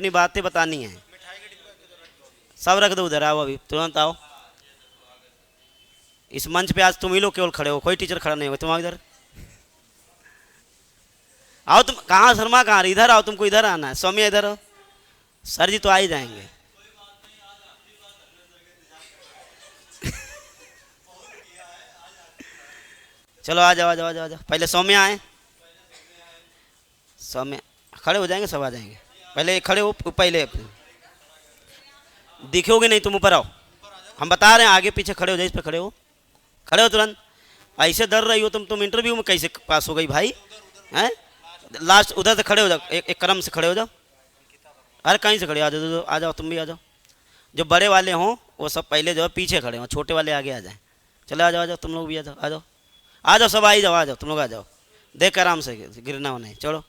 अपनी बातें बतानी है। सब रख दो उधर, आओ अभी तुरंत आओ। इस मंच पे आज तुम ही लोग केवल खड़े हो, कोई टीचर खड़ा नहीं हो। तुम आओ इधर, आओ। तुम कहाँ शर्मा कहाँ रही? इधर आओ, तुमको इधर आना है। सौम्या इधर आओ। सर जी तो आ ही जाएंगे। चलो आ जाओ आ जाओ आ जाओ आ जाओ। पहले सौम्या आए। सौम्या खड़े हो जाएंगे, सब आ जाएंगे। पहले खड़े हो, पहले दिखोगे नहीं तुम, ऊपर आओ। हम बता रहे हैं, आगे पीछे खड़े हो जाए। इस पे खड़े हो, खड़े हो तुरंत। ऐसे डर रही हो तुम इंटरव्यू में कैसे पास हो गई भाई? हैं? लास्ट उधर से खड़े हो जाओ, एक क्रम से खड़े हो जाओ। अरे कहीं से खड़े आ जाओ, आ जाओ तुम भी आ जाओ। जो बड़े वाले हों वो सब पहले जो है पीछे खड़े हों, छोटे वाले आगे आ जाएं। चलो आ जाओ आ जाओ, तुम लोग भी आ जाओ आ जाओ आ जाओ, सब आ ही जाओ, आ जाओ तुम लोग आ जाओ। देख आराम से, गिरना हो नहीं। चलो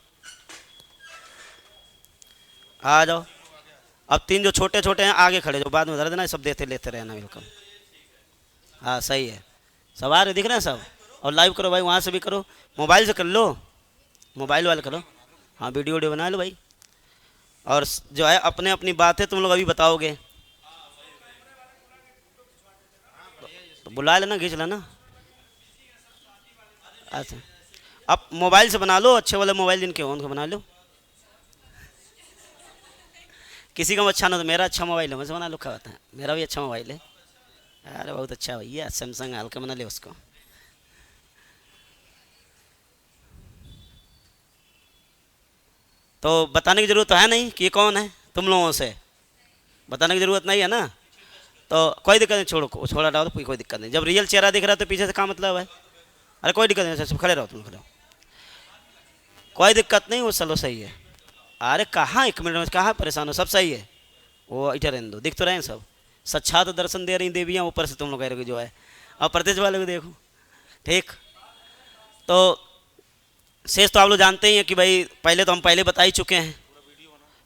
आ जाओ। अब 3 जो छोटे छोटे हैं आगे खड़े, जो बाद में धर देना, सब देते लेते रहना। वेलकम। हाँ सही है, सब आ रहे दिख रहे हैं सब। और लाइव करो भाई, वहाँ से भी करो, मोबाइल से कर लो, मोबाइल वाले करो। हाँ वीडियो वीडियो बना लो भाई। और जो है अपने अपनी बातें तुम लोग अभी बताओगे, तो बुला लेना, खींच लेना। अच्छा, अब मोबाइल से बना लो, अच्छे वाले मोबाइल जिनके हो उनको बना लो। किसी का अच्छा ना, तो मेरा अच्छा मोबाइल है, मुझे बना लो। क्या होता है, मेरा भी अच्छा मोबाइल है। अरे बहुत अच्छा भैया, सैमसंग हल्का बना ले उसको। तो बताने की ज़रूरत तो है नहीं कि ये कौन है, तुम लोगों से बताने की ज़रूरत नहीं है ना। तो कोई दिक्कत नहीं, छोड़ो, छोड़ा डालो, कोई दिक्कत नहीं। जब रियल चेहरा दिख रहा है तो पीछे से क्या मतलब है? अरे कोई दिक्कत नहीं, सब खड़े रहो, तुम खड़े रहो, कोई दिक्कत नहीं, वो चलो सही है। अरे कहाँ 1 मिनट में कहाँ परेशान हो, सब सही है। वो इधर रहने दो, दिख तो रहे हैं सब। साक्षात दर्शन दे रही देवियाँ, ऊपर से तुम लोग कह रहे हो जो है। अब प्रदेश वाले को देखो, ठीक। तो शेष तो आप लोग जानते ही हैं कि भाई पहले तो हम पहले बता ही चुके हैं,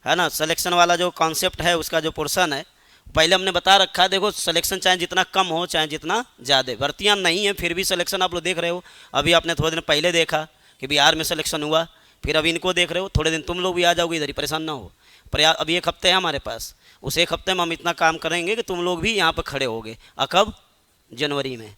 है ना। सिलेक्शन वाला जो कॉन्सेप्ट है, उसका जो पोर्शन है पहले हमने बता रखा है। देखो सिलेक्शन चाहे जितना कम हो चाहे जितना ज़्यादा, भर्तियाँ नहीं है फिर भी सिलेक्शन आप लोग देख रहे हो। अभी आपने थोड़े दिन पहले देखा कि बिहार में सिलेक्शन हुआ, फिर अभी इनको देख रहे हो। थोड़े दिन तुम लोग भी आ जाओगे इधर ही, परेशान ना हो। अभी 1 हफ्ते है हमारे पास, उस 1 हफ्ते में हम इतना काम करेंगे कि तुम लोग भी यहाँ पर खड़े होगे। कब? जनवरी में।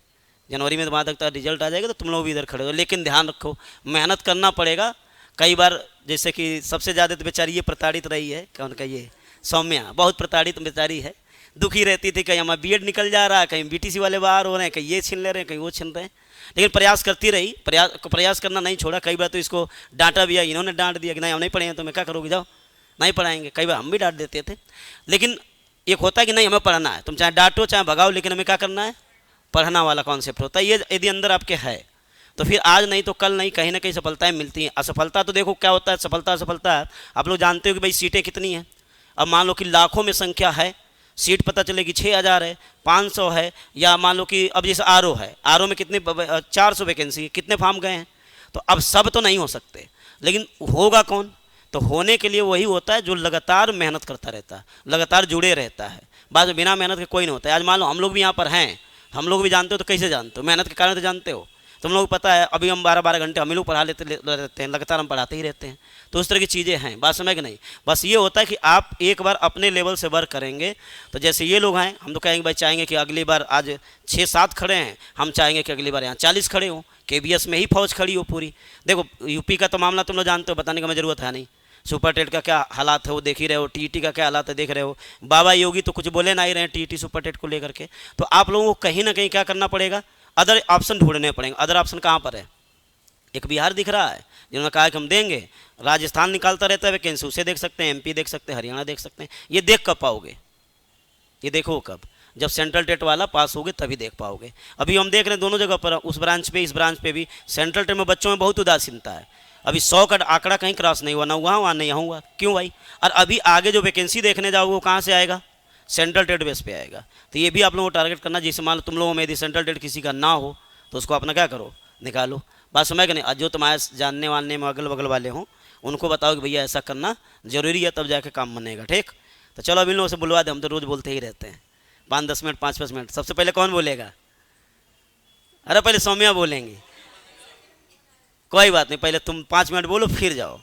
जनवरी में वहाँ तक रिजल्ट आ जाएगा तो तुम लोग भी इधर खड़े हो। लेकिन ध्यान रखो, मेहनत करना पड़ेगा। कई बार जैसे कि सबसे ज़्यादा तो बेचारी ये प्रताड़ित रही है, क्या उनका ये सौम्या बहुत प्रताड़ित बेचारी है। दुखी रहती थी, कहीं हमारा बीएड निकल जा रहा है, कहीं बीटीसी वाले बाहर हो रहे हैं, कहीं ये छीन ले रहे हैं, कहीं वो छीन रहे हैं। लेकिन प्रयास करती रही, प्रयास करना नहीं छोड़ा। कई बार तो इसको डांटा भी है, इन्होंने डांट दिया कि नहीं हम नहीं पढ़ेंगे, तो मैं क्या करोगे, जाओ नहीं पढ़ाएंगे। कई बार हम भी डांट देते थे। लेकिन एक होता है कि नहीं हमें पढ़ना है, तुम चाहे डांटो चाहे भगाओ, लेकिन हमें क्या करना है, पढ़ना वाला कॉन्सेप्ट होता है। ये यदि अंदर आपके है तो फिर आज नहीं तो कल नहीं, कहीं ना कहीं सफलताएं मिलती हैं। असफलता तो देखो क्या होता है, सफलता आप लोग जानते हो कि भाई सीटें कितनी हैं। अब मान लो कि लाखों में संख्या है, सीट पता चलेगी 6000 है, 500 है, या मान लो कि अब जैसे आरओ है, आरओ में कितनी 400 वैकेंसी, कितने फॉर्म गए हैं। तो अब सब तो नहीं हो सकते, लेकिन होगा कौन? तो होने के लिए वही होता है जो लगातार मेहनत करता रहता है, लगातार जुड़े रहता है। बाद में बिना मेहनत के कोई नहीं होता है। आज मान लो हम लोग भी यहाँ पर हैं, हम लोग भी जानते हो, तो कैसे जानते हो? मेहनत के कारण तो जानते हो। तुम लोग पता है अभी हम 12-12 घंटे हम लोग पढ़ा लेते रहते हैं, लगातार हम पढ़ाते ही रहते हैं। तो उस तरह की चीज़ें हैं, बात समझ के नहीं। बस ये होता है कि आप एक बार अपने लेवल से वर्क करेंगे। तो जैसे ये लोग हैं, हम तो कहेंगे भाई चाहेंगे कि अगली बार आज 6-7 खड़े हैं, हम चाहेंगे कि अगली बार यहाँ 40 खड़े हों, केबीएस में ही फौज खड़ी हो पूरी। देखो यूपी का तो मामला तुम लोग जानते हो, बताने का मैं ज़रूरत है नहीं। सुपर टेट का क्या हालात है वो देख ही रहे हो, टीईटी का क्या हालात है देख रहे हो। बाबा योगी तो कुछ बोले ना ही रहे टीईटी सुपर टेट को लेकर के। तो आप लोगों को कहीं ना कहीं क्या करना पड़ेगा, अदर ऑप्शन ढूंढने पड़ेंगे। अदर ऑप्शन कहाँ पर है? एक बिहार दिख रहा है, जिन्होंने कहा कि हम देंगे। राजस्थान निकालता रहता है वैकेंसी, उसे देख सकते हैं, एमपी देख सकते हैं, हरियाणा देख सकते हैं। ये देख कब पाओगे? ये देखो कब, जब सेंट्रल टेट वाला पास होगे तभी देख पाओगे। अभी हम देख रहे हैं दोनों जगह पर, उस ब्रांच पे इस ब्रांच पे भी सेंट्रल टेट में बच्चों में बहुत उदासीनता है। अभी 100 का आंकड़ा कहीं क्रॉस नहीं हुआ, ना वहाँ नहीं यहाँ हुआ। क्यों भाई? और अभी आगे जो वैकेंसी देखने जाओगे वो कहाँ से आएगा? सेंट्रल टेट बेस पे आएगा। तो ये भी आप लोगों को टारगेट करना। जैसे मान लो तुम लोगों में यदि सेंट्रल टेट किसी का ना हो तो उसको अपना क्या करो, निकालो। बात समझ के नहीं? जो तुम्हारे जानने वालने में अगल बगल वाले हों उनको बताओ कि भैया ऐसा करना जरूरी है, तब जाके काम बनेगा। ठीक, तो चलो अब इन लोगों से बुलवा दे, हम तो रोज़ बोलते ही रहते हैं 5-10 मिनट 5-5 मिनट। सबसे पहले कौन बोलेगा? अरे पहले सौम्या बोलेंगी। कोई बात नहीं, पहले तुम 5 मिनट बोलो फिर जाओ।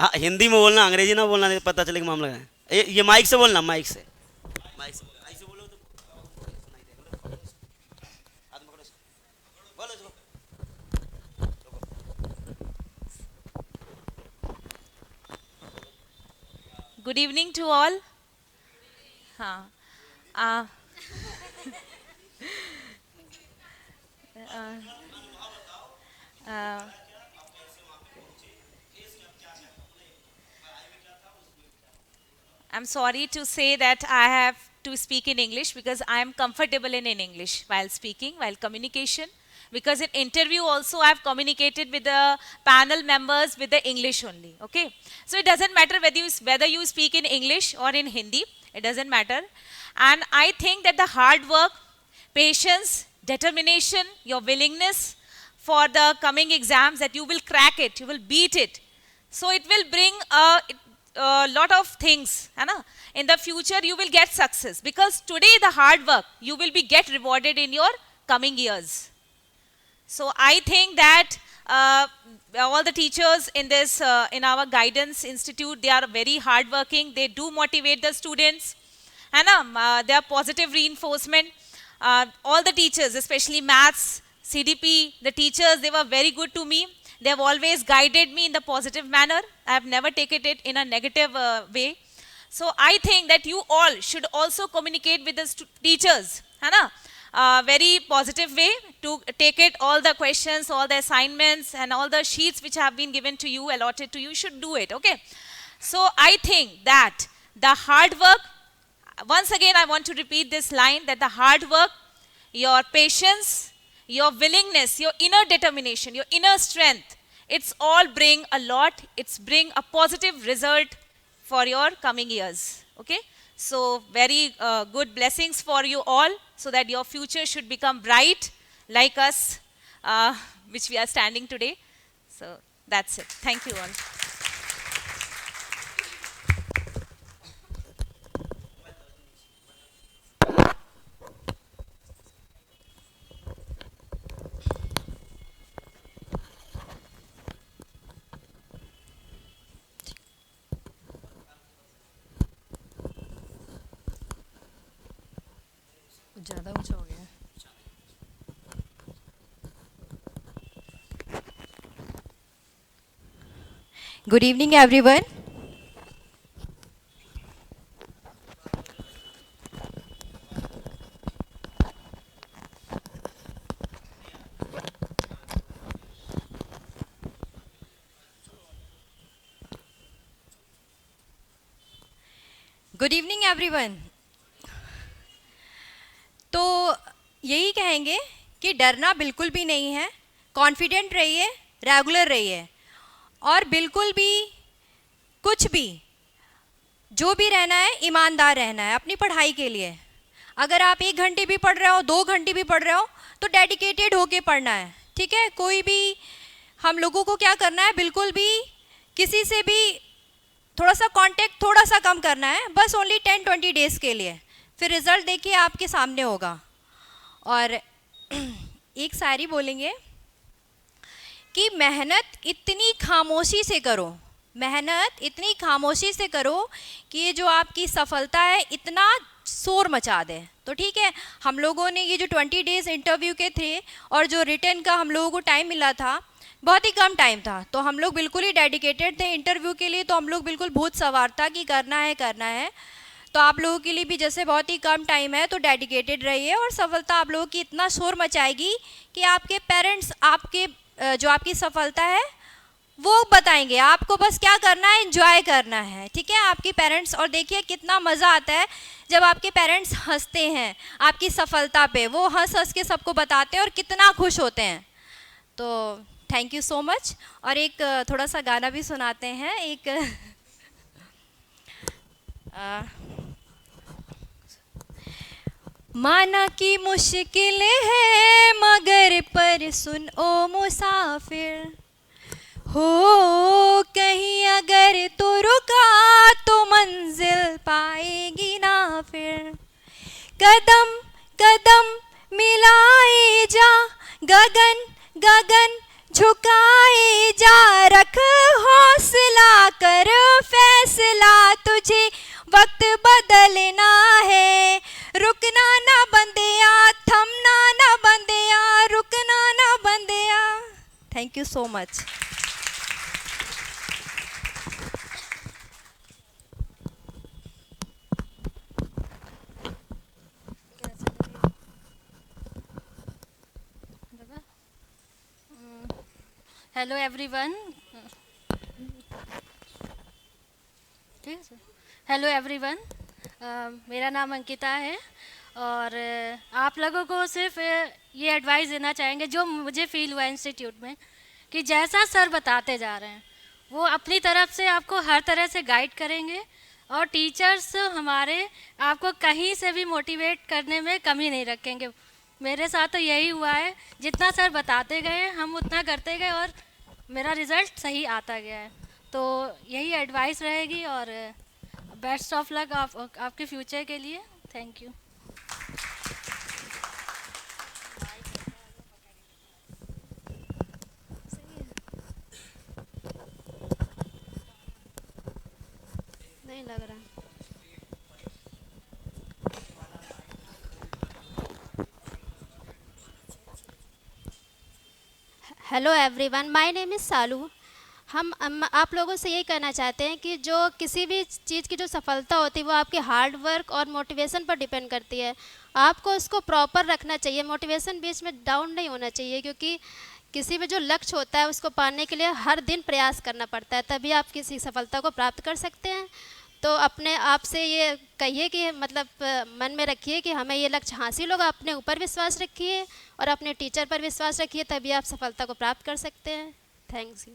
हाँ हिंदी में बोलना, अंग्रेजी ना बोलना, नहीं तो पता चलेगा मामला है। ये माइक से बोलना, माइक से, माइक से ऐसे बोलो तो सुनाई देगा। हाथ पकड़ो इसको, बोलो इसको। Good evening to all. हाँ uh, uh, I'm sorry to say that I have to speak in English because I am comfortable in English while speaking, while communication. Because in interview also I have communicated with the panel members with the English only. Okay, so it doesn't matter whether you speak in English or in Hindi. It doesn't matter. And I think that the hard work, patience, determination, your willingness for the coming exams, that you will crack it, you will beat it. So it will bring a lot of things. है ना? In the future, you will get success because today the hard work you will be get rewarded in your coming years. So I think that all the teachers in this in our guidance institute, they are very hardworking. They do motivate the students. है ना? They are positive reinforcement. All the teachers, especially maths, CDP, the teachers, they were very good to me. They have always guided me in the positive manner. I have never taken it in a negative way. So I think that you all should also communicate with the teachers, है ना? Very positive way to take it, all the questions, all the assignments and all the sheets which have been given to you, allotted to you, should do it, okay? So I think that the hard work, once again I want to repeat this line, that the hard work, your patience, your willingness, your inner determination, your inner strength, it's all bring a lot, it's bring a positive result for your coming years, okay? So very good blessings for you all, so that your future should become bright like us, which we are standing today. So that's it. Thank you all. ज़्यादा ऊंचा हो गया। Good evening, everyone. Good evening, everyone. तो यही कहेंगे कि डरना बिल्कुल भी नहीं है, कॉन्फिडेंट रहिए, रेगुलर रहिए, और बिल्कुल भी कुछ भी जो भी रहना है ईमानदार रहना है अपनी पढ़ाई के लिए। अगर आप 1 घंटे भी पढ़ रहे हो, 2 घंटे भी पढ़ रहे हो, तो डेडिकेटेड होके पढ़ना है, ठीक है? कोई भी हम लोगों को क्या करना है, बिल्कुल भी किसी से भी थोड़ा सा कांटेक्ट थोड़ा सा कम करना है, बस ओनली 10-20 डेज़ के लिए, फिर रिज़ल्ट देखिए आपके सामने होगा। और एक शायरी बोलेंगे कि मेहनत इतनी खामोशी से करो, मेहनत इतनी खामोशी से करो कि ये जो आपकी सफलता है इतना शोर मचा दे। तो ठीक है, हम लोगों ने ये जो 20 डेज़ इंटरव्यू के थे और जो रिटर्न का हम लोगों को टाइम मिला था, बहुत ही कम टाइम था, तो हम लोग बिल्कुल ही डेडिकेटेड थे इंटरव्यू के लिए। तो हम लोग बिल्कुल भूत सवार था कि करना है। तो आप लोगों के लिए भी जैसे बहुत ही कम टाइम है, तो डेडिकेटेड रहिए, और सफलता आप लोगों की इतना शोर मचाएगी कि आपके पेरेंट्स आपके जो आपकी सफलता है वो बताएंगे। आपको बस क्या करना है, एंजॉय करना है, ठीक है, आपके पेरेंट्स। और देखिए कितना मज़ा आता है जब आपके पेरेंट्स हंसते हैं आपकी सफलता पे, वो हंस हंस के सबको बताते हैं और कितना खुश होते हैं। तो थैंक यू सो मच। और एक थोड़ा सा गाना भी सुनाते हैं, एक माना कि मुश्किल है मगर पर सुन ओ मुसाफिर, हो कहीं अगर तो रुका तो मंजिल पाएगी ना फिर। कदम कदम मिलाए जा, गगन गगन झुकाए जा, रख हौसला कर मुझे वक्त बदलना है। रुकना ना बंदिया, थमना ना बंदिया, रुकना ना बंदिया। Thank you so much. Hello everyone. Hello everyone, मेरा नाम अंकिता है और आप लोगों को सिर्फ ये एडवाइस देना चाहेंगे जो मुझे फील हुआ इंस्टीट्यूट में, कि जैसा सर बताते जा रहे हैं वो अपनी तरफ से आपको हर तरह से गाइड करेंगे और टीचर्स हमारे आपको कहीं से भी मोटिवेट करने में कमी नहीं रखेंगे। मेरे साथ तो यही हुआ है, जितना सर बताते गए हम उतना करते गए और मेरा रिज़ल्ट सही आता गया है। तो यही एडवाइस रहेगी और बेस्ट ऑफ लक आपके फ्यूचर के लिए। Thank you. नहीं लग रहा। Hello everyone, my name is Salu. हम आप लोगों से यही कहना चाहते हैं कि जो किसी भी चीज़ की जो सफलता होती है वो आपके हार्ड वर्क और मोटिवेशन पर डिपेंड करती है। आपको उसको प्रॉपर रखना चाहिए, मोटिवेशन बीच में डाउन नहीं होना चाहिए, क्योंकि किसी भी जो लक्ष्य होता है उसको पाने के लिए हर दिन प्रयास करना पड़ता है, तभी आप किसी सफलता को प्राप्त कर सकते हैं। तो अपने आप से ये कहिए कि मतलब मन में रखिए कि हमें ये लक्ष्य हासिल होगा। अपने ऊपर विश्वास रखिए और अपने टीचर पर विश्वास रखिए, तभी आप सफलता को प्राप्त कर सकते हैं। Thanks you.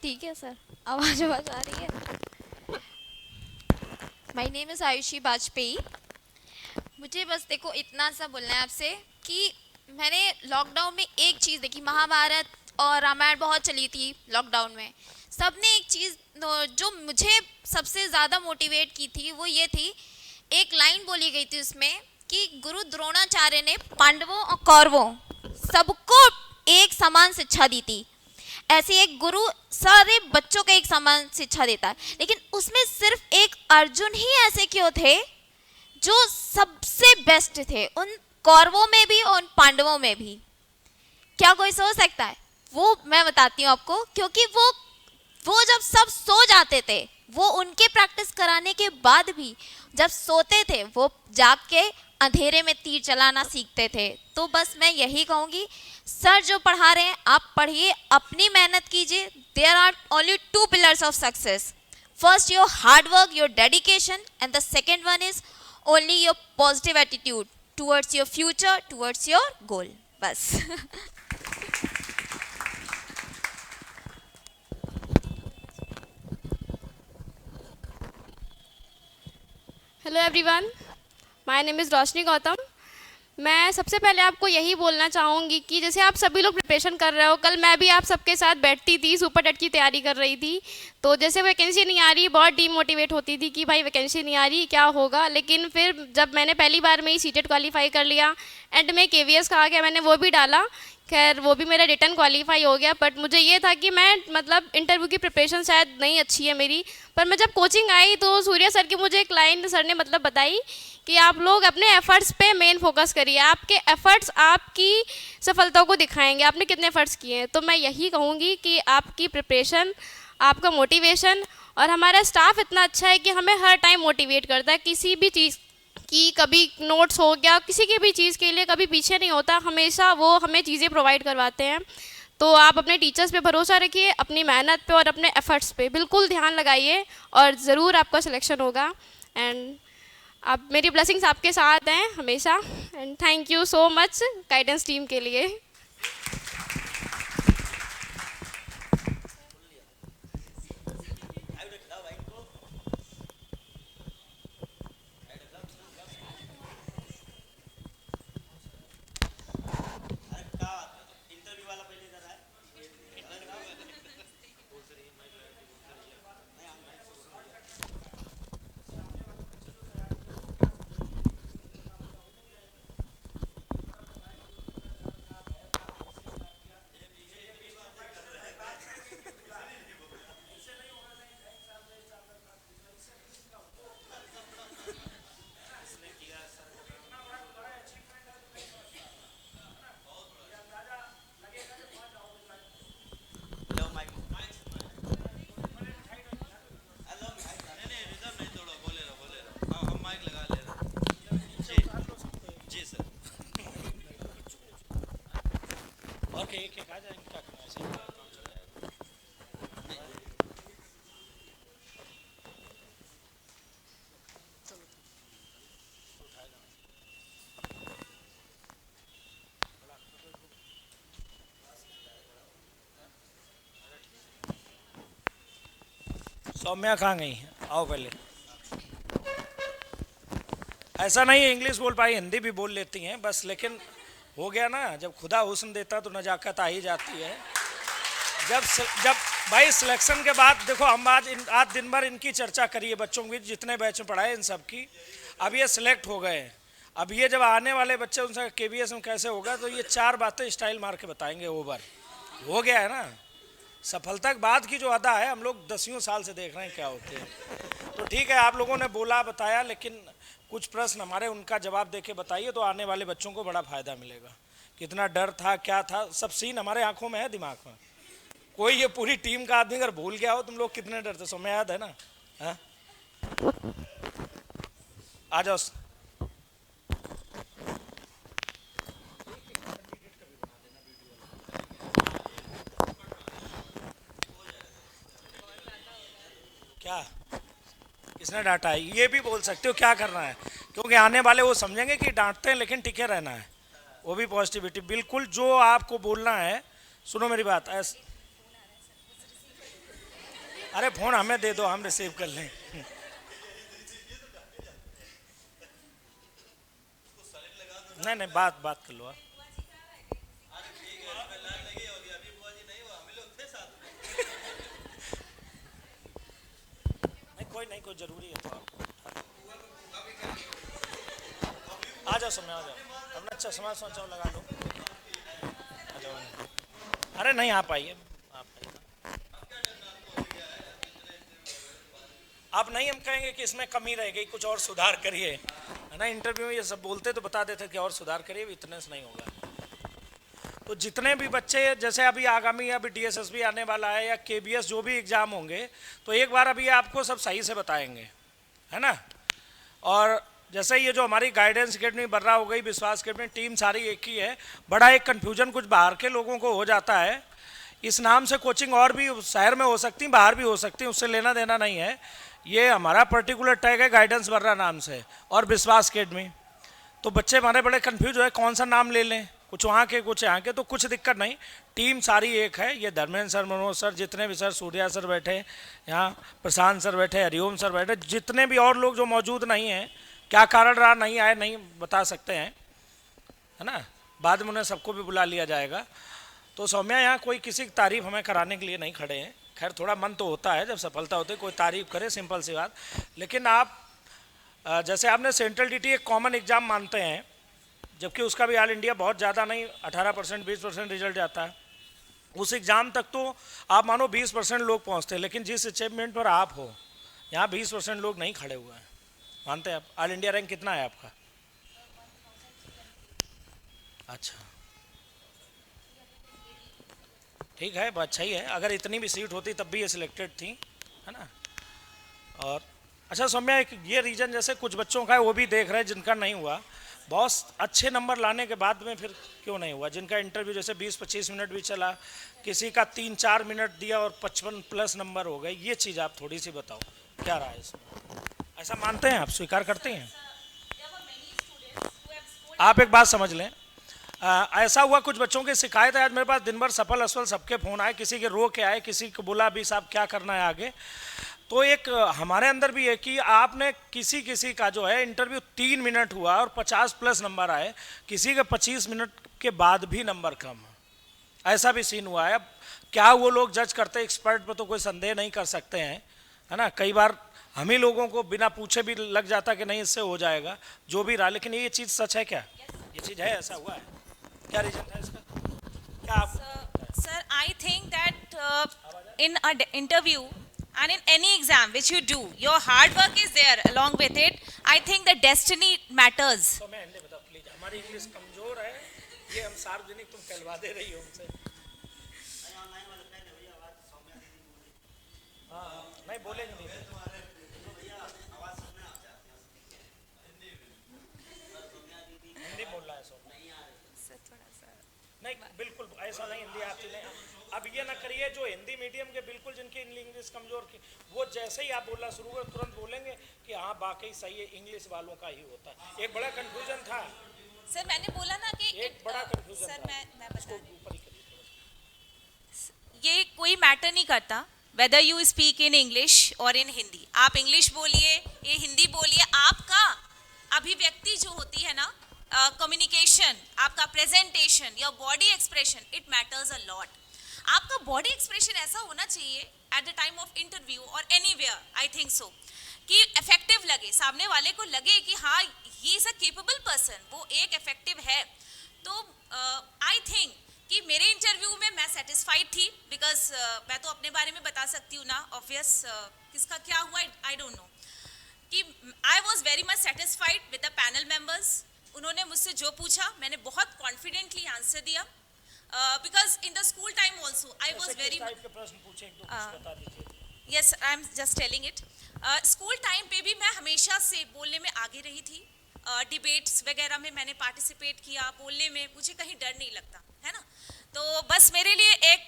ठीक है सर, आवाज़ आ रही है। My name is Ayushi Vajpayee. मुझे बस देखो इतना सा बोलना है आपसे कि मैंने लॉकडाउन में एक चीज़ देखी, महाभारत और रामायण बहुत चली थी लॉकडाउन में। सबने एक चीज़ जो मुझे सबसे ज़्यादा मोटिवेट की थी वो ये थी, एक लाइन बोली गई थी उसमें कि गुरु द्रोणाचार्य ने पांडवों और कौरवों सबको एक समान शिक्षा दी थी। ऐसे एक गुरु सारे बच्चों को एक समान शिक्षा देता है, लेकिन उसमें सिर्फ एक अर्जुन ही ऐसे क्यों थे जो सबसे बेस्ट थे, उन कौरवों में भी और उन पांडवों में भी? क्या कोई सोच सकता है? वो मैं बताती हूँ आपको, क्योंकि वो जब सब सो जाते थे, वो उनके प्रैक्टिस कराने के बाद भी जब सोते थे वो जाग के अंधेरे में तीर चलाना सीखते थे। तो बस मैं यही कहूँगी, सर जो पढ़ा रहे हैं आप पढ़िए, अपनी मेहनत कीजिए। There are only two pillars of success, first your hard work, your dedication, and the second one is only your positive attitude towards your future, towards your goal. बस। Hello everyone, my name is Roshni Gautam. मैं सबसे पहले आपको यही बोलना चाहूँगी कि जैसे आप सभी लोग प्रिपरेशन कर रहे हो, कल मैं भी आप सबके साथ बैठती थी, सुपर टेट की तैयारी कर रही थी। तो जैसे वैकेंसी नहीं आ रही, बहुत डीमोटिवेट होती थी कि भाई वैकेंसी नहीं आ रही, क्या होगा। लेकिन फिर जब मैंने पहली बार में ही सीटेट क्वालिफाई कर लिया, एंड में KVS का आ गया, मैंने वो भी डाला। खैर वो भी मेरा रिटर्न क्वालिफाई हो गया, बट मुझे ये था कि मैं मतलब इंटरव्यू की प्रिपरेशन शायद नहीं अच्छी है मेरी। पर मैं जब कोचिंग आई तो सूर्या सर की मुझे एक लाइन सर ने मतलब बताई कि आप लोग अपने एफ़र्ट्स पे मेन फोकस करिए, आपके एफ़र्ट्स आपकी सफलता को दिखाएंगे, आपने कितने एफ़र्ट्स किए हैं। तो मैं यही कहूँगी कि आपकी प्रिपरेशन, आपका मोटिवेशन, और हमारा स्टाफ इतना अच्छा है कि हमें हर टाइम मोटिवेट करता है। किसी भी चीज़ की, कभी नोट्स हो गया, किसी की भी चीज़ के लिए कभी पीछे नहीं होता, हमेशा वो हमें चीज़ें प्रोवाइड करवाते हैं। तो आप अपने टीचर्स पे भरोसा रखिए, अपनी मेहनत पे और अपने एफ़र्ट्स पे बिल्कुल ध्यान लगाइए और ज़रूर आपका सिलेक्शन होगा। एंड आप, मेरी ब्लेसिंग्स आपके साथ हैं हमेशा। And thank you so much guidance team के लिए। सौम्या कहाँ गई? आओ पहले। ऐसा नहीं है इंग्लिश बोल पाई, हिंदी भी बोल लेती हैं बस, लेकिन हो गया ना, जब खुदा हुस्न देता तो नजाकत आ ही जाती है। जब भाई सिलेक्शन के बाद देखो, हम आज दिन भर इनकी चर्चा करिए, बच्चों की जितने बैच में पढ़ाए इन सब की, अब ये सिलेक्ट हो गए। अब ये जब आने वाले बच्चे उनसे केबीएस में कैसे होगा, तो ये 4 बातें स्टाइल मार के बताएंगे। ओवर हो गया है ना। सफलता के बाद की जो अदा है, हम लोग 10 साल से देख रहे हैं क्या होती है। तो ठीक है, आप लोगों ने बोला बताया, लेकिन कुछ प्रश्न हमारे उनका जवाब देके बताइए, तो आने वाले बच्चों को बड़ा फायदा मिलेगा। कितना डर था, क्या था, सब सीन हमारे आंखों में है, दिमाग में। कोई ये पूरी टीम का आदमी अगर भूल गया हो, तुम लोग कितने डरते, समय याद है ना? हाँ, आ जाओ। क्या किसने डांटा है, ये भी बोल सकते हो क्या करना है, क्योंकि आने वाले वो समझेंगे कि डांटते हैं लेकिन टिके रहना है। वो भी पॉजिटिविटी, बिल्कुल जो आपको बोलना है। सुनो मेरी बात, अरे फोन हमें दे दो, हम रिसीव कर लें। नहीं बात कर लो आप। नहीं कोई जरूरी है तो आप आ जाओ, समय आ जाओ अपना। अच्छा समाज सोचाओ, लगा लो, आ जाओ। अरे नहीं, आप आइए, आप नहीं, हम कहेंगे कि इसमें कमी रह गई, कुछ और सुधार करिए, है ना। इंटरव्यू में ये सब बोलते तो बता देते कि और सुधार करिए, इतने से नहीं होगा। तो जितने भी बच्चे, जैसे अभी आगामी अभी डीएसएसबी आने वाला है या केबीएस जो भी एग्ज़ाम होंगे, तो एक बार अभी आपको सब सही से बताएंगे, है ना। और जैसे ये जो हमारी गाइडेंस अकेडमी बर्रा हो गई, विश्वास अकेडमी, टीम सारी एक ही है। बड़ा एक कन्फ्यूजन कुछ बाहर के लोगों को हो जाता है। इस नाम से कोचिंग और भी शहर में हो सकती, बाहर भी हो सकती, उससे लेना देना नहीं है। ये हमारा पर्टिकुलर टैग है गाइडेंस बर्रा नाम से, और विश्वास अकेडमी। तो बच्चे हमारे बड़े कन्फ्यूज हो, कौन सा नाम ले लें, कुछ वहाँ के कुछ यहाँ के, तो कुछ दिक्कत नहीं, टीम सारी एक है। ये धर्मेंद्र सर, मनोज सर, जितने भी सर, सूर्या सर बैठे यहाँ, प्रशांत सर बैठे, हरिओम सर बैठे, जितने भी और लोग जो मौजूद नहीं हैं, क्या कारण रहा नहीं आए नहीं बता सकते हैं, है ना। बाद में उन्हें सबको भी बुला लिया जाएगा। तो सौम्या, यहाँ कोई किसी की तारीफ हमें कराने के लिए नहीं खड़े हैं। खैर थोड़ा मन तो होता है जब सफलता होती है, कोई तारीफ करे, सिंपल सी बात। लेकिन आप जैसे आपने सेंट्रल डीटी एक कॉमन एग्ज़ाम मानते हैं, जबकि उसका भी ऑल इंडिया बहुत ज़्यादा नहीं, 18% 20% रिजल्ट जाता है। उस एग्ज़ाम तक तो आप मानो 20% लोग पहुँचते हैं, लेकिन जिस अचीवमेंट पर आप हो, यहाँ 20% लोग नहीं खड़े हुए हैं। मानते हैं आप? ऑल इंडिया रैंक कितना है आपका? अच्छा, ठीक है, अच्छा ही है। अगर इतनी भी सीट होती तब भी ये सिलेक्टेड थी, है ना। और अच्छा सौम्या, एक ये रीजन जैसे कुछ बच्चों का है, वो भी देख रहे हैं जिनका नहीं हुआ, बहुत अच्छे नंबर लाने के बाद में फिर क्यों नहीं हुआ? जिनका इंटरव्यू जैसे 20-25 मिनट भी चला, किसी का 3-4 मिनट दिया और 55+ नंबर हो गए, ये चीज़ आप थोड़ी सी बताओ, क्या रहा है इसमें? ऐसा मानते हैं आप, स्वीकार करते हैं? आप एक बात समझ लें, ऐसा हुआ कुछ बच्चों की शिकायत है। आज मेरे पास दिन भर सफल असफल सबके फ़ोन आए, किसी के रो के आए, किसी को बोला भी साहब क्या करना है आगे। तो एक हमारे अंदर भी है कि आपने किसी का जो है इंटरव्यू 3 मिनट हुआ और 50+ नंबर आए, किसी के 25 मिनट के बाद भी नंबर कम, ऐसा भी सीन हुआ है। अब क्या वो लोग जज करते हैं, एक्सपर्ट पर तो कोई संदेह नहीं कर सकते हैं, है ना। कई बार हम ही लोगों को बिना पूछे भी लग जाता कि नहीं इससे हो जाएगा, जो भी रहा। लेकिन ये चीज़ सच है क्या? ये चीज़ है, ऐसा हुआ है क्या? रीजन है इसका क्या आप? Sir, I think that in an interview and in any exam which you do, your hard work is there along with it. I think the destiny matters. तो मैं हिंदी बताओ प्लीज, हमारी इंग्लिश कमजोर है, ये हम सार्वजनिक तुम कहलवा दे रही हो हमसे। हाँ, नहीं बोलेंगे नहीं। हिंदी बोल रहा है सो नहीं, बिल्कुल ऐसा नहीं, हिंदी आती नहीं। अब ये ना करिए, जो हिंदी मीडियम के बिल्कुल जिनकी इंग्लिश कमजोर की, वो जैसे ही आप बोलना शुरू कर तुरंत बोलेंगे कि हाँ वाकई सही है, इंग्लिश वालों का ही होता है। एक बड़ा कंफ्यूजन था सर, मैंने बोला ना कि एक बड़ा कंफ्यूजन सर था। मैं बता रही हूँ, ऊपर ही करिए। ये कोई मैटर नहीं करता whether you speak in English or in Hindi. आप इंग्लिश बोलिए, ये हिंदी बोलिए, आपका अभिव्यक्ति जो होती है ना, कम्युनिकेशन, आपका presentation, your body expression, it matters a lot. आपका बॉडी एक्सप्रेशन ऐसा होना चाहिए at the time of interview और एनीवेयर, आई थिंक सो, कि इफेक्टिव लगे, सामने वाले को लगे कि हाँ ये इज अ केपेबल पर्सन, वो एक इफेक्टिव है. तो आई थिंक कि मेरे इंटरव्यू में मैं सेटिस्फाइड थी, बिकॉज मैं तो अपने बारे में बता सकती हूँ ना, ऑब्वियस किसका क्या हुआ आई डोंट नो, कि I was very much satisfied with the panel members. उन्होंने मुझसे जो पूछा मैंने बहुत कॉन्फिडेंटली आंसर दिया, because in the school time also I was very, yes I am just telling it. School time पे भी मैं हमेशा से बोलने में आगे रही थी, डिबेट्स वगैरह में मैंने पार्टिसिपेट किया, बोलने में मुझे कहीं डर नहीं लगता है ना. तो बस मेरे लिए एक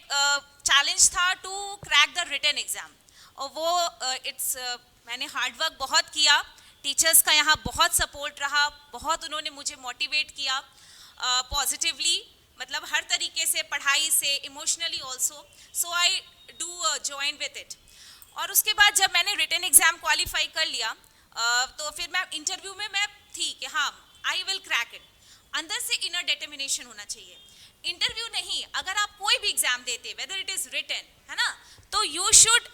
चैलेंज था to crack the written exam, और वो मैंने हार्ड वर्क बहुत किया. टीचर्स का यहाँ बहुत सपोर्ट रहा, बहुत उन्होंने मुझे मोटिवेट किया पॉजिटिवली, मतलब हर तरीके से, पढ़ाई से, emotionally also. So I do join with it. और उसके बाद जब मैंने रिटन एग्ज़ाम क्वालिफाई कर लिया, तो फिर मैं इंटरव्यू में मैं थी कि हाँ आई विल क्रैक इट. अंदर से इनर डिटर्मिनेशन होना चाहिए. इंटरव्यू नहीं, अगर आप कोई भी एग्जाम देते, वेदर इट इज रिटन, है ना, तो यू शुड,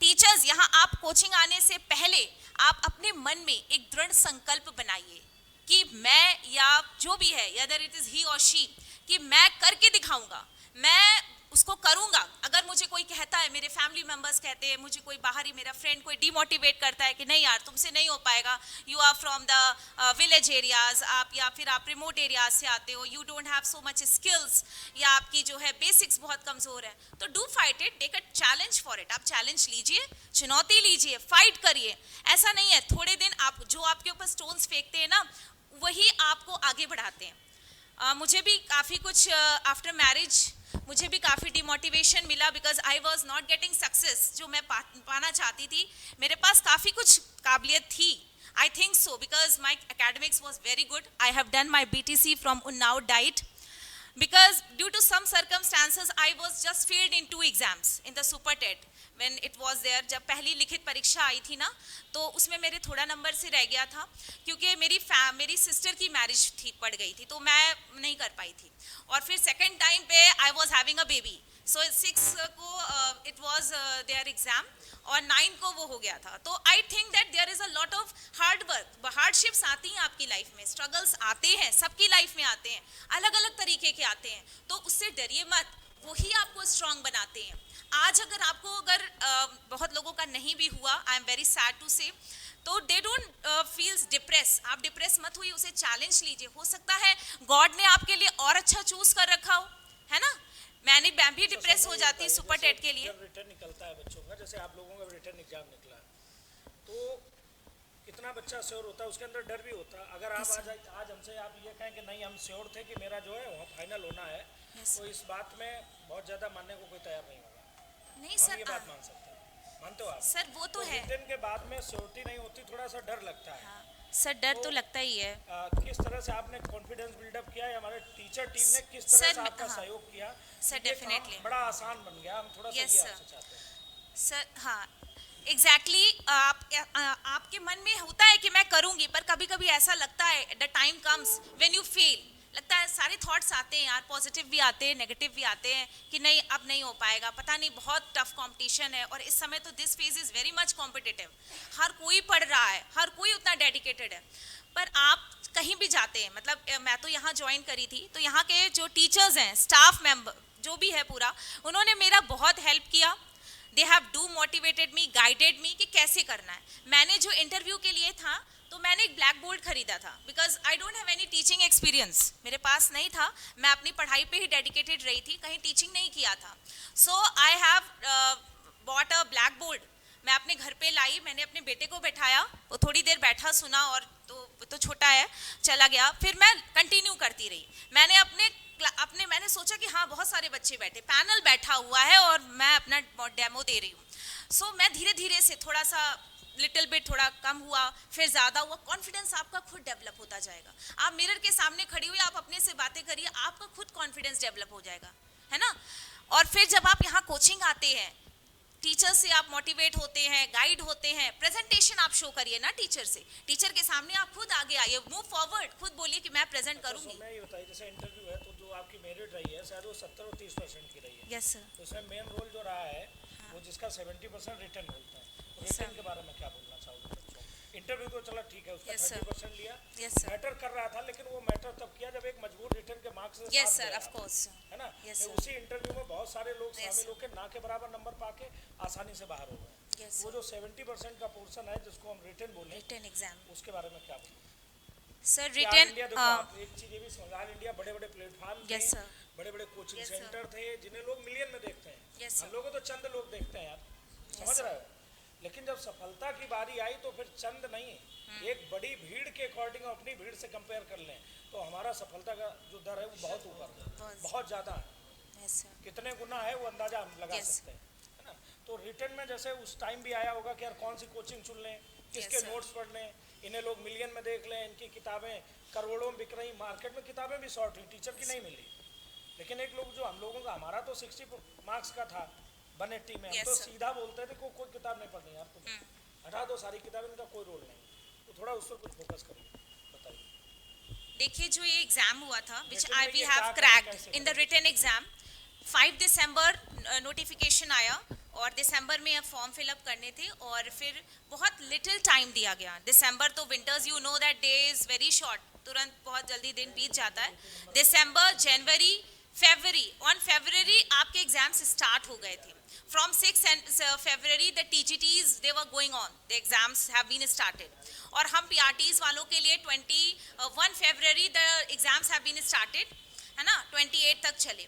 टीचर्स यहाँ आप कोचिंग आने से पहले आप अपने मन में एक दृढ़ संकल्प बनाइए कि मैं, या जो भी है, वेदर इट इज ही और शी, कि मैं करके दिखाऊंगा, मैं उसको करूंगा. अगर मुझे कोई कहता है, मेरे फैमिली मेंबर्स कहते हैं, मुझे कोई बाहरी मेरा फ्रेंड कोई डिमोटिवेट करता है कि नहीं यार तुमसे नहीं हो पाएगा, you are from the village areas, आप या फिर आप रिमोट एरियाज से आते हो, you don't have so much skills, या आपकी जो है बेसिक्स बहुत कमज़ोर है, तो do fight it, take a challenge for it. आप चैलेंज लीजिए, चुनौती लीजिए, फाइट करिए. ऐसा नहीं है थोड़े दिन आप जो आपके ऊपर स्टोन्स फेंकते हैं ना, वही आपको आगे बढ़ाते हैं. मुझे भी काफ़ी कुछ आफ्टर मैरिज मुझे भी काफ़ी डिमोटिवेशन मिला, because I was not getting success जो मैं पाना चाहती थी. मेरे पास काफ़ी कुछ काबिलियत थी, I think so, because my academics was very good. I have done my BTC from Unnao DIET. Because due to some circumstances, I was just failed in 2 exams in the Super TET when it was there. जब पहली लिखित परीक्षा आई थी ना, तो उसमें मेरे थोड़ा नंबर से रह गया था, क्योंकि मेरी सिस्टर की मैरिज थी, पड़ गई थी, तो मैं नहीं कर पाई थी. और फिर सेकेंड टाइम पे I was having a baby, so 6 को इट वॉज देयर एग्जाम, और 9 को वो हो गया था. तो I think that there is a lot of hard work, hardships आती हैं आपकी लाइफ में, स्ट्रगल्स आते हैं, सबकी लाइफ में आते हैं, अलग अलग तरीके के आते हैं. तो उससे डरिए मत, वही आपको स्ट्रांग बनाते हैं. आज अगर बहुत लोगों का नहीं भी हुआ, I am very sad to say, तो दे डोंट फील्स डिप्रेस. आप डिप्रेस मत हुई, उसे चैलेंज लीजिए. हो सकता है गॉड ने आपके लिए और अच्छा चूज कर रखा हो, है ना. मैं भी डिप्रेस हो जाती सुपर टेट के लिए. रिटर्न निकलता है बच्चों का, जैसे आप लोगों का रिटर्न एग्जाम निकला, तो कितना बच्चा श्योर होता है, उसके अंदर डर भी होता है. अगर आप आज हमसे आप ये कहें कि नहीं हम श्योर थे कि मेरा जो है वहाँ फाइनल होना है, तो इस बात में बहुत ज़्यादा मानने को कोई तैयार नहीं होगा. नहीं हम सर, ये बात मान सकते हैं, मानते हो आप? सर वो तो है रिटर्न के बाद में श्योरिटी नहीं होती, थोड़ा सा डर लगता है. हाँ, सर डर तो लगता ही है. किस तरह से आपने कॉन्फिडेंस बिल्डअप किया, या हमारे टीचर टीम ने किस तरह से आपका सहयोग किया? सर डेफिनेटली बड़ा आसान बन गया, हम थोड़ा सा ये आपसे चाहते हैं. सर हाँ एग्जैक्टली आपके मन में होता है कि मैं करूंगी, पर कभी कभी ऐसा लगता है the time comes when you fail, लगता है सारे थॉट्स आते हैं यार, पॉजिटिव भी आते हैं, नेगेटिव भी आते हैं कि नहीं अब नहीं हो पाएगा, पता नहीं बहुत टफ कंपटीशन है. और इस समय तो this phase is very much competitive, हर कोई पढ़ रहा है, हर कोई उतना डेडिकेटेड है. पर आप कहीं भी जाते हैं, मतलब मैं तो यहाँ ज्वाइन करी थी, तो यहाँ के जो टीचर्स हैं, स्टाफ मेंबर जो भी है पूरा, उन्होंने मेरा बहुत हेल्प किया. They have do motivated me, guided मी कि कैसे करना है. मैंने जो इंटरव्यू के लिए था, तो मैंने एक ब्लैक बोर्ड खरीदा था, because I don't have any teaching experience, मेरे पास नहीं था, मैं अपनी पढ़ाई पे ही डेडिकेटेड रही थी, कहीं टीचिंग नहीं किया था. So I have bought a blackboard. मैं अपने घर पे लाई, मैंने अपने बेटे को बैठाया, वो थोड़ी देर बैठा, सुना, और तो छोटा है, चला गया. फिर मैं कंटिन्यू करती रही. मैंने सोचा कि हाँ बहुत सारे बच्चे बैठे, पैनल बैठा हुआ है और मैं अपना डेमो दे रही हूँ. सो मैं धीरे धीरे से थोड़ा सा लिटिल बिट थोड़ा कम हुआ, फिर ज़्यादा हुआ. कॉन्फिडेंस आपका खुद डेवलप होता जाएगा. आप मिरर के सामने खड़ी हुई, आप अपने से बातें करिए, आपका खुद कॉन्फिडेंस डेवलप हो जाएगा, है ना. और फिर जब आप यहाँ कोचिंग आते हैं, टीचर से आप मोटिवेट होते हैं, गाइड होते हैं, प्रेजेंटेशन आप शो करिए ना टीचर से, टीचर के सामने आप खुद आगे आइए, मूव फॉरवर्ड, खुद बोलिए कि मैं प्रेजेंट करूंगी। मैं ये बताइए, जैसे इंटरव्यू है तो जो आपकी मेरिट रही है शायद वो 70 और 30% की रही है। Yes sir. तो उसमें मेन रोल जो रहा है वो जिसका 70% रिटर्न बोलता है, रिटर्न के बारे में क्या बोलना चाहोगे बच्चों? इंटरव्यू तो चलो ठीक है, उसका 30% लिया, मैटर कर रहा था, लेकिन वो मैटर तब किया जब एक मजबूत रिटर्न के मार्क्स से यस साथ सर, गया, ऑफ कोर्स है ना? Yes, तो sir. उसी इंटरव्यू में बहुत सारे लोग शामिल होकर ना के बराबर नंबर पाके आसानी से बाहर हो गए। Yes, वो जो 70% का पोर्शन है जिसको हम रिटर्न बोले, रिटन एग्जाम। उसके बारे में क्या बोलें? सर कि ऑल रिटन इंडिया देखो, आप एक चीज ये भी समझ, ऑल इंडिया बड़े बड़े प्लेटफॉर्म थे, Yes, sir. बड़े बड़े कोचिंग Yes, sir. सेंटर थे जिन्हें लोग मिलियन में देखते हैं। Yes, sir. हम लोगों को तो चंद लोग देखते हैं यार, समझ sir. रहे हो? लेकिन जब सफलता की बारी आई तो फिर चंद नहीं, एक बड़ी भीड़ के अकॉर्डिंग अपनी भीड़ से कंपेयर कर लें तो हमारा सफलता का जो दर है वो बहुत ऊपर, बहुत ज़्यादा है। Yes sir. कितने गुना है वो अंदाजा हम लगा Yes. सकते हैं, है ना? तो रिटर्न में जैसे उस टाइम भी आया होगा कि यार कौन सी कोचिंग चुन लें, किसके sir. नोट्स पढ़ लें, इन्हें लोग मिलियन में देख लें, इनकी किताबें करोड़ों में बिक रही, मार्केट में किताबें भी शॉर्ट हुई, टीचर की नहीं मिली। लेकिन एक लोग जो हम लोगों का, हमारा तो 60 मार्क्स का था 180 में, हम Yes, तो sir. सीधा बोलते थे कोई किताब नहीं पढ़नी यार तुम्हें, हटा दो सारी किताबें, इनका कोई रोल नहीं। तो थोड़ा उस पर कुछ फोकस करिए, बताइए। देखिए जो ये एग्जाम हुआ था विच Written आई में वी ये हैव क्या करें, क्रैक्ड कैसे इन द करें? रिटन एग्जाम 5 दिसंबर नोटिफिकेशन आया और दिसंबर में अब फॉर्म फिलअप करने थे और फिर बहुत लिटिल टाइम दिया गया। दिसंबर तो winters, you know that day is very short, तुरंत बहुत जल्दी दिन बीत जाता है। दिसंबर, जनवरी, फरवरी, ऑन फरवरी आपके एग्जाम्स स्टार्ट हो गए थे। From 6 February the TGTs they were going on, the exams have been started. और हम PRTs वालों के लिए 21 February the exams have been started, है ना, 28 तक चले।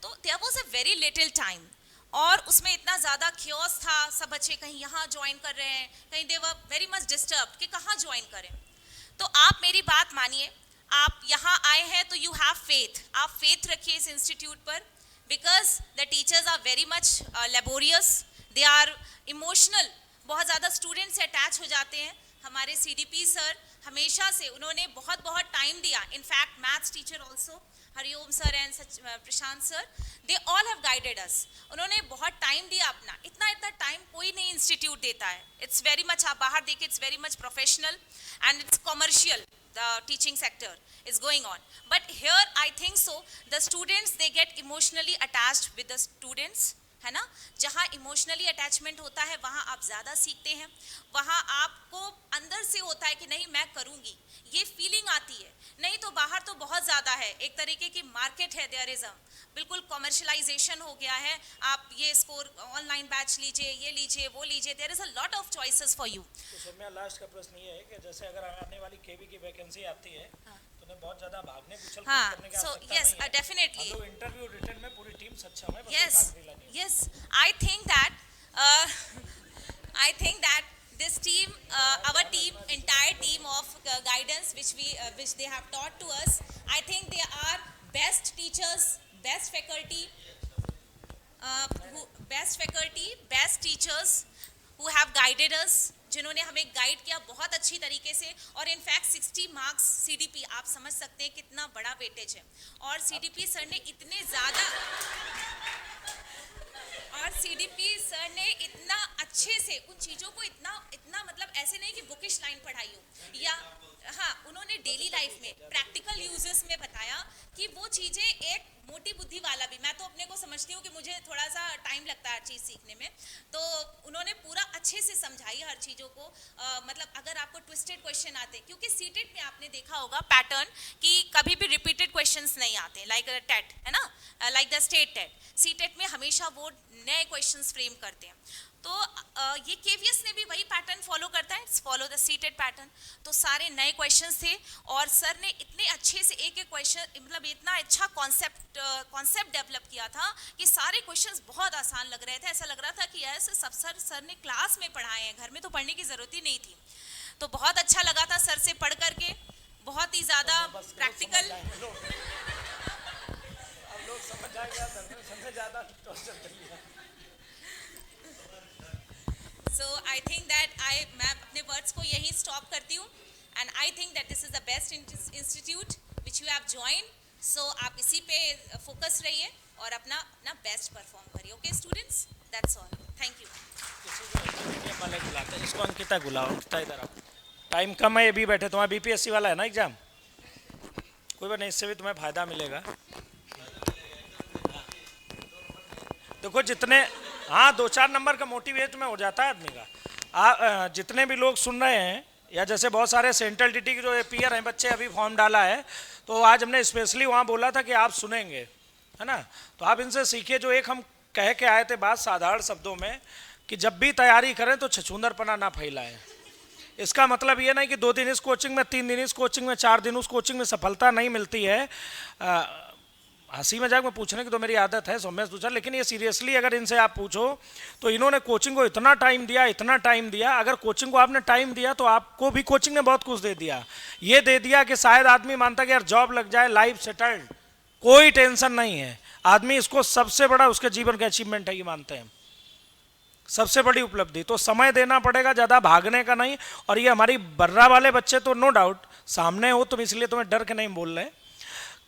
तो there was a very little time और उसमें इतना ज़्यादा chaos था, सब बच्चे कहीं यहाँ ज्वाइन कर रहे हैं, कहीं they were very much disturbed कि कहाँ ज्वाइन करें। तो आप मेरी बात मानिए, आप यहाँ आए हैं तो you have faith, आप faith रखिए इस इंस्टीट्यूट पर, because the teachers are very much laborious, they are emotional, बहुत ज़्यादा स्टूडेंट्स से अटैच हो जाते हैं। हमारे CDP सर हमेशा से उन्होंने बहुत टाइम दिया, in fact maths teacher also Hariom sir and Prashant sir, they all have guided अस, उन्होंने बहुत टाइम दिया अपना, इतना टाइम कोई नहीं इंस्टीट्यूट देता है। इट्स वेरी मच, आप बाहर देखिए, it's very much professional and it's commercial, the teaching sector is going on, but here I think so the students they get emotionally attached with the students, है ना, जहाँ emotionally attachment होता है वहाँ आप ज़्यादा सीखते हैं, वहाँ आपको अंदर से होता है कि नहीं मैं करूँगी, ये फीलिंग आती है। नहीं तो बाहर तो बहुत ज़्यादा है, एक तरीके की मार्केट है, देयर इज़ बिल्कुल कमर्शलाइजेशन हो गया है, आप ये स्कोर ऑनलाइन बैच लीजिए, ये लीजिए, वो लीजिए, there is a lot of choices for you. तो सर मेरा लास्ट का प्रश्न ये है कि जैसे अगर आने वाली केवी की वैकेंसी आती है तो उन्हें बहुत ज़्यादा भागने कुचल हाँ, करने की so आवश्यकता yes, नहीं है। definitely. हम लोग इंटरव्यू रिटर्न में पूरी टीम सक्षम है, बस Yes, एक आखिरी लाइन है। yes. I think that this team, our team, entire team of guidance, which they have taught to us, I think they are best teachers, best faculty, best teachers who have guided us, जिन्होंने हमें guide किया बहुत अच्छी तरीके से। और in fact 60 marks CDP, आप समझ सकते हैं कितना बड़ा वेटेज है। और CDP सर ने इतने ज़्यादा, और CDP सर ने इतना अच्छे से उन चीज़ों को इतना मतलब ऐसे नहीं कि बुकिश लाइन पढ़ाई हो, या हाँ उन्होंने डेली लाइफ में प्रैक्टिकल यूजेस में बताया कि वो चीज़ें एक मोटी बुद्धि वाला भी, मैं तो अपने को समझती हूँ कि मुझे थोड़ा सा टाइम लगता है हर चीज़ सीखने में, तो उन्होंने पूरा अच्छे से समझाई हर चीज़ों को। मतलब अगर आपको ट्विस्टेड क्वेश्चन आते, क्योंकि सीटेट में आपने देखा होगा पैटर्न कि कभी भी रिपीटेड क्वेश्चंस नहीं आते, लाइक टेट है ना, like the state TET, CTET में हमेशा वो नए क्वेश्चंस फ्रेम करते हैं। तो ये KVS ने भी वही पैटर्न फॉलो करता है, it's follow the seated pattern. तो सारे नए क्वेश्चंस थे और सर ने इतने अच्छे से एक क्वेश्चन, मतलब इतना अच्छा कॉन्सेप्ट डेवलप किया था कि सारे क्वेश्चंस बहुत आसान लग रहे थे, ऐसा लग रहा था कि ऐसे सब सर ने क्लास में पढ़ाए हैं, घर में तो पढ़ने की ज़रूरत ही नहीं थी। तो बहुत अच्छा लगा था सर से पढ़ करके, बहुत ही ज़्यादा प्रैक्टिकल। अब लोग समझ जाएंगे, समझ ज़्यादा टॉर्चर कर लिया। So I think that मैं अपने वर्ड्स को यहीं स्टॉप करती हूँ, and I think that this is the best institute which you have joined. So आप इसी पे फोकस रहिए और अपना बेस्ट परफॉर्म करिए। Okay students, that's all. Thank you. ये वाले बुलाते हैं, इसको अंकिता बुलाओ, अंकिता इधर आओ। टाइम कम है, ये भी बैठे, तुम्हारा बीपीएससी वाला है ना एग्जाम, कोई बात नहीं, इससे भी तुम्हें फायदा मिलेगा। देखो जितने, हाँ 2-4 नंबर का मोटिवेट में हो जाता है आदमी का। जितने भी लोग सुन रहे हैं, या जैसे बहुत सारे सेंट्रल टीटी के जो एपीयर हैं बच्चे, अभी फॉर्म डाला है, तो आज हमने स्पेशली वहाँ बोला था कि आप सुनेंगे, है ना, तो आप इनसे सीखिए। जो एक हम कह के आए थे बात साधारण शब्दों में, कि जब भी तैयारी करें तो छछूंदरपना ना फैलाएं। इसका मतलब ये नहीं कि 2 दिन इस कोचिंग में, 3 दिन इस कोचिंग में, 4 दिन उस कोचिंग में सफलता नहीं मिलती है। हंसी मजाक में पूछने की तो मेरी आदत है, सौम्य पूछा, लेकिन ये सीरियसली अगर इनसे आप पूछो तो इन्होंने कोचिंग को इतना टाइम दिया, इतना टाइम दिया। अगर कोचिंग को आपने टाइम दिया तो आपको भी कोचिंग ने बहुत कुछ दे दिया। ये दे दिया कि शायद आदमी मानता कि यार जॉब लग जाए, लाइफ सेटल्ड, कोई टेंशन नहीं है। आदमी इसको सबसे बड़ा उसके जीवन का अचीवमेंट है, ये मानते हैं, सबसे बड़ी उपलब्धि। तो समय देना पड़ेगा, ज़्यादा भागने का नहीं। और ये हमारी बर्रा वाले बच्चे तो नो डाउट सामने हो तुम, इसलिए तुम्हें डर के नहीं बोल रहे।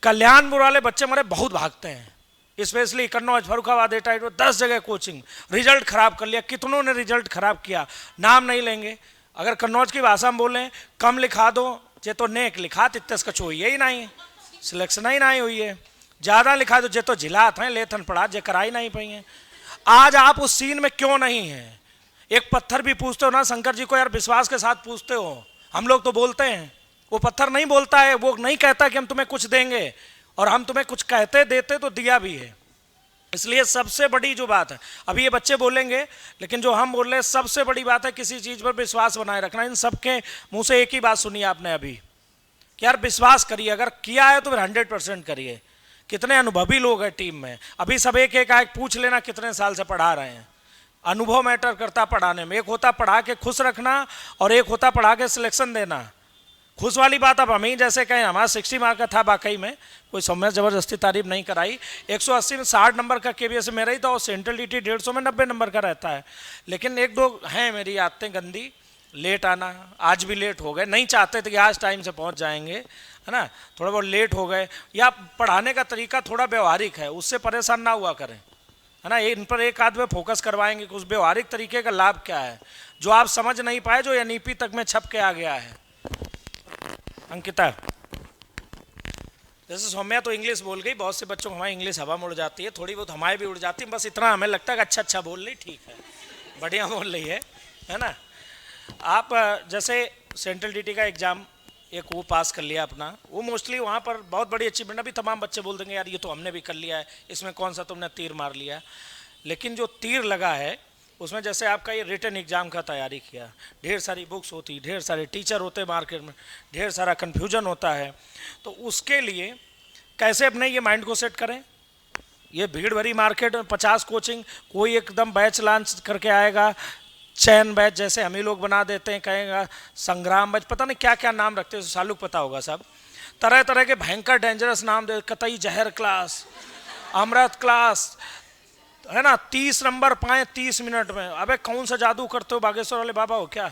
कल्याणपुर वाले बच्चे हमारे बहुत भागते हैं, स्पेशली कन्नौज, फरुखाबाद, टाइट 10 जगह कोचिंग, रिजल्ट खराब कर लिया। कितनों ने रिजल्ट खराब किया, नाम नहीं लेंगे। अगर कन्नौज की भाषा में बोलें, कम लिखा दो जे तो नेक लिखा तित्तस कछ हुई ही नहीं, सिलेक्शन ही नहीं हुई है। ज़्यादा लिखा दो जे तो जिलात हैं, लेथन पढ़ा जे कराई नहीं पाई हैं। आज आप उस सीन में क्यों नहीं हैं? एक पत्थर भी पूछते हो ना शंकर जी को, यार विश्वास के साथ पूछते हो। हम लोग तो बोलते हैं, वो पत्थर नहीं बोलता है, वो नहीं कहता कि हम तुम्हें कुछ देंगे, और हम तुम्हें कुछ कहते देते तो दिया भी है। इसलिए सबसे बड़ी जो बात है, अभी ये बच्चे बोलेंगे, लेकिन जो हम बोल रहे हैं सबसे बड़ी बात है किसी चीज़ पर विश्वास बनाए रखना। इन सबके मुंह से एक ही बात सुनी आपने अभी कि यार विश्वास करिए, अगर किया है तो फिर 100% करिए। कितने अनुभवी लोग हैं टीम में, अभी सब एक एक आए पूछ लेना कितने साल से पढ़ा रहे हैं। अनुभव मैटर करता पढ़ाने में। एक होता पढ़ा के खुश रखना और एक होता पढ़ा के सिलेक्शन देना। खुश वाली बात अब हम ही जैसे कहें, हमारा 60 मार्क का था वाकई में, कोई सौम्य जबरदस्ती तारीफ नहीं कराई। 180 में 60 नंबर का केबीएस मेरा ही था, और सेंट्रल टीटी 150 में 90 नंबर का रहता है। लेकिन 1-2 हैं मेरी आदतें गंदी, लेट आना, आज भी लेट हो गए, नहीं चाहते थे कि आज टाइम से पहुंच जाएंगे, है ना, थोड़ा बहुत लेट हो गए। या पढ़ाने का तरीका थोड़ा व्यवहारिक है, उससे परेशान ना हुआ करें, है ना। इन पर एक आध में फोकस करवाएंगे कि उस व्यवहारिक तरीके का लाभ क्या है, जो आप समझ नहीं पाए, जो एनईपी तक में छप के आ गया है। अंकिता, जैसे सौम्या तो इंग्लिश बोल गई, बहुत से बच्चों को हमारी इंग्लिश हवा में उड़ जाती है, थोड़ी बहुत हमारी भी उड़ जाती है, बस इतना हमें लगता है कि अच्छा बोल रही, ठीक है, बढ़िया बोल रही है ना। आप जैसे सेंट्रल टीटी का एग्ज़ाम एक वो पास कर लिया अपना, वो मोस्टली वहाँ पर बहुत बड़ी अचीवमेंट। अभी तमाम बच्चे बोल देंगे यार ये तो हमने भी कर लिया है, इसमें कौन सा तुमने तीर मार लिया। लेकिन जो तीर लगा है उसमें, जैसे आपका ये रिटन एग्ज़ाम का तैयारी किया, ढेर सारी बुक्स होती, ढेर सारे टीचर होते मार्केट में, ढेर सारा कन्फ्यूजन होता है। तो उसके लिए कैसे अपने ये माइंड को सेट करें। ये भीड़ भरी मार्केट में 50 कोचिंग, कोई एकदम बैच लॉन्च करके आएगा, चैन बैच जैसे हम ही लोग बना देते हैं, कहेगा संग्राम बैच, पता नहीं क्या क्या नाम रखते हैं, सालू पता होगा सब, तरह तरह के भयंकर डेंजरस नाम दे, कतई जहर क्लास, अमृत क्लास, है ना, 30 नंबर पाए 30 मिनट में। अबे कौन सा जादू करते हो, बागेश्वर वाले बाबा हो क्या।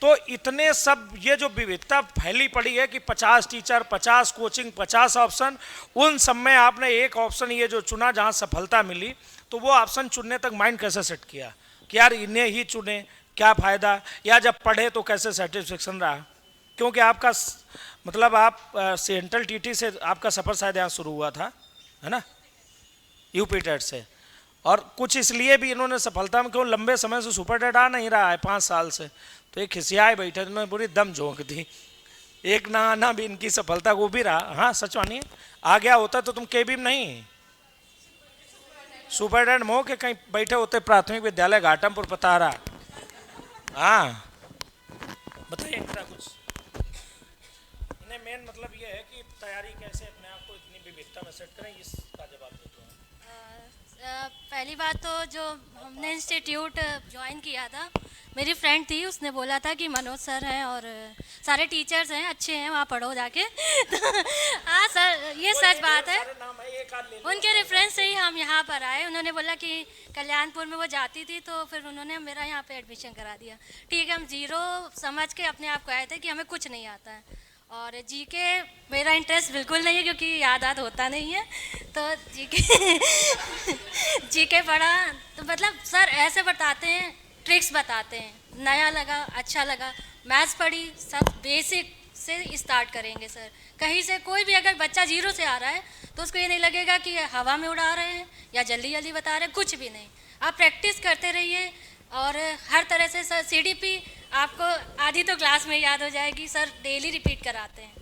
तो इतने सब, ये जो विविधता फैली पड़ी है कि 50 टीचर, 50 कोचिंग, 50 ऑप्शन, उन सब में आपने एक ऑप्शन ये जो चुना जहाँ सफलता मिली, तो वो ऑप्शन चुनने तक माइंड कैसे सेट किया कि यार इन्हें ही चुने, क्या फ़ायदा, या जब पढ़े तो कैसे सेटिस्फेक्शन रहा। क्योंकि आपका मतलब आप सेंट्रल टीटी से आपका सफ़र शायद यहाँ शुरू हुआ था, है ना, यूपी टेट से, और कुछ इसलिए भी इन्होंने सफलता में, क्यों लंबे समय से सुपर टेट आ नहीं रहा है 5 साल से, तो एक खिसियाए बैठे, इन्होंने पूरी दम झोंक दी। एक ना आना भी इनकी सफलता को भी रहा। हाँ सच मानिए, आ गया होता तो तुम केबी में नहीं, सुपर टेट मोह के कहीं बैठे होते प्राथमिक विद्यालय घाटमपुर पतारा। हाँ बताइए कुछ। इन्हें मेन मतलब ये है कि तैयारी कैसे अपने आप को इतनी विविधता में सेट करें, इसका जवाब देते हैं। पहली बात तो जो हमने इंस्टीट्यूट ज्वाइन किया था, मेरी फ्रेंड थी, उसने बोला था कि मनोज सर हैं और सारे टीचर्स हैं, अच्छे हैं, वहाँ पढ़ो जाके। हाँ सर, ये सच बात है। उनके रेफरेंस से ही हम यहाँ पर आए। उन्होंने बोला कि कल्याणपुर में वो जाती थी, तो फिर उन्होंने मेरा यहाँ पे एडमिशन करा दिया। ठीक है, हम जीरो समझ के अपने आप को आए थे कि हमें कुछ नहीं आता है, और जीके मेरा इंटरेस्ट बिल्कुल नहीं है क्योंकि याद होता नहीं है, तो जीके जीके पढ़ा तो मतलब सर ऐसे बताते हैं, ट्रिक्स बताते हैं, नया लगा, अच्छा लगा। मैथ्स पढ़ी, सब बेसिक से स्टार्ट करेंगे सर। कहीं से कोई भी अगर बच्चा जीरो से आ रहा है तो उसको ये नहीं लगेगा कि हवा में उड़ा रहे हैं या जल्दी जल्दी बता रहे हैं, कुछ भी नहीं। आप प्रैक्टिस करते रहिए और हर तरह से सर सीडीपी आपको आधी तो क्लास में याद हो जाएगी, सर डेली रिपीट कराते हैं।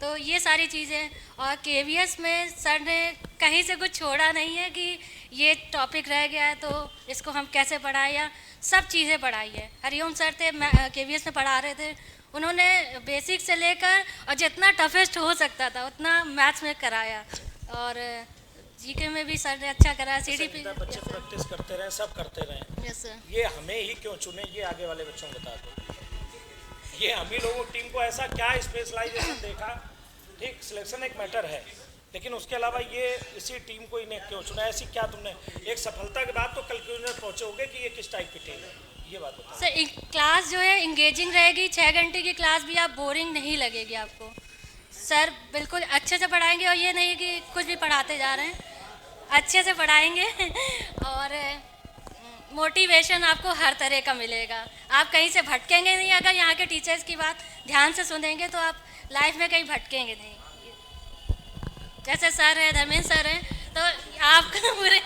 तो ये सारी चीज़ें, और केवीएस में सर ने कहीं से कुछ छोड़ा नहीं है कि ये टॉपिक रह गया है तो इसको हम कैसे पढ़ाएं, या सब चीज़ें पढ़ाई है। हरिओम सर थे, केवीएस में पढ़ा रहे थे, उन्होंने बेसिक से लेकर और जितना टफेस्ट हो सकता था उतना मैथ्स में कराया, और जीके में भी सर ने अच्छा कराया। सीडीपी बच्चे प्रैक्टिस करते रहे, सब करते रहे। Yes sir. ये हमें ही क्यों चुने, ये आगे वाले बच्चों को बता दो। ये हम ही लोगों की टीम को ऐसा क्या स्पेशलाइजेशन देखा, ठीक सिलेक्शन एक मैटर है, लेकिन उसके अलावा ये इसी टीम को इन्हें क्यों चुना, ऐसी क्या तुमने एक सफलता के बाद तो कंक्लूजन पहुंचे होगे कि ये किस टाइप की टीम है, ये बात बताओ। सर क्लास जो है इंगेजिंग रहेगी, 6 घंटे की क्लास भी आप बोरिंग नहीं लगेगी आपको। सर बिल्कुल अच्छे से पढ़ाएंगे, और ये नहीं कि कुछ भी पढ़ाते जा रहे हैं, अच्छे से पढ़ाएंगे और मोटिवेशन आपको हर तरह का मिलेगा। आप कहीं से भटकेंगे नहीं, अगर यहाँ के टीचर्स की बात ध्यान से सुनेंगे तो आप लाइफ में कहीं भटकेंगे नहीं। जैसे सर है, धर्मेंद्र सर हैं, तो आपका पूरे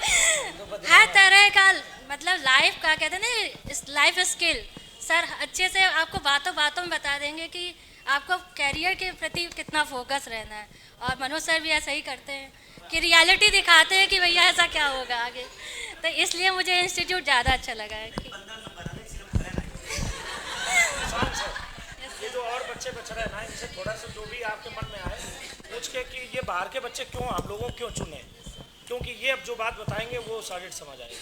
हर तरह का मतलब लाइफ का कहते हैं ना लाइफ स्किल, सर अच्छे से आपको बातों बातों में बता देंगे कि आपको कैरियर के प्रति कितना फोकस रहना है। और मनोज सर भी ऐसा ही करते हैं कि रियलिटी दिखाते हैं कि भैया ऐसा क्या होगा आगे, तो इसलिए मुझे इंस्टीट्यूट ज़्यादा अच्छा लगा है कि ये जो और बच्चे बच रहे हैं ना, इनसे थोड़ा सा जो भी आपके मन में आए पूछ के कि ये बाहर के बच्चे क्यों हम लोगों को क्यों चुने, क्योंकि ये अब जो बात बताएंगे वो सॉलिड समझ आएगी।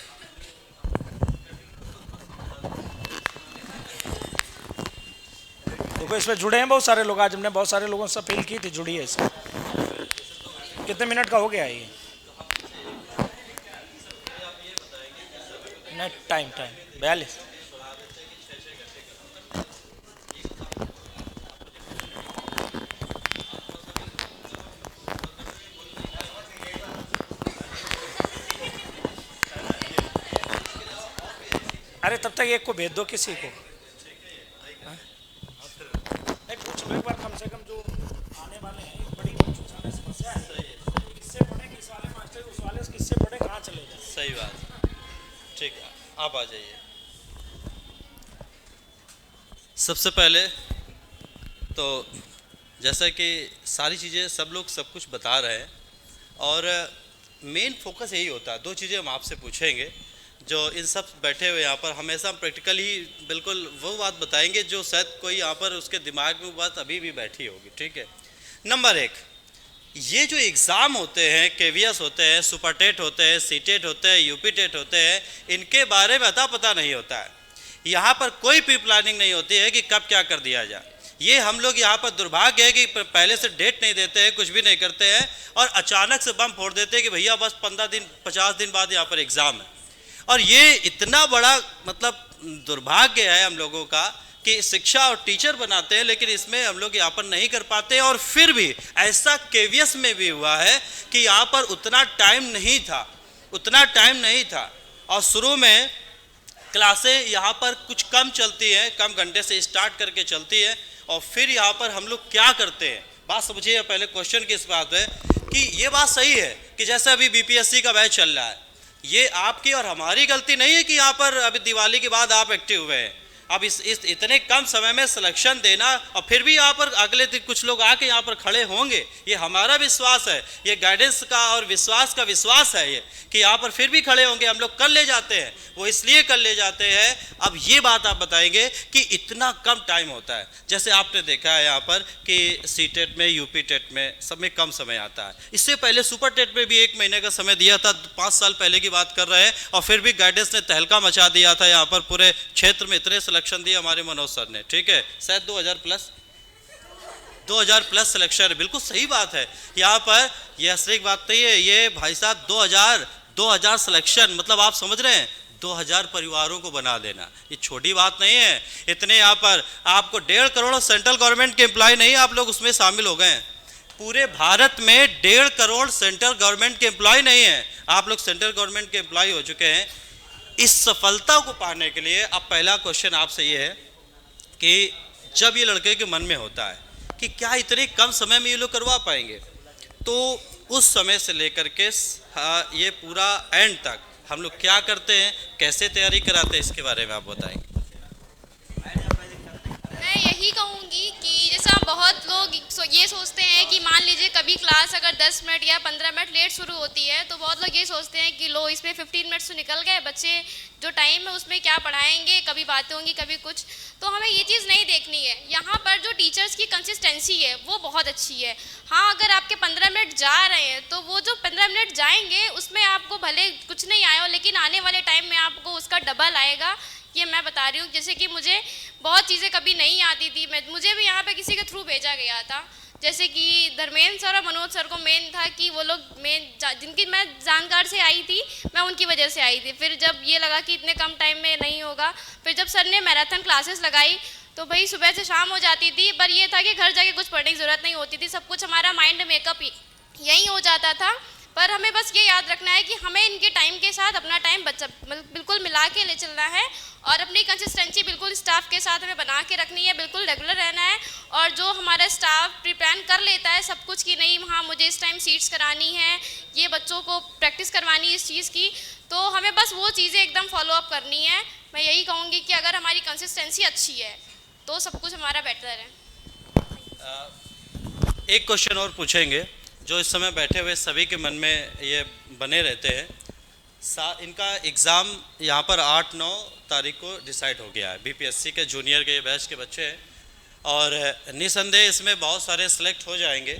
देखो इसमें जुड़े हैं बहुत सारे लोग, आज हमने बहुत सारे लोगों से अपील की थी जुड़िए इसमें। कितने मिनट का हो गया ये? नहीं टाइम 42। अरे तब तक एक को भेज दो किसी को, नहीं पूछ लो एक बार कम से कम जो आने वाले हैं। बड़ी समस्या है, किससे पढ़े, किस वाले मास्टर उस वाले से किससे पढ़े, कहाँ चले जाए। सही बात, ठीक है आप आ जाइए। सबसे पहले तो जैसा कि सारी चीज़ें सब लोग सब कुछ बता रहे हैं, और मेन फोकस यही होता है। 2 चीज़ें हम आपसे पूछेंगे जो इन सब बैठे हुए यहाँ पर हमेशा प्रैक्टिकली बिल्कुल वो बात बताएंगे जो शायद कोई यहाँ पर उसके दिमाग में वो बात अभी भी बैठी होगी, ठीक है। नंबर 1, ये जो एग्ज़ाम होते हैं, केवीएस होते हैं, सुपर टेट होते हैं, सीटेट होते हैं, यूपी टेट होते हैं, इनके बारे में अता पता नहीं होता है। यहाँ पर कोई प्री प्लानिंग नहीं होती है कि कब क्या कर दिया जाए। ये हम लोग यहाँ पर दुर्भाग्य है कि पहले से डेट नहीं देते हैं, कुछ भी नहीं करते हैं, और अचानक से बम फोड़ देते हैं कि भैया बस 15 दिन 50 दिन बाद यहाँ पर एग्ज़ाम है। और ये इतना बड़ा मतलब दुर्भाग्य है हम लोगों का कि शिक्षा और टीचर बनाते हैं, लेकिन इसमें हम लोग यहाँ पर नहीं कर पाते। और फिर भी ऐसा केवीएस में भी हुआ है कि यहाँ पर उतना टाइम नहीं था, और शुरू में क्लासें यहाँ पर कुछ कम चलती हैं, कम घंटे से स्टार्ट करके चलती है, और फिर यहाँ पर हम लोग क्या करते हैं। बात समझिए, पहले क्वेश्चन की इस बात है कि ये बात सही है कि जैसे अभी बीपीएससी का बैच चल रहा है, ये आपकी और हमारी गलती नहीं है कि यहाँ पर अभी दिवाली के बाद आप एक्टिव हुए हैं। अब इस इतने कम समय में सिलेक्शन देना, और फिर भी यहाँ पर अगले दिन कुछ लोग आके यहाँ पर खड़े होंगे, ये हमारा विश्वास है, ये गाइडेंस का और विश्वास का विश्वास है ये कि यहाँ पर फिर भी खड़े होंगे। हम लोग कर ले जाते हैं, वो इसलिए कर ले जाते हैं। अब ये बात आप बताएंगे कि इतना कम टाइम होता है, जैसे आपने देखा है यहाँ पर कि सी टेट में, यूपी टेट में सब में कम समय आता है। इससे पहले सुपर टेट में भी 1 महीने का समय दिया था, 5 साल पहले की बात कर रहे हैं, और फिर भी गाइडेंस ने तहलका मचा दिया था यहाँ पर पूरे क्षेत्र में। इतने सिलेक्शन दिए हमारे मनोज सर ने, ठीक है, शायद 2000 प्लस सिलेक्शन है। बिल्कुल सही बात है, यहाँ पर यह असली बात नहीं है, ये भाई साहब 2000 सिलेक्शन, मतलब आप समझ रहे हैं 2000 परिवारों को बना देना ये छोटी बात नहीं है। इतने यहाँ पर आपको 1.5 करोड़ सेंट्रल गवर्नमेंट के एम्प्लॉय नहीं, आप लोग उसमें शामिल हो गए हैं। पूरे भारत में 1.5 करोड़ सेंट्रल गवर्नमेंट के एम्प्लॉय नहीं है, आप लोग सेंट्रल गवर्नमेंट के एम्प्लॉय हो चुके हैं। इस सफलता को पाने के लिए अब पहला क्वेश्चन आपसे ये है कि जब ये लड़के के मन में होता है कि क्या इतने कम समय में ये लोग करवा पाएंगे, तो उस समय से लेकर के ये पूरा एंड तक हम लोग क्या करते हैं, कैसे तैयारी कराते हैं, इसके बारे में आप बताएंगे। मैं यही कहूँगी कि जैसा बहुत लोग ये सोचते हैं कि मान लीजिए कभी क्लास अगर 10 मिनट या 15 मिनट लेट शुरू होती है तो बहुत लोग ये सोचते हैं कि लो इसमें 15 मिनट्स तो निकल गए, बच्चे जो टाइम है उसमें क्या पढ़ाएंगे, कभी बातें होंगी कभी कुछ। तो हमें ये चीज़ नहीं देखनी है। यहाँ पर जो टीचर्स की कंसिस्टेंसी है वो बहुत अच्छी है। हाँ, अगर आपके 15 मिनट जा रहे हैं तो वो जो 15 मिनट जाएंगे उसमें आपको भले कुछ नहीं आया हो, लेकिन आने वाले टाइम में आपको उसका डबल आएगा, ये मैं बता रही हूँ। जैसे कि मुझे बहुत चीज़ें कभी नहीं आती थी, मुझे भी यहाँ पे किसी के थ्रू भेजा गया था। जैसे कि धर्मेंद्र सर और मनोज सर को मेन था कि वो लोग जिनकी मैं जानकार से आई थी, मैं उनकी वजह से आई थी। फिर जब ये लगा कि इतने कम टाइम में नहीं होगा, फिर जब सर ने मैराथन क्लासेस लगाई तो भाई सुबह से शाम हो जाती थी, पर ये था कि घर जाके कुछ पढ़ने की ज़रूरत नहीं होती थी, सब कुछ हमारा माइंड मेकअप यही हो जाता था। पर हमें बस ये याद रखना है कि हमें इनके टाइम के साथ अपना टाइम बिल्कुल मिला के ले चलना है और अपनी कंसिस्टेंसी बिल्कुल स्टाफ के साथ हमें बना के रखनी है, बिल्कुल रेगुलर रहना है। और जो हमारा स्टाफ प्रिपेयर कर लेता है सब कुछ कि नहीं हाँ मुझे इस टाइम सीट्स करानी है, ये बच्चों को प्रैक्टिस करवानी है इस चीज़ की, तो हमें बस वो चीज़ें एकदम फॉलो अप करनी है। मैं यही कहूँगी कि अगर हमारी कंसिस्टेंसी अच्छी है तो सब कुछ हमारा बेटर है। एक क्वेश्चन और पूछेंगे जो इस समय बैठे हुए सभी के मन में ये बने रहते हैं। इनका एग्ज़ाम यहाँ पर 8-9 तारीख को डिसाइड हो गया है। बीपीएससी के जूनियर के बैच के बच्चे हैं और निसंदेह इसमें बहुत सारे सिलेक्ट हो जाएंगे,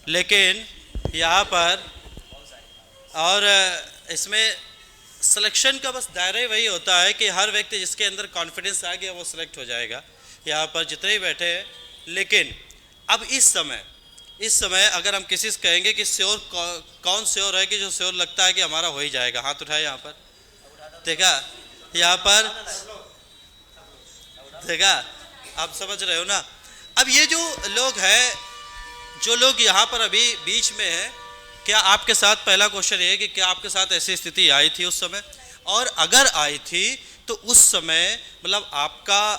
लेकिन यहाँ पर और इसमें सिलेक्शन का बस दायरा ही वही होता है कि हर व्यक्ति जिसके अंदर कॉन्फिडेंस आ गया वो सिलेक्ट हो जाएगा, यहाँ पर जितने ही बैठे हैं। लेकिन अब इस समय अगर हम किसी से कहेंगे कि श्योर कौन श्योर है, कि जो श्योर लगता है कि हमारा हो ही जाएगा, हाथ उठाए यहाँ पर, देखा यहाँ पर, देखा आप समझ रहे हो ना। अब ये जो लोग हैं, जो लोग यहाँ पर अभी बीच में हैं, क्या आपके साथ, पहला क्वेश्चन ये है कि क्या आपके साथ ऐसी स्थिति आई थी उस समय, और अगर आई थी तो उस समय मतलब आपका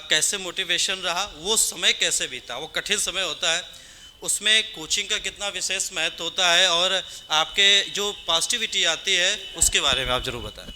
कैसे मोटिवेशन रहा, वो समय कैसे बीता, वो कठिन समय होता है, उसमें कोचिंग का कितना विशेष महत्व होता है, और आपके जो पॉजिटिविटी आती है उसके बारे में आप जरूर बताएं।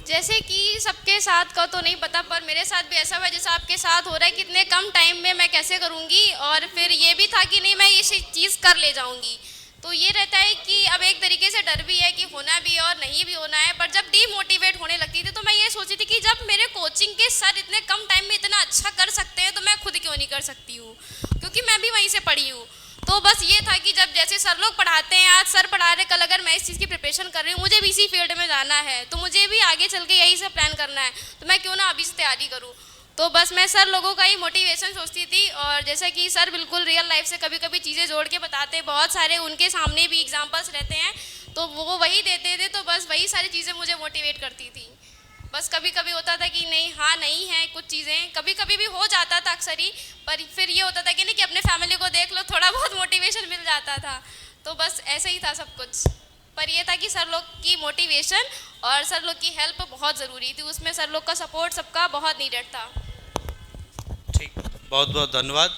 जैसे कि सबके साथ का तो नहीं पता, पर मेरे साथ भी ऐसा हुआ जैसा आपके साथ हो रहा है कि इतने कम टाइम में मैं कैसे करूँगी, और फिर ये भी था कि नहीं मैं ये चीज़ कर ले जाऊँगी। तो ये रहता है कि अब एक तरीके से डर भी है कि होना भी है और नहीं भी होना है। पर जब डीमोटिवेट होने लगती थी तो मैं ये सोचती थी कि जब मेरे कोचिंग के सर इतने कम टाइम में इतना अच्छा कर सकते हैं तो मैं खुद क्यों नहीं कर सकती हूँ, क्योंकि मैं भी वहीं से पढ़ी हूँ। तो बस ये था कि जब जैसे सर लोग पढ़ाते हैं, आज सर पढ़ा रहे, कल अगर मैं इस चीज़ की प्रिपरेशन कर रही हूँ, मुझे भी इसी फील्ड में जाना है, तो मुझे भी आगे चल के यही सब प्लान करना है, तो मैं क्यों ना अभी से तैयारी करूँ। तो बस मैं सर लोगों का ही मोटिवेशन सोचती थी। और जैसा कि सर बिल्कुल रियल लाइफ से कभी कभी चीज़ें जोड़ के बताते, बहुत सारे उनके सामने भी एग्जांपल्स रहते हैं, तो वो वही देते थे, तो बस वही सारी चीज़ें मुझे मोटिवेट करती थी। बस कभी कभी होता था कि नहीं हाँ नहीं है कुछ चीज़ें, कभी कभी भी हो जाता था अक्सर ही, पर फिर ये होता था कि नहीं कि अपने फैमिली को देख लो, थोड़ा बहुत मोटिवेशन मिल जाता था। तो बस ऐसे ही था सब कुछ, पर ये था कि सर लोग की मोटिवेशन और सर लोग की हेल्प बहुत ज़रूरी थी, उसमें सर लोग का सपोर्ट सबका बहुत नीडेड था। ठीक, बहुत बहुत धन्यवाद।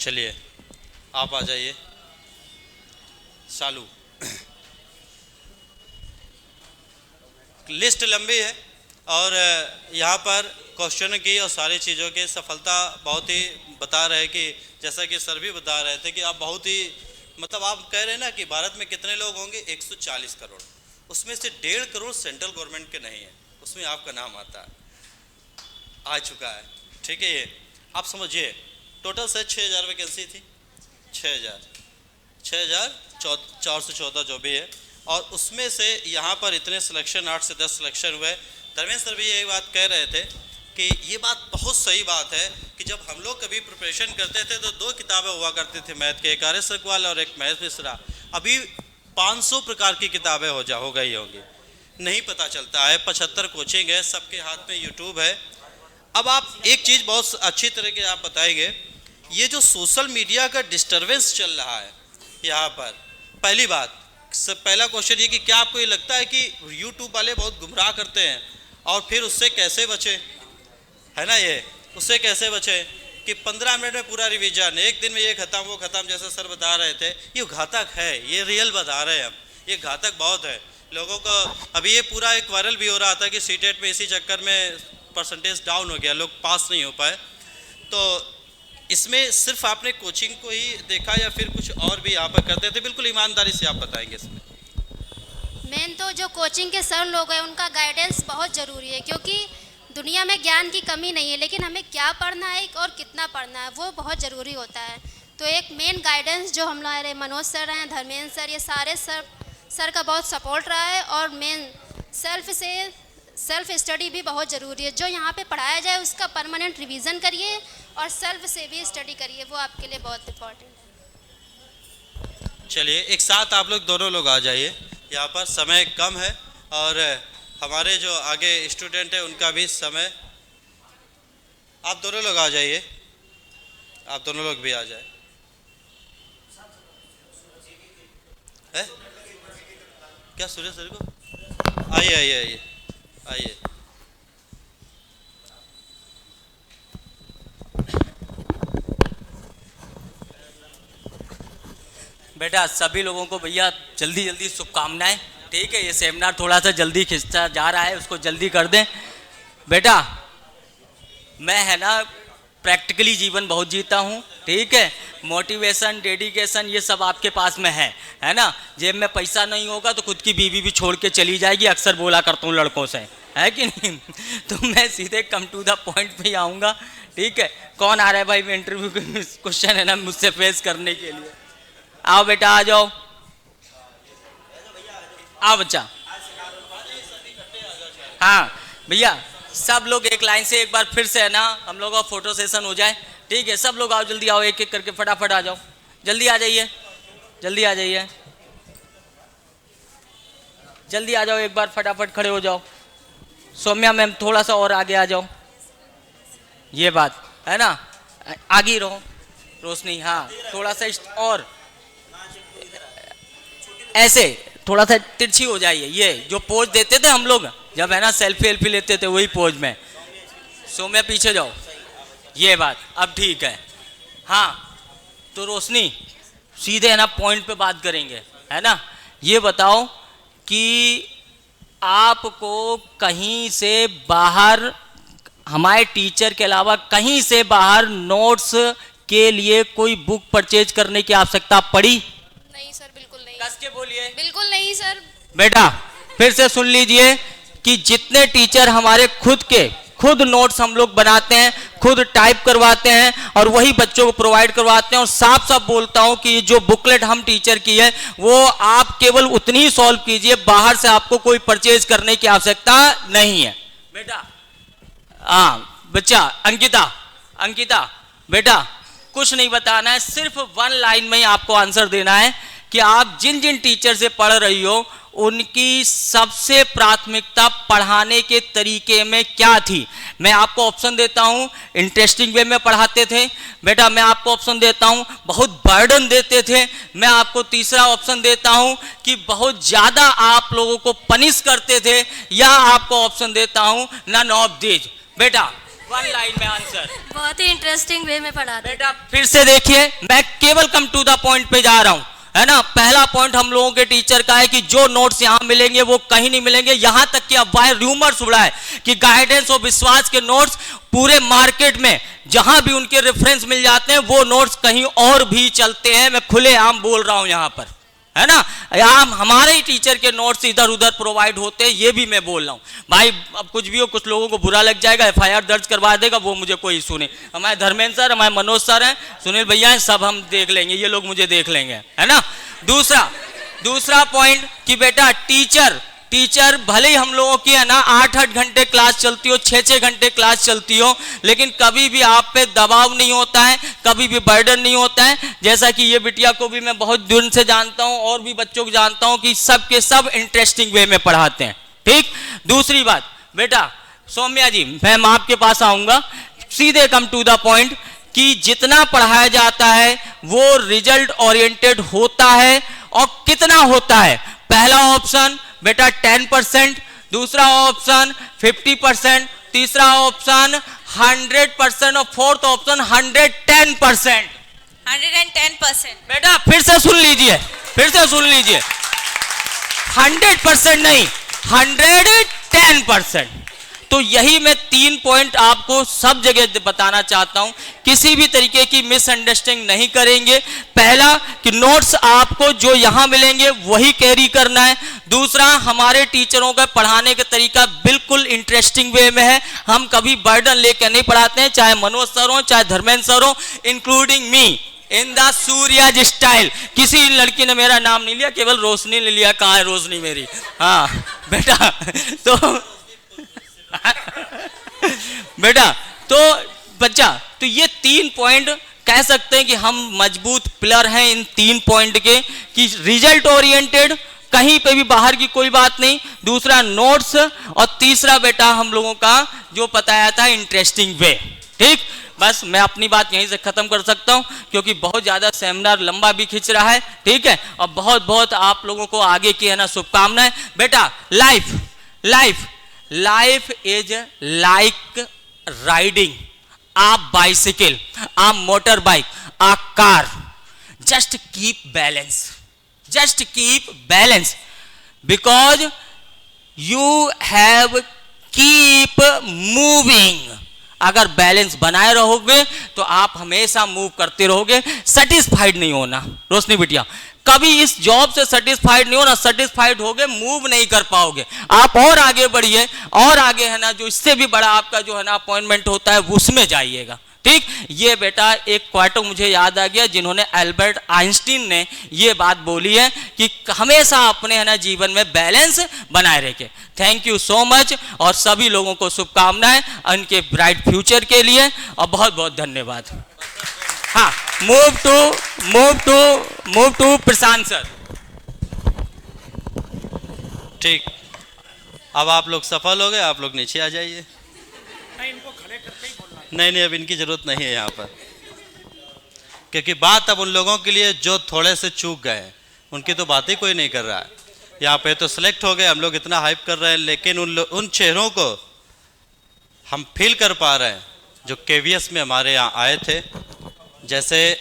चलिए आप आ जाइए शालू। लिस्ट लंबी है और यहाँ पर क्वेश्चन की और सारी चीज़ों की सफलता बहुत ही बता रहे कि जैसा कि सर भी बता रहे थे कि आप बहुत ही मतलब आप कह रहे हैं ना कि भारत में कितने लोग होंगे, 140 करोड़, उसमें से 1.5 करोड़ सेंट्रल गवर्नमेंट के नहीं है, उसमें आपका नाम आता है, आ चुका है। ठीक है, ये आप समझिए टोटल से 6000 वैकेंसी थी, 6414 जो भी है, और उसमें से यहाँ पर इतने सिलेक्शन 8 से 10 सिलेक्शन हुए। धर्मेंद्र सर भी यही बात कह रहे थे कि ये बात बहुत सही बात है कि जब हम लोग कभी प्रिपरेशन करते थे तो 2 किताबें हुआ करती थी मैथ के, एक आर एस अग्रवाल और एक महेश मिश्रा। अभी 500 प्रकार की किताबें हो गई होंगी। नहीं पता चलता है। 75 कोचिंग है, सबके हाथ में यूट्यूब है। अब आप एक चीज़ बहुत अच्छी तरह के आप बताएंगे, ये जो सोशल मीडिया का डिस्टरबेंस चल रहा है यहाँ पर, पहली बात पहला क्वेश्चन ये कि क्या आपको ये लगता है कि यूट्यूब वाले बहुत गुमराह करते हैं, और फिर उससे कैसे बचे, है ना, ये उससे कैसे बचे कि 15 मिनट में पूरा रिवीजन, एक दिन में ये खत्म वो खत्म, जैसा सर बता रहे थे, ये घातक है, ये रियल बता रहे हैं हम, ये घातक बहुत है लोगों को। अभी ये पूरा एक वायरल भी हो रहा था कि सीटेट में इसी चक्कर में परसेंटेज डाउन हो गया, लोग पास नहीं हो पाए। तो इसमें सिर्फ आपने कोचिंग को ही देखा या फिर कुछ और भी यहाँ पर करते थे? बिल्कुल ईमानदारी से आप बताएंगे इसमें। मेन तो जो कोचिंग के सर लोग हैं उनका गाइडेंस बहुत ज़रूरी है, क्योंकि दुनिया में ज्ञान की कमी नहीं है, लेकिन हमें क्या पढ़ना है और कितना पढ़ना है वो बहुत ज़रूरी होता है। तो एक मेन गाइडेंस जो हमारे मनोज सर हैं, धर्मेंद्र सर, ये सारे सर का बहुत सपोर्ट रहा है। और मेन सेल्फ स्टडी भी बहुत ज़रूरी है। जो यहाँ पे पढ़ाया जाए उसका परमानेंट रिवीजन करिए और सेल्फ से भी स्टडी करिए, वो आपके लिए बहुत इम्पोर्टेंट है। चलिए एक साथ आप लोग दोनों लोग आ जाइए, यहाँ पर समय कम है और हमारे जो आगे स्टूडेंट है उनका भी समय, आप दोनों लोग आ जाइए, आप दोनों लोग भी आ जाए। है क्या सूर्य सर को? आइए आइए आइए आइए। बेटा सभी लोगों को भैया जल्दी जल्दी शुभकामनाएं। ठीक है, ये सेमिनार थोड़ा सा जल्दी खिंचता जा रहा है, उसको जल्दी कर दें। बेटा मैं है ना प्रैक्टिकली जीवन बहुत जीता हूँ, ठीक है, मोटिवेशन डेडिकेशन ये सब आपके पास में है ना। जेब में पैसा नहीं होगा तो खुद की बीवी भी छोड़ के चली जाएगी, अक्सर बोला करता हूँ लड़कों से, है कि नहीं। तो मैं सीधे कम टू द पॉइंट पे आऊँगा, ठीक है। कौन आ रहा है भाई इंटरव्यू क्वेश्चन है ना मुझसे फेस करने के लिए? आओ बेटा आ जाओ, आओ बच्चा। हाँ भैया सब लोग एक लाइन से एक बार फिर से है ना हम लोग का फोटो सेशन हो जाए, ठीक है। सब लोग आओ, जल्दी आओ, एक एक करके फटाफट आ जाओ, जल्दी आ जाइए, जल्दी आ जाइए, जल्दी आ जाओ, एक बार फटाफट खड़े हो जाओ। सौम्या मैम थोड़ा सा और आगे आ जाओ, ये बात है ना, आगे रहो। रोशनी हाँ थोड़ा सा और ऐसे थोड़ा सा तिरछी हो जाइए, ये जो पोज देते थे हम लोग जब है ना सेल्फी लेते थे वही पोज में। सौम्या पीछे जाओ, ये बात अब ठीक है। हाँ तो रोशनी सीधे है ना पॉइंट पे बात करेंगे, है ना। ये बताओ कि आपको कहीं से बाहर हमारे टीचर के अलावा कहीं से बाहर नोट्स के लिए कोई बुक परचेज करने की आवश्यकता पड़ी? नहीं सर, बिल्कुल नहीं। कस के बोलिए। बिल्कुल नहीं सर। बेटा फिर से सुन लीजिए कि जितने टीचर हमारे खुद नोट्स हम लोग बनाते हैं, खुद टाइप करवाते हैं और वही बच्चों को प्रोवाइड करवाते हैं। और साफ साफ बोलता हूं कि जो बुकलेट हम टीचर की है वो आप केवल उतनी ही सॉल्व कीजिए, बाहर से आपको कोई परचेज करने की आवश्यकता नहीं है। बेटा हाँ बच्चा अंकिता बेटा कुछ नहीं बताना है, सिर्फ वन लाइन में ही आपको आंसर देना है कि आप जिन जिन टीचर से पढ़ रही हो उनकी सबसे प्राथमिकता पढ़ाने के तरीके में क्या थी। मैं आपको ऑप्शन देता हूं, इंटरेस्टिंग वे में पढ़ाते थे बेटा, मैं आपको ऑप्शन देता हूं बहुत बर्डन देते थे, मैं आपको तीसरा ऑप्शन देता हूं कि बहुत ज्यादा आप लोगों को पनिश करते थे, या आपको ऑप्शन देता हूं नन ऑफ दीज। बेटा वन लाइन में आंसर। बहुत ही इंटरेस्टिंग वे में पढ़ा बेटा फिर से देखिए, मैं केवल कम टू द पॉइंट पे जा रहा हूं, है ना। पहला पॉइंट हम लोगों के टीचर का है कि जो नोट्स यहां मिलेंगे वो कहीं नहीं मिलेंगे। यहां तक कि अब वायर रूमर्स उड़ा है कि गाइडेंस और विश्वास के नोट्स पूरे मार्केट में जहां भी उनके रेफरेंस मिल जाते हैं वो नोट्स कहीं और भी चलते हैं। मैं खुलेआम बोल रहा हूं यहां पर, है ना। यहाँ हमारे ही टीचर के नोट्स इधर उधर प्रोवाइड होते हैं, ये भी मैं बोल रहा हूँ भाई। अब कुछ भी हो, कुछ लोगों को बुरा लग जाएगा, FIR दर्ज करवा देगा, वो मुझे कोई इशू नहीं। हमारे धर्मेंद्र सर, हमारे मनोज सर हैं, सुनील भैया हैं, सब हम देख लेंगे, ये लोग मुझे देख लेंगे, है ना। दूसरा पॉइंट कि बेटा टीचर भले ही हम लोगों की है ना 8-8 घंटे क्लास चलती हो, 6-6 घंटे क्लास चलती हो, लेकिन कभी भी आप पे दबाव नहीं होता है, कभी भी बर्डन नहीं होता है। जैसा कि ये बिटिया को भी मैं बहुत दिन से जानता हूं और भी बच्चों को जानता हूं कि सब के सब इंटरेस्टिंग वे में पढ़ाते हैं, ठीक। दूसरी बात बेटा सौम्या जी, मैं आपके पास आऊंगा, सीधे कम टू द पॉइंट कि जितना पढ़ाया जाता है वो रिजल्ट ओरिएंटेड होता है और कितना होता है। पहला ऑप्शन बेटा 10%, दूसरा ऑप्शन 50%, तीसरा ऑप्शन 100% और फोर्थ ऑप्शन 110%। 110%। बेटा फिर से सुन लीजिए, फिर से सुन लीजिए, 100% नहीं 110%। तो यही मैं 3 पॉइंट आपको सब जगह बताना चाहता हूं, किसी भी तरीके की मिसअंडरस्टैंडिंग नहीं करेंगे। पहला कि नोट्स आपको जो यहां मिलेंगे वही कैरी करना है। दूसरा, हमारे टीचरों का पढ़ाने का तरीका बिल्कुल इंटरेस्टिंग वे में है, हम कभी बर्डन लेकर नहीं पढ़ाते हैं, चाहे मनोज सर हो चाहे धर्मेंद्र सर हो, including me in the Surya's style. किसी लड़की ने मेरा नाम नहीं लिया, केवल रोशनी ने लिया। कहाँ है रोशनी मेरी? हाँ बेटा, तो बेटा तो बच्चा, तो ये 3 पॉइंट कह सकते हैं कि हम मजबूत पिलर हैं इन 3 पॉइंट के, कि रिजल्ट ओरिएंटेड, कहीं पे भी बाहर की कोई बात नहीं। दूसरा नोट्स, और तीसरा बेटा हम लोगों का जो बताया था इंटरेस्टिंग वे। ठीक, बस मैं अपनी बात यहीं से खत्म कर सकता हूं, क्योंकि बहुत ज्यादा सेमिनार लंबा भी खींच रहा है। ठीक है, और बहुत बहुत आप लोगों को आगे की है ना शुभकामनाएं। बेटा life life life is like riding a bicycle, a motorbike, a car. Just keep balance. Just keep balance. Because you have keep moving. अगर बैलेंस बनाए रहोगे तो आप हमेशा मूव करते रहोगे, सेटिस्फाइड नहीं होना। रोशनी बिटिया, कभी इस जॉब से सेटिस्फाइड नहीं होना, सेटिस्फाइड होगे मूव नहीं कर पाओगे। आप और आगे बढ़िए, और आगे है ना जो इससे भी बड़ा आपका जो है ना अपॉइंटमेंट होता है उसमें जाइएगा। ठीक, ये बेटा एक क्वार्टर मुझे याद आ गया, जिन्होंने अल्बर्ट आइंस्टीन ने ये बात बोली है कि हमेशा अपने है ना जीवन में बैलेंस बनाए रखें। थैंक यू सो मच, और सभी लोगों को शुभकामनाएं उनके ब्राइट फ्यूचर के लिए, और बहुत बहुत धन्यवाद। हाँ, मूव टू प्रशांत सर। ठीक, अब आप लोग सफल हो गए, आप लोग नीचे आ जाइए। इनको खड़े करके ही बोलना। नहीं, अब इनकी जरूरत नहीं है यहाँ पर, क्योंकि बात अब उन लोगों के लिए जो थोड़े से चूक गए, उनकी तो बात ही कोई नहीं कर रहा है। यहाँ पे तो सिलेक्ट हो गए, हम लोग इतना हाइप कर रहे हैं, लेकिन उन चेहरों को हम फील कर पा रहे हैं जो KVS में हमारे यहाँ आए थे। जैसे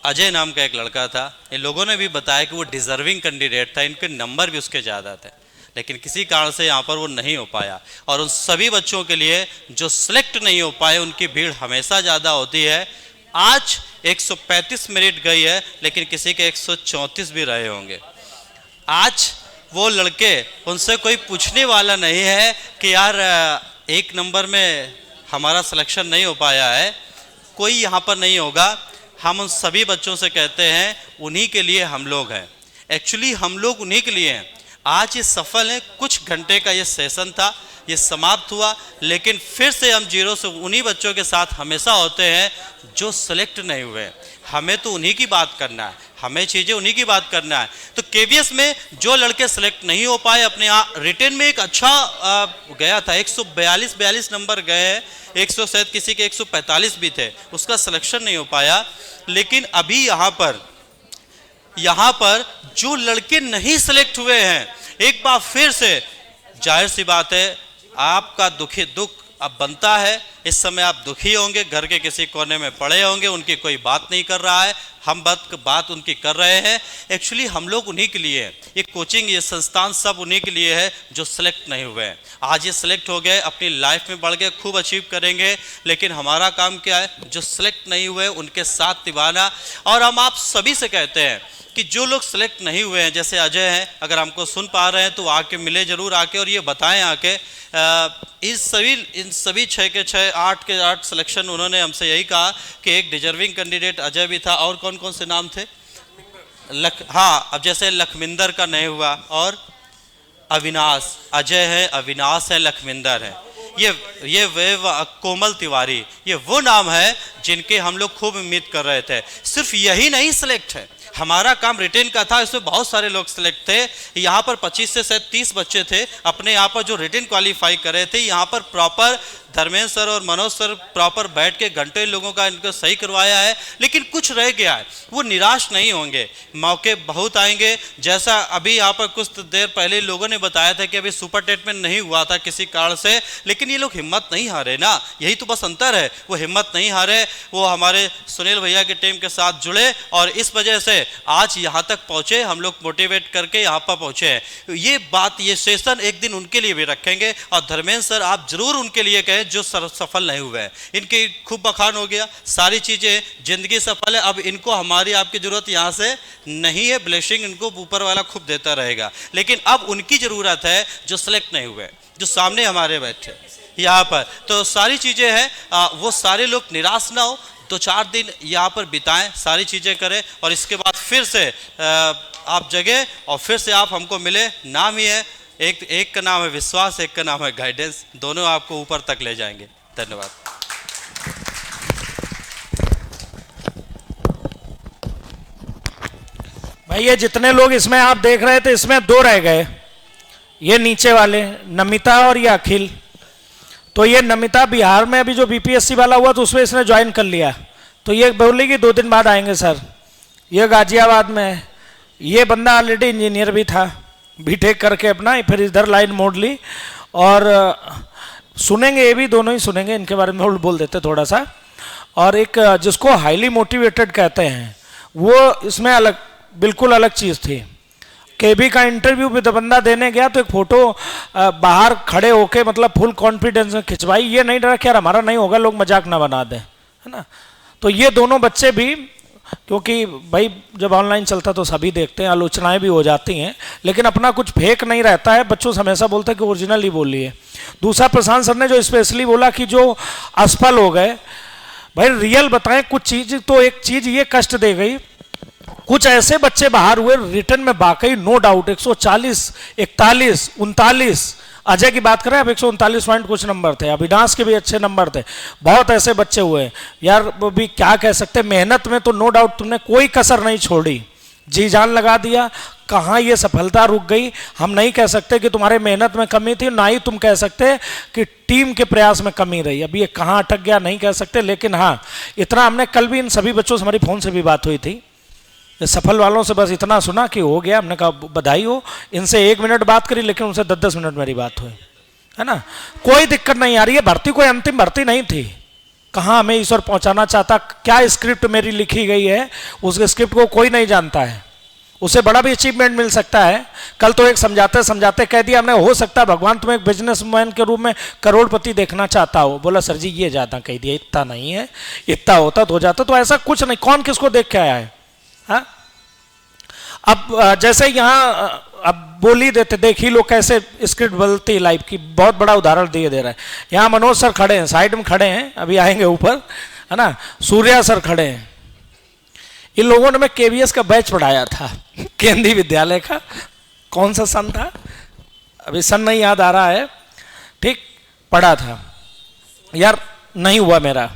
अजय नाम का एक लड़का था, इन लोगों ने भी बताया कि वो डिजर्विंग कैंडिडेट था, इनके नंबर भी उसके ज़्यादा थे, लेकिन किसी कारण से यहाँ पर वो नहीं हो पाया। और उन सभी बच्चों के लिए जो सिलेक्ट नहीं हो पाए, उनकी भीड़ हमेशा ज़्यादा होती है। आज 135 मिनट गई है, लेकिन किसी के 134 भी रहे होंगे। आज वो लड़के, उनसे कोई पूछने वाला नहीं है कि यार 1 नंबर में हमारा सिलेक्शन नहीं हो पाया है, कोई यहाँ पर नहीं होगा। हम उन सभी बच्चों से कहते हैं, उन्हीं के लिए हम लोग हैं। एक्चुअली हम लोग उन्हीं के लिए हैं। आज ये सफल है, कुछ घंटे का ये सेशन था, ये समाप्त हुआ, लेकिन फिर से हम जीरो से उन्हीं बच्चों के साथ हमेशा होते हैं जो सेलेक्ट नहीं हुए। हमें तो उन्हीं की बात करना है, हमें चीज़ें उन्हीं की बात करना है। तो KVS में जो लड़के सेलेक्ट नहीं हो पाए, अपने रिटर्न में एक अच्छा गया था, 142 नंबर गए हैं, 100 शायद किसी के 145 भी थे, उसका सिलेक्शन नहीं हो पाया। लेकिन अभी यहाँ पर जो लड़के नहीं सेलेक्ट हुए हैं, एक बार फिर से जाहिर सी बात है आपका दुख अब बनता है। इस समय आप दुखी होंगे, घर के किसी कोने में पड़े होंगे, उनकी कोई बात नहीं कर रहा है, हम बात उनकी कर रहे हैं। एक्चुअली हम लोग उन्हीं के लिए हैं, ये कोचिंग, ये संस्थान सब उन्हीं के लिए है जो सेलेक्ट नहीं हुए हैं। आज ये सेलेक्ट हो गए, अपनी लाइफ में बढ़ गए, खूब अचीव करेंगे, लेकिन हमारा काम क्या है, जो सेलेक्ट नहीं हुए उनके साथ निभाना। और हम आप सभी से कहते हैं कि जो लोग सेलेक्ट नहीं हुए हैं, जैसे अजय हैं, अगर हमको सुन पा रहे हैं तो आके मिले जरूर आके, और ये बताएं आके। इन सभी 6 के 6, 8 के 8 सिलेक्शन उन्होंने हमसे यही कहा कि एक डिजर्विंग कैंडिडेट अजय भी था, और कौन कौन से नाम थे? हाँ, अब जैसे लखमिंदर का नहीं हुआ, और अविनाश, अजय है, अविनाश है, लखमिंदर है। ये वे कोमल तिवारी, ये वो नाम है जिनके हम लोग खूब उम्मीद कर रहे थे। सिर्फ यही नहीं सिलेक्ट है, हमारा काम रिटेन का था, इसमें बहुत सारे लोग सिलेक्ट थे। यहाँ पर 25 से शायद 30 बच्चे थे अपने यहाँ पर जो रिटेन क्वालिफाई कर रहे थे। यहाँ पर प्रॉपर धर्मेंद्र सर और मनोज सर प्रॉपर बैठ के घंटे इन लोगों का इनको सही करवाया है, लेकिन कुछ रह गया है। वो निराश नहीं होंगे, मौके बहुत आएंगे। जैसा अभी यहाँ पर कुछ देर पहले लोगों ने बताया था कि अभी सुपर टेट में नहीं हुआ था किसी कारण से, लेकिन ये लोग हिम्मत नहीं हारे ना, यही तो बस अंतर है। वो हिम्मत नहीं हारे, वो हमारे सुनील भैया की टीम के साथ जुड़े और इस वजह से आज यहाँ तक पहुँचे, हम लोग मोटिवेट करके यहाँ पर पहुँचे हैं। ये बात, ये सेशन एक दिन उनके लिए भी रखेंगे और धर्मेंद्र सर आप जरूर उनके लिए कहें जो सफल नहीं हुए हैं। इनकी खूब बखान हो गया, सारी चीज़ें, जिंदगी सफल है। अब इनको हमारी आपकी ज़रूरत यहाँ से नहीं है, ब्लेसिंग इनको ऊपर वाला खूब देता रहेगा, लेकिन अब उनकी ज़रूरत है जो सेलेक्ट नहीं हुए, जो सामने हमारे बैठे यहाँ पर। तो सारी चीज़ें हैं, वो सारे लोग निराश ना हो, 2-4 दिन यहाँ पर बिताएं, सारी चीज़ें करें और इसके बाद फिर से आप जगह और फिर से आप हमको मिले। नाम ही है, एक का नाम है विश्वास, एक का नाम है गाइडेंस, दोनों आपको ऊपर तक ले जाएंगे। धन्यवाद। भाई ये जितने लोग इसमें आप देख रहे थे, इसमें 2 रह गए, ये नीचे वाले नमिता और ये अखिल। तो ये नमिता बिहार में अभी जो बीपीएससी वाला हुआ तो उसमें इसने ज्वाइन कर लिया, तो ये बोली कि 2 दिन बाद आएंगे सर। ये गाजियाबाद में है, ये बंदा ऑलरेडी इंजीनियर भी था, बीटेक करके अपना फिर इधर लाइन मोड़ ली। और सुनेंगे, ये भी दोनों ही सुनेंगे, इनके बारे में बोल देते थोड़ा सा। और एक जिसको हाईली मोटिवेटेड कहते हैं, वो इसमें अलग, बिल्कुल अलग चीज़ थी। केबी का इंटरव्यू भी तो बंदा देने गया तो एक फोटो बाहर खड़े होके मतलब फुल कॉन्फिडेंस में खिंचवाई, ये नहीं डरा कि यार हमारा नहीं होगा, लोग मजाक ना बना दें, है ना। तो ये दोनों बच्चे भी, क्योंकि भाई जब ऑनलाइन चलता तो सभी देखते हैं, आलोचनाएं भी हो जाती हैं, लेकिन अपना कुछ फेक नहीं रहता है। बच्चों से हमेशा बोलते हैं कि ओरिजिनल ही बोलिए। दूसरा, प्रशांत सर ने जो स्पेशली बोला कि जो असफल हो गए, भाई रियल बताएं, कुछ चीज़ तो एक चीज़ ये कष्ट दे गई, कुछ ऐसे बच्चे बाहर हुए रिटर्न में वाकई नो डाउट 140, 41, 39, अजय की बात करें अब 139 पॉइंट कुछ नंबर थे, अविनाश के भी अच्छे नंबर थे, बहुत ऐसे बच्चे हुए यार। वो भी क्या कह सकते, मेहनत में तो नो डाउट तुमने कोई कसर नहीं छोड़ी, जी जान लगा दिया। कहाँ ये सफलता रुक गई, हम नहीं कह सकते कि तुम्हारे मेहनत में कमी थी, ना ही तुम कह सकते कि टीम के प्रयास में कमी रही। अब ये कहाँ अटक गया नहीं कह सकते, लेकिन हाँ इतना हमने कल भी इन सभी बच्चों से हमारी फ़ोन से भी बात हुई थी, सफल वालों से बस इतना सुना कि हो गया, हमने कहा बधाई हो। इनसे 1 मिनट बात करी, लेकिन उनसे 10-10 मिनट मेरी बात हुई, है ना। कोई दिक्कत नहीं आ रही है, भर्ती कोई अंतिम भर्ती नहीं थी। कहाँ हमें ईश्वर पहुंचाना चाहता, क्या स्क्रिप्ट मेरी लिखी गई है, उस स्क्रिप्ट को कोई नहीं जानता है, उसे बड़ा भी अचीवमेंट मिल सकता है। कल तो एक समझाते समझाते कह दिया हमने, हो सकता है भगवान तुम्हें एक बिजनेसमैन के रूप में करोड़पति देखना चाहता हो। बोला सर जी ये ज़्यादा कह दिया, इतना नहीं है, इतना होता तो हो जाता। तो ऐसा कुछ नहीं, कौन किसको देख के आया है। हाँ अब जैसे यहाँ अब बोल ही देते, देख ही लोग कैसे स्क्रिप्ट बदलती लाइफ की, बहुत बड़ा उदाहरण दिए दे रहा है। यहाँ मनोज सर खड़े हैं, साइड में खड़े हैं, अभी आएंगे ऊपर, है ना। सूर्या सर खड़े हैं, इन लोगों ने मैं केवीएस का बैच पढ़ाया था, केंद्रीय विद्यालय का, कौन सा सन था अभी सन नहीं याद आ रहा है, ठीक, पढ़ा था यार, नहीं हुआ मेरा,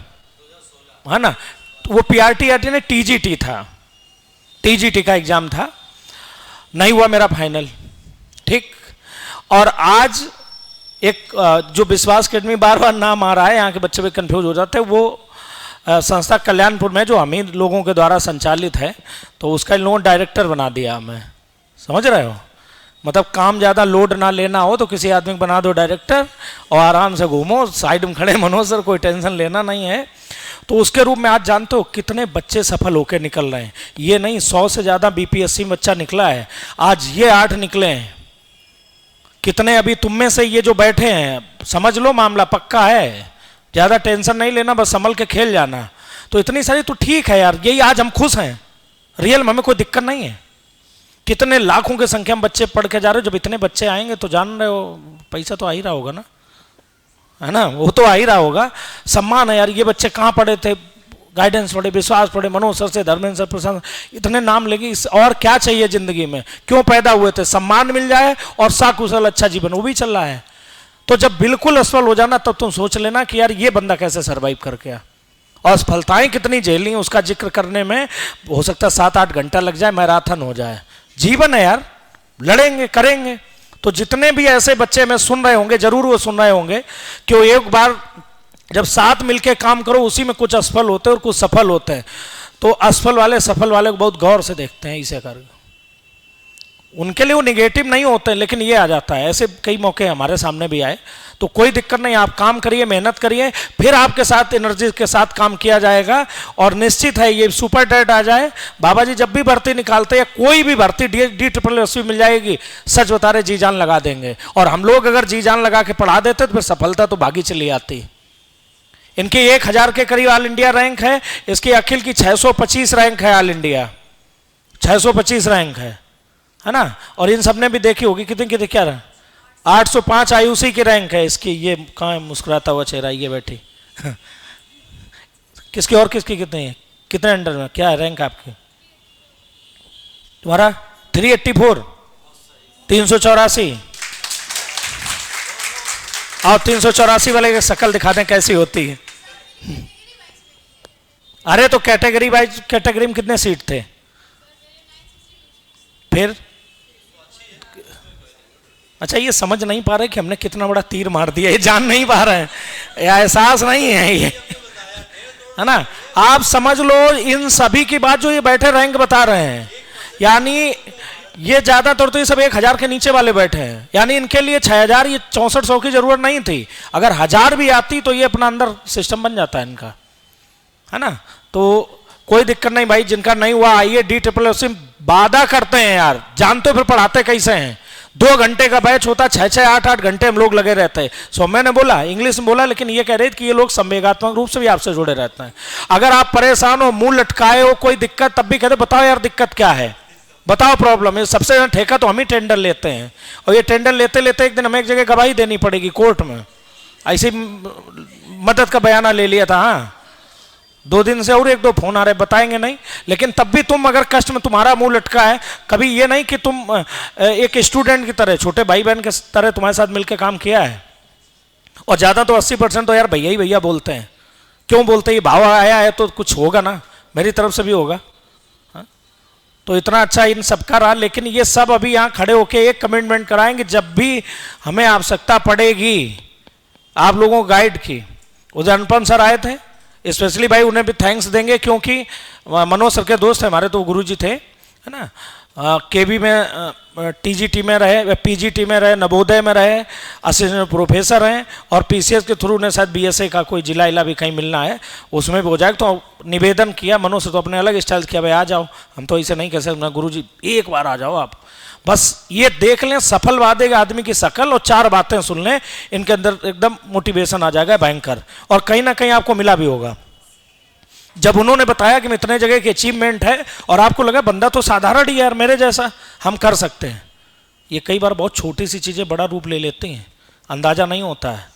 है ना। वो पीआरटी ने टीजीटी था, टीजीटी का एग्जाम था, नहीं हुआ मेरा फाइनल, ठीक। और आज एक जो विश्वास अकेडमी बार बार नाम आ रहा है, यहाँ के बच्चे भी कंफ्यूज हो जाते हैं, वो संस्था कल्याणपुर में जो हम लोगों के द्वारा संचालित है, तो उसका इन लोगों ने डायरेक्टर बना दिया हमें, समझ रहे हो। मतलब काम ज़्यादा लोड ना लेना हो तो किसी आदमी को बना दो डायरेक्टर और आराम से घूमो, साइड में खड़े मनोज सर, कोई टेंशन लेना नहीं है। तो उसके रूप में आज जानते हो कितने बच्चे सफल होकर निकल रहे हैं। ये नहीं 100 से ज़्यादा बीपीएससी में बच्चा निकला है, आज ये 8 निकले हैं। कितने अभी तुम में से ये जो बैठे हैं, समझ लो मामला पक्का है, ज़्यादा टेंशन नहीं लेना, बस संभल के खेल जाना। तो इतनी सारी तो ठीक है यार, यही आज हम खुश हैं, रियल में हमें कोई दिक्कत नहीं है। कितने लाखों की संख्या में बच्चे पढ़ के जा रहे हो, जब इतने बच्चे आएंगे तो जान रहे हो पैसा तो आ ही रहा होगा ना, है ना, वो तो आ ही रहा होगा। सम्मान है यार, ये बच्चे कहाँ पढ़े थे, गाइडेंस पढ़े, विश्वास पढ़े, मनोज सर से, धर्मेंद्र सर, प्रशांत, इतने नाम लेंगे, और क्या चाहिए जिंदगी में, क्यों पैदा हुए थे, सम्मान मिल जाए और साकुशल अच्छा जीवन, वो भी चल रहा है। तो जब बिल्कुल असफल हो जाना तब तुम सोच लेना कि यार ये बंदा कैसे सरवाइव करके आया। और असफलताएं कितनी झेली उसका जिक्र करने में हो सकता है 7-8 घंटा लग जाए, मैराथन हो जाए। जीवन है यार, लड़ेंगे करेंगे। तो जितने भी ऐसे बच्चे में सुन रहे होंगे, जरूर वो सुन रहे होंगे कि वो एक बार जब साथ मिलके काम करो उसी में कुछ असफल होते हैं और कुछ सफल होते हैं। तो असफल वाले सफल वाले को बहुत गौर से देखते हैं, इसे कर उनके लिए वो निगेटिव नहीं होते, लेकिन ये आ जाता है। ऐसे कई मौके हमारे सामने भी आए। तो कोई दिक्कत नहीं, आप काम करिए, मेहनत करिए, फिर आपके साथ एनर्जी के साथ काम किया जाएगा। और निश्चित है ये सुपर टेट आ जाए, बाबा जी जब भी भर्ती निकालते हैं, कोई भी भर्ती DSSS मिल जाएगी, सच बता रहे जी जान लगा देंगे। और हम लोग अगर जी जान लगा के पढ़ा देते तो फिर सफलता तो भागी चली आती। इनके 1000 के करीब ऑल इंडिया रैंक है, इसकी अखिल की 625 रैंक है, ऑल इंडिया 625 रैंक है ना। और इन सबने भी देखी होगी कितनी क्या रहा, 805 IUC की रैंक है इसकी। ये कहाँ है मुस्कुराता हुआ चेहरा, ये बैठी किसकी और किसकी कितनी है, कितने अंडर में क्या है रैंक आपकी? तुम्हारा 384, 384। और 384 वाले की शक्ल दिखा दें कैसी होती है। अरे तो कैटेगरी वाइज कैटेगरी में कितने सीट थे फिर? अच्छा ये समझ नहीं पा रहे कि हमने कितना बड़ा तीर मार दिया, ये जान नहीं पा रहे हैं, एहसास नहीं है ये, है ना। आप समझ लो इन सभी की बात जो ये बैठे रैंक बता रहे हैं, यानी ये ज्यादातर तो ये सब 1000 के नीचे वाले बैठे हैं। यानी इनके लिए 6000 ये 6400 की जरूरत नहीं थी। अगर 1000 भी आती तो ये अपना अंदर सिस्टम बन जाता है इनका, है ना। तो कोई दिक्कत नहीं भाई, जिनका नहीं हुआ आइए DSSS। वादा करते हैं यार, जानते हो फिर पढ़ाते कैसे हैं। 2 घंटे का बैच होता, 6-6, 8-8 घंटे हम लोग लगे रहते हैं। सौम्या ने बोला, इंग्लिश में बोला, लेकिन ये कह रहे थे कि ये लोग संवेगात्मक रूप से भी आपसे जुड़े रहते हैं। अगर आप परेशान हो, मुंह लटकाए हो, कोई दिक्कत, तब भी कहते बताओ यार दिक्कत क्या है, बताओ प्रॉब्लम है। सबसे ज्यादा ठेका तो हम ही टेंडर लेते हैं, और ये टेंडर लेते लेते एक दिन हमें एक जगह गवाही देनी पड़ेगी कोर्ट में। ऐसी मदद का बयाना ले लिया था। हाँ 2 दिन से और 1-2 फोन आ रहे, बताएंगे नहीं, लेकिन तब भी तुम अगर कष्ट में तुम्हारा मुंह लटका है, कभी ये नहीं कि तुम एक स्टूडेंट की तरह, छोटे भाई बहन के तरह तुम्हारे साथ मिलकर काम किया है। और ज्यादा तो 80% तो यार भैया ही भैया बोलते हैं। क्यों बोलते हैं? भाव आया है तो कुछ होगा ना, मेरी तरफ से भी होगा। तो इतना अच्छा इन सबका रहा। लेकिन ये सब अभी यहाँ खड़े होके एक कमिटमेंट कराएंगे, जब भी हमें आवश्यकता पड़ेगी आप लोगों को गाइड की। उधर अनुपम सर आए थे, स्पेशली भाई उन्हें भी थैंक्स देंगे, क्योंकि मनोज सर के दोस्त हैं हमारे, तो गुरुजी थे, है ना। केबी में TGT में रहे, PGT में रहे, नवोदय में रहे, असिस्टेंट प्रोफेसर हैं, और PCS के थ्रू उन्हें शायद BSA का कोई जिला इला भी कहीं मिलना है, उसमें भी हो जाएगा। तो निवेदन किया, मनोज से तो अपने अलग स्टाइल किया, भाई आ जाओ, हम तो ऐसे नहीं कह सकते, गुरुजी एक बार आ जाओ आप, बस ये देख लें सफल वादे आदमी की शकल, और 4 बातें सुन लें, इनके अंदर एकदम मोटिवेशन आ जाएगा भयंकर। और कहीं ना कहीं आपको मिला भी होगा। जब उन्होंने बताया कि इतने जगह की अचीवमेंट है, और आपको लगा बंदा तो साधारण ही यार मेरे जैसा, हम कर सकते हैं। ये कई बार बहुत छोटी सी चीजें बड़ा रूप ले लेती हैं, अंदाजा नहीं होता है।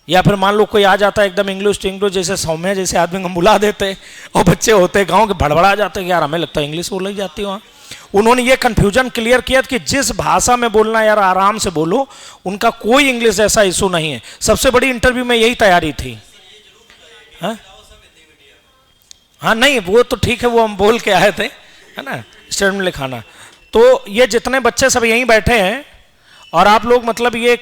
या फिर मान लो कोई आ जाता है एकदम इंग्लिश टू इंग्लिश, जैसे सौम्या जैसे आदमी को बुला देते, और बच्चे होते गाँव के भड़बड़ा जाते हैं, यार हमें लगता है इंग्लिश बोल ही जाती है वहाँ। उन्होंने ये कंफ्यूजन क्लियर किया कि जिस भाषा में बोलना यार आराम से बोलो, उनका कोई इंग्लिश जैसा इशू नहीं है। सबसे बड़ी इंटरव्यू में यही तैयारी थी। हाँ नहीं वो तो ठीक है, वो हम बोल के आए थे, है ना, स्टेटमेंट लिखाना। तो ये जितने बच्चे सब यहीं बैठे हैं, और आप लोग मतलब ये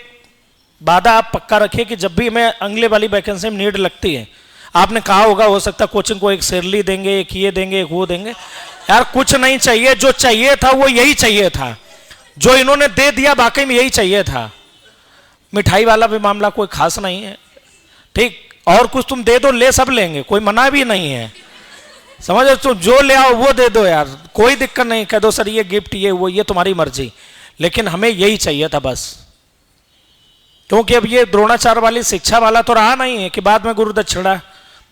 वादा आप पक्का रखिए कि जब भी हमें अगले वाली वैकेंसी में नीड लगती है, आपने कहा होगा हो सकता कोचिंग को एक शेरली देंगे, एक ये देंगे, एक वो देंगे, यार कुछ नहीं चाहिए। जो चाहिए था वो यही चाहिए था, जो इन्होंने दे दिया वाकई में यही चाहिए था। मिठाई वाला भी मामला कोई खास नहीं है, ठीक, और कुछ तुम दे दो, ले सब लेंगे, कोई मना भी नहीं है, समझो। तुम जो ले आओ वो दे दो यार, कोई दिक्कत नहीं, कह दो सर ये गिफ्ट ये वो, ये तुम्हारी मर्जी, लेकिन हमें यही चाहिए था बस। क्योंकि अब ये द्रोणाचार्य वाली शिक्षा वाला तो रहा नहीं है कि बाद में गुरु दक्षिणा,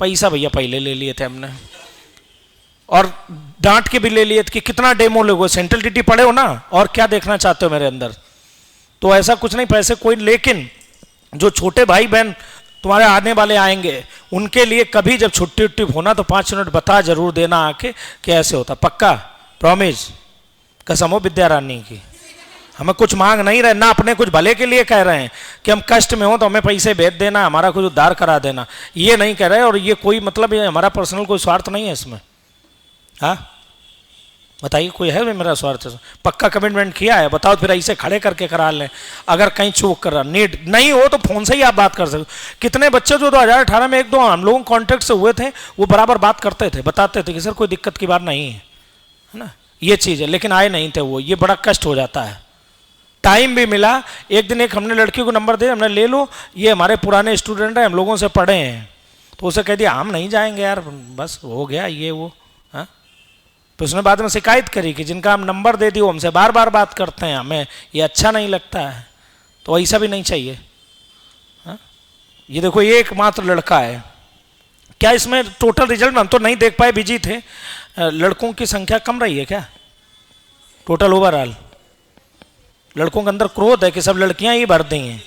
पैसा भैया पहले ले लिए थे हमने, और डांट के भी ले लिए थे कि कितना डेमो लोगो, सेंट्रल टीटी पढ़े हो ना, और क्या देखना चाहते हो मेरे अंदर। तो ऐसा कुछ नहीं, पैसे कोई, लेकिन जो छोटे भाई बहन तुम्हारे आने वाले आएंगे, उनके लिए कभी जब छुट्टी उट्टी होना तो 5 मिनट बता जरूर देना आके कि ऐसे होता, पक्का, प्रॉमिस, कसम हो विद्या रानी की। हमें कुछ मांग नहीं रहे, ना अपने कुछ भले के लिए कह रहे हैं कि हम कष्ट में हो तो हमें पैसे भेज देना, हमारा कुछ उद्धार करा देना, ये नहीं कह रहे। और ये कोई मतलब ये हमारा पर्सनल कोई स्वार्थ नहीं है इसमें। हाँ बताइए, कोई है मेरा स्वार्थ? पक्का कमिटमेंट किया है, बताओ फिर ऐसे खड़े करके करा लें। अगर कहीं चूक कर रहा नीड नहीं हो तो फोन से ही आप बात कर सकते। कितने बच्चे जो 2018 में एक दो हम लोगों कॉन्टेक्ट से हुए थे, वो बराबर बात करते थे, बताते थे कि सर कोई दिक्कत की बात नहीं है ना, ये चीज़ है, लेकिन आए नहीं थे वो। ये बड़ा कष्ट हो जाता है। टाइम भी मिला, एक दिन एक हमने लड़की को नंबर दिया, हमने ले लो, ये हमारे पुराने स्टूडेंट हैं, हम लोगों से पढ़े हैं, तो उसे कह दिया हम नहीं जाएंगे यार, बस हो गया ये वो। हाँ तो उसने बाद में शिकायत करी कि जिनका हम नंबर दे दिए वो हमसे बार बार बात करते हैं, हमें ये अच्छा नहीं लगता है। तो ऐसा भी नहीं चाहिए। हाँ ये देखो ये एकमात्र लड़का है। क्या इसमें टोटल रिजल्ट हम तो नहीं देख पाए, बिजी थे, लड़कों की संख्या कम रही है क्या टोटल ओवरऑल? लड़कों के अंदर क्रोध है कि सब लड़कियां ही भर दी हैं।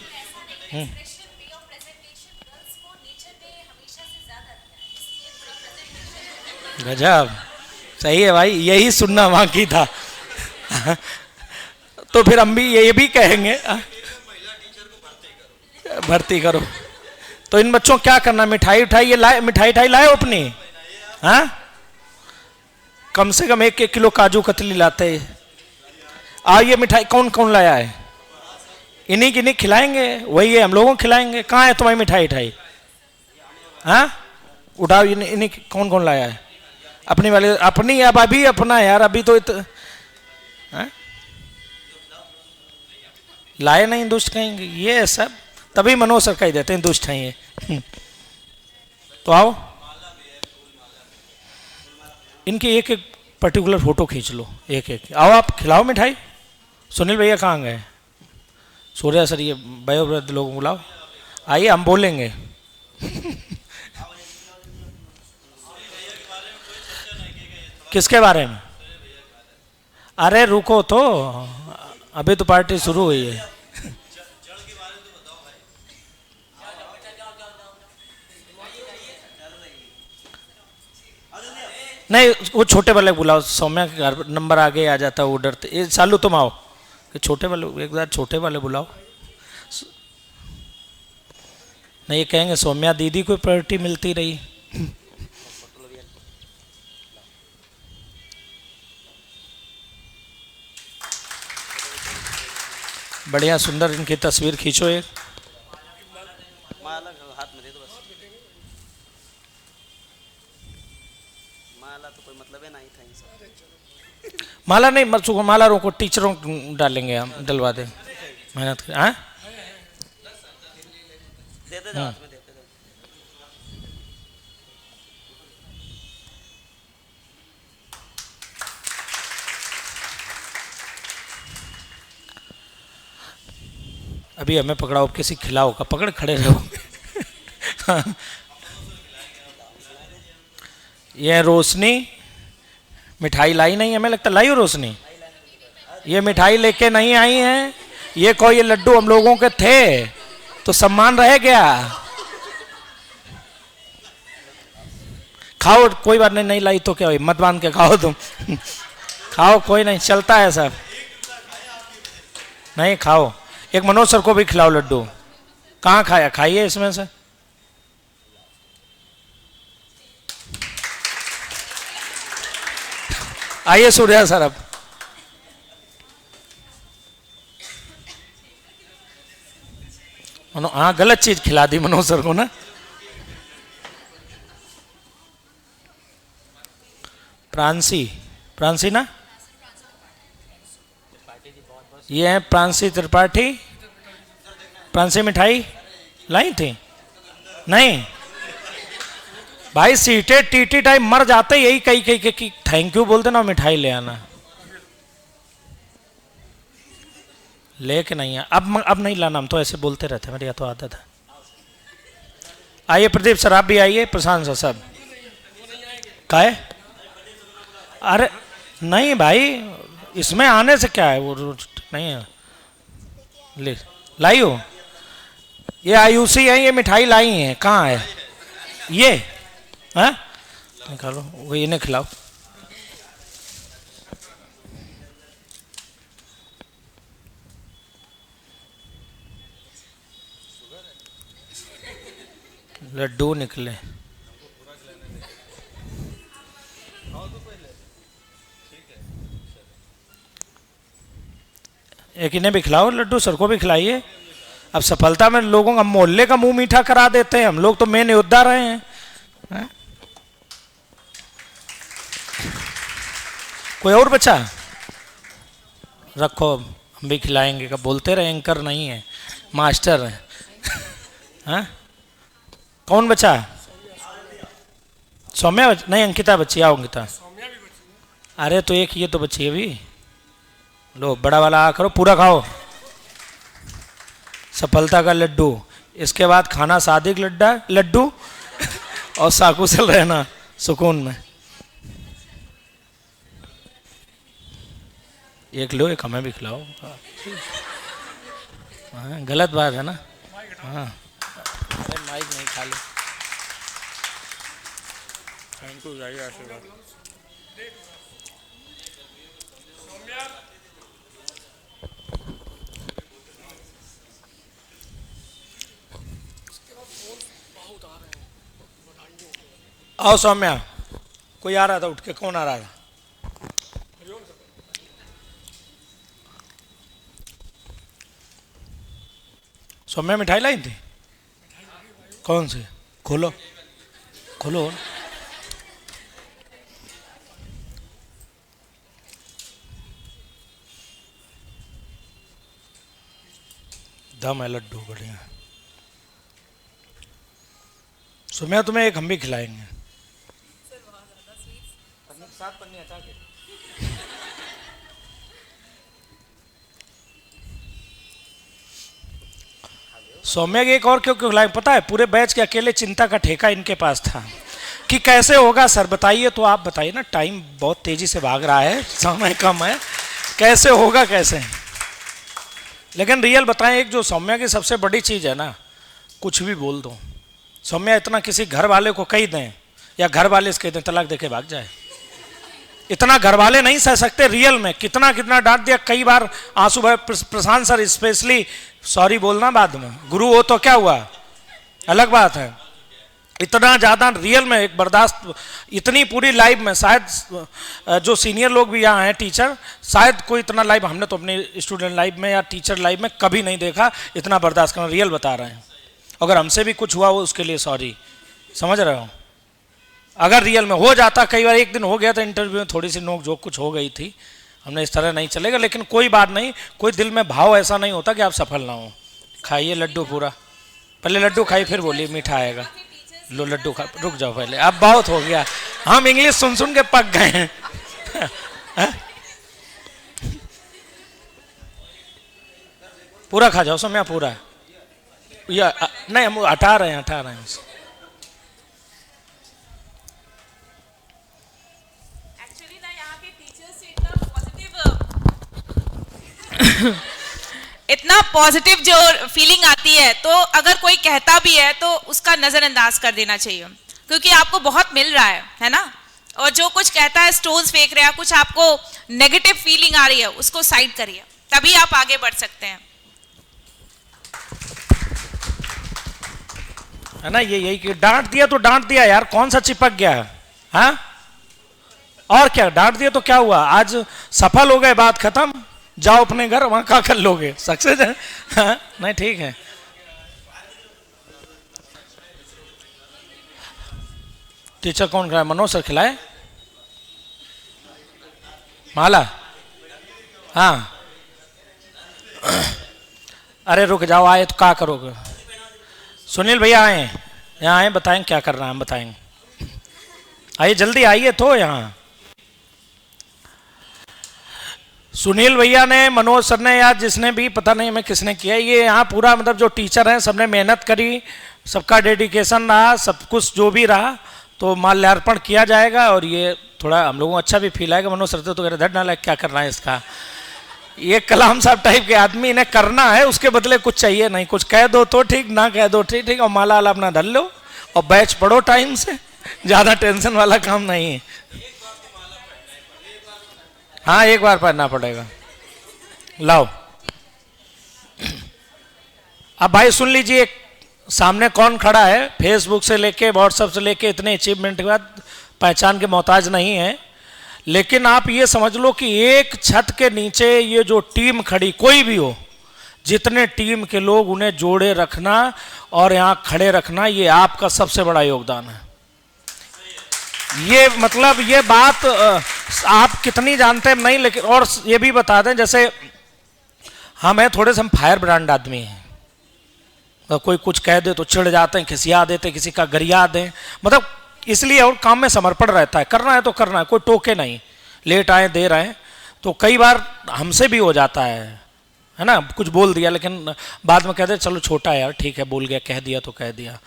गजब, सही है भाई, यही सुनना बाकी था। तो फिर हम भी ये भी कहेंगे भर्ती करो। तो इन बच्चों क्या करना, मिठाई उठाई ये लाए, मिठाई लाए अपनी? हाँ कम से कम 1-1 किलो काजू कतली लाते। ये मिठाई कौन कौन लाया है? इन्हीं खिलाएंगे, वही है हम लोगों को खिलाएंगे। कहाँ है तुम्हारी मिठाई ठाई? हाँ उठाओ, इन्हीं कौन कौन लाया है? अपनी वाले अपनी, अब अभी अपना यार, अभी तो लाए नहीं दुष्ट कहेंगे ये सब, तभी मनोज सर कह देते हैं दुष्ट हैं ये। तो आओ इनकी एक एक पर्टिकुलर फोटो खींच लो, एक एक। आओ आप खिलाओ मिठाई। सुनील भैया कहाँ गए? सूर्या सर, ये वयोवृद्ध लोग बुलाओ, आइए हम बोलेंगे। किसके बारे में? अरे रुको तो, अभी तो पार्टी शुरू हुई है। नहीं वो छोटे वाले बुलाओ, सौम्या के घर नंबर आगे आ जाता है, वो डरते। ये सालू तुम आओ, कि छोटे वाले एक बार छोटे वाले बुलाओ। नहीं ये कहेंगे सौम्या दीदी को प्रायोरिटी मिलती रही। बढ़िया सुंदर इनकी तस्वीर खींचो एक। हाथ में दे दो बस। माला तो कोई मतलब है नहीं था इन सब। माला नहीं, माला रोको, टीचरों डालेंगे हम, डलवा दें, मेहनत कर। हाँ दे दे हाथ में, दे दे। अभी हमें पकड़ाओ, किसी खिलाओ का पकड़ खड़े रहो। ये रोशनी मिठाई लाई नहीं, हमें लगता लाई हो रोशनी, ये मिठाई लेके नहीं आई है। ये कोई ये लड्डू हम लोगों के थे तो सम्मान रह गया। खाओ कोई बात नहीं, नहीं लाई तो क्या, मत बांध के खाओ तुम। खाओ कोई नहीं, चलता है सब। नहीं खाओ, एक मनोज सर को भी खिलाओ लड्डू। कहाँ खाया? खाइए इसमें से। आइए सूर्या सर अब। हाँ गलत चीज खिला दी मनोज सर को ना। प्रांसी, प्रांसी ना, ये है प्रांसी त्रिपाठी। प्रांसी मिठाई लाई थी? नहीं भाई, सीटे टीटी टाइम मर जाते यही कही कही कि थैंक यू बोलते ना, मिठाई ले आना। लेके नहीं है अब नहीं लाना, हम तो ऐसे बोलते रहते, मेरी तो आदत है। आइए प्रदीप सर आप भी आइए, प्रशांत सर सब काहे? अरे नहीं भाई, इसमें आने से क्या है, वो नहीं है। ले लाई हो, ये आयुषी है, ये मिठाई लाई है, कहाँ है ये? हाँ निकालो, वो इन्हें खिलाओ। लड्डू निकले। एक इन्हें भी खिलाओ लड्डू, सर को भी खिलाइए। अब सफलता में लोगों का मोहल्ले का मुंह मीठा करा देते हैं, हम लोग तो मेन योद्धा रहे हैं, हैं? कोई और बच्चा रखो, हम भी खिलाएंगे। कब बोलते रहे एंकर नहीं है, मास्टर है। हाँ? कौन बच्चा? सौम्या नहीं, अंकिता बच्ची। आओ अंकिता। अरे तो एक ये तो बच्ची है भी। लो बड़ा वाला आ करो, पूरा खाओ। सफलता का लड्डू, इसके बाद खाना सादिक लड्डू और साकुशल रहना सुकून में। एक लो, एक हमें भी खिलाओ। हाँ, गलत बात है ना। हाँ माइक नहीं, खा लो। थैंक यू, जाइए आशीर्वाद। आओ सौम्या, कोई आ रहा था उठ के, कौन आ रहा था? सौम्या मिठाई लाई थी? कौन सी? खोलो खोलो। दम है लड्डू बढ़िया। सौम्या तुम्हें एक हम भी खिलाएंगे। सौम्या के एक और क्यों खिलाएं पता है? पूरे बैच के अकेले चिंता का ठेका इनके पास था कि कैसे होगा सर बताइए। तो आप बताइए ना, टाइम बहुत तेजी से भाग रहा है, समय कम है, कैसे होगा कैसे? लेकिन रियल बताएं, एक जो सौम्या की सबसे बड़ी चीज है ना, कुछ भी बोल दो। सौम्या इतना किसी घर वाले को कह दें या घर वाले से कह दें तलाक देके भाग जाए, इतना घर वाले नहीं सह सकते। रियल में कितना कितना डांट दिया, कई बार आंसू भरे। प्रशांत सर स्पेशली सॉरी बोलना बाद में, गुरु हो तो क्या हुआ, अलग बात है। इतना ज्यादा रियल में एक बर्दाश्त, इतनी पूरी लाइफ में शायद जो सीनियर लोग भी यहाँ हैं टीचर, शायद कोई इतना लाइफ हमने तो अपनी स्टूडेंट लाइफ में या टीचर लाइफ में कभी नहीं देखा इतना बर्दाश्त करना। रियल बता रहे हैं। अगर हमसे भी कुछ हुआ हो उसके लिए सॉरी, समझ रहे हो? अगर रियल में हो जाता, कई बार एक दिन हो गया था इंटरव्यू में, थोड़ी सी नोक झोंक कुछ हो गई थी, हमने इस तरह नहीं चलेगा। लेकिन कोई बात नहीं, कोई दिल में भाव ऐसा नहीं होता कि आप सफल ना हो। खाइए लड्डू पूरा, पहले लड्डू खाइए फिर बोलिए मीठा आएगा। लो लड्डू खा, रुक जाओ पहले, अब बहुत हो गया, हम इंग्लिश सुन सुन के पक गए हैं। पूरा खा जाओ सौम्या, पूरा। या नहीं, हम हटा रहे हैं उसे। इतना पॉजिटिव जो फीलिंग आती है, तो अगर कोई कहता भी है तो उसका नजरअंदाज कर देना चाहिए, क्योंकि आपको बहुत मिल रहा है ना। और जो कुछ कहता है स्टोन्स फेंक रहे हैं, कुछ आपको नेगेटिव फीलिंग आ रही है, उसको साइड करिए, तभी आप आगे बढ़ सकते हैं। है ना, ये यही कि डांट दिया तो डांट दिया यार, कौन सा चिपक गया? हाँ, और क्या, डांट दिया तो क्या हुआ? आज सफल हो गए, बात खत्म, जाओ अपने घर, वहां क्या कर लोगे? सक्सेस है। हाँ? नहीं ठीक है। टीचर कौन खिलाए? मनोज सर खिलाए? माला? हाँ। अरे रुक जाओ, आए तो क्या करोगे? सुनील भैया आए, यहाँ आए, बताएं क्या करना है, हम बताएंगे। आइए जल्दी आइए तो यहाँ। सुनील भैया ने, मनोज सर ने, या जिसने भी, पता नहीं हमें किसने किया ये, यहाँ पूरा मतलब जो टीचर हैं सबने मेहनत करी, सबका डेडिकेशन रहा, सब कुछ जो भी रहा, तो माल्यार्पण किया जाएगा। और ये थोड़ा हम लोगों को अच्छा भी फील आएगा। मनोज सर तो कह रहे धड़ ना लग, क्या करना है इसका, ये कलाम साहब टाइप के आदमी, इन्हें करना है, उसके बदले कुछ चाहिए नहीं। कुछ कह दो तो ठीक, ना कह दो ठीक ठीक, और माला वाला अपना धर लो और बैच पढ़ो टाइम से, ज्यादा टेंशन वाला काम नहीं है। हाँ, एक बार पढ़ना पड़ेगा। लाओ अब भाई सुन लीजिए, सामने कौन खड़ा है, फेसबुक से लेके व्हाट्सएप से लेके इतने अचीवमेंट के बाद पहचान के मोहताज नहीं है। लेकिन आप ये समझ लो कि एक छत के नीचे ये जो टीम खड़ी, कोई भी हो, जितने टीम के लोग, उन्हें जोड़े रखना और यहाँ खड़े रखना, ये आपका सबसे बड़ा योगदान है। ये मतलब ये बात आप कितनी जानते हैं नहीं, लेकिन और ये भी बता दें, जैसे हम हैं थोड़े से, हम फायर ब्रांड आदमी हैं। तो कोई कुछ कह दे तो चिढ़ जाते हैं, खिसिया देते, किसी का गरिया दें, मतलब इसलिए और काम में समर्पण रहता है, करना है तो करना है, कोई टोके नहीं, लेट आए देर आए। तो कई बार हमसे भी हो जाता है ना, कुछ बोल दिया लेकिन बाद में कहते चलो छोटा है यार, ठीक है बोल गया, कह दिया तो कह दिया।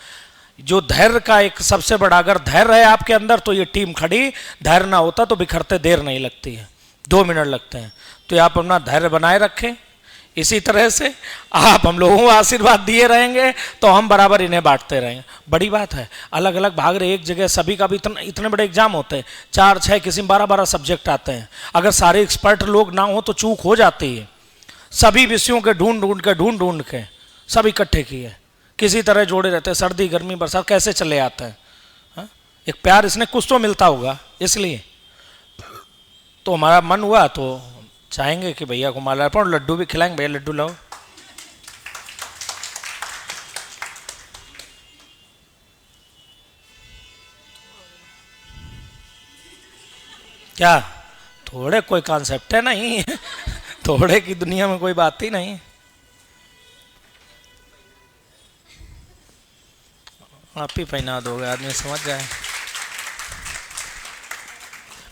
जो धैर्य का एक सबसे बड़ा, अगर धैर्य है आपके अंदर तो ये टीम खड़ी, धैर्य ना होता तो बिखरते देर नहीं लगती है, 2 मिनट लगते हैं। तो आप अपना धैर्य बनाए रखें, इसी तरह से आप हम लोगों को आशीर्वाद दिए रहेंगे तो हम बराबर इन्हें बांटते रहेंगे। बड़ी बात है, अलग अलग भाग रहे एक जगह, सभी का भी इतने बड़े एग्जाम होते हैं, 4-6 किसी में 12-12 सब्जेक्ट आते हैं। अगर सारे एक्सपर्ट लोग ना हो तो चूक हो जाती है। सभी विषयों के ढूंढ के सब इकट्ठे किए, किसी तरह जोड़े रहते हैं, सर्दी गर्मी बरसात कैसे चले आते हैं। हा? एक प्यार इसने कुछ तो मिलता होगा, इसलिए तो हमारा मन हुआ तो चाहेंगे कि भैया को माल्यार्पण, लड्डू भी खिलाएंगे। भैया लड्डू लाओ। क्या थोड़े कोई कॉन्सेप्ट है नहीं थोड़े की दुनिया में कोई बात ही नहीं। आप ही पहना दोगे, आदमी समझ जाए।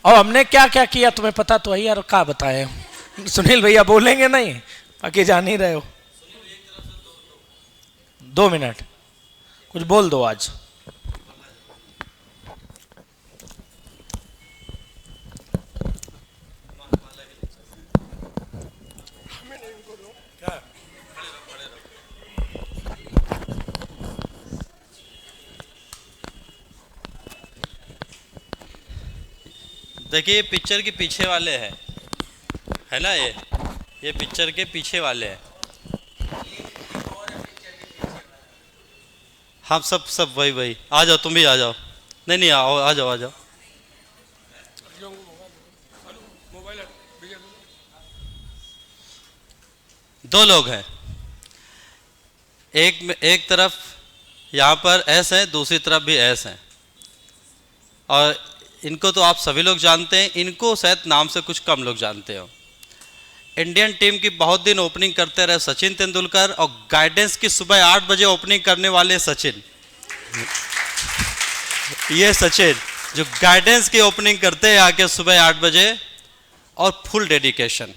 और हमने क्या क्या किया तुम्हें पता तो है यार, क्या बताए। सुनील भैया बोलेंगे नहीं, बाकी जान ही रहे हो। 2 मिनट कुछ बोल दो आज। देखिए पिक्चर के पीछे वाले हैं, है ना, ये पिक्चर के पीछे वाले हैं। हम सब वही आ जाओ, तुम भी आ जाओ। नहीं आओ, आ जाओ। 2 लोग हैं, एक तरफ यहाँ पर एस है, दूसरी तरफ भी एस है। और इनको तो आप सभी लोग जानते हैं, इनको शायद नाम से कुछ कम लोग जानते हो। इंडियन टीम की बहुत दिन ओपनिंग करते रहे सचिन तेंदुलकर, और गाइडेंस की सुबह 8 बजे ओपनिंग करने वाले सचिन, ये सचिन जो गाइडेंस की ओपनिंग करते हैं आके सुबह 8 बजे, और फुल डेडिकेशन।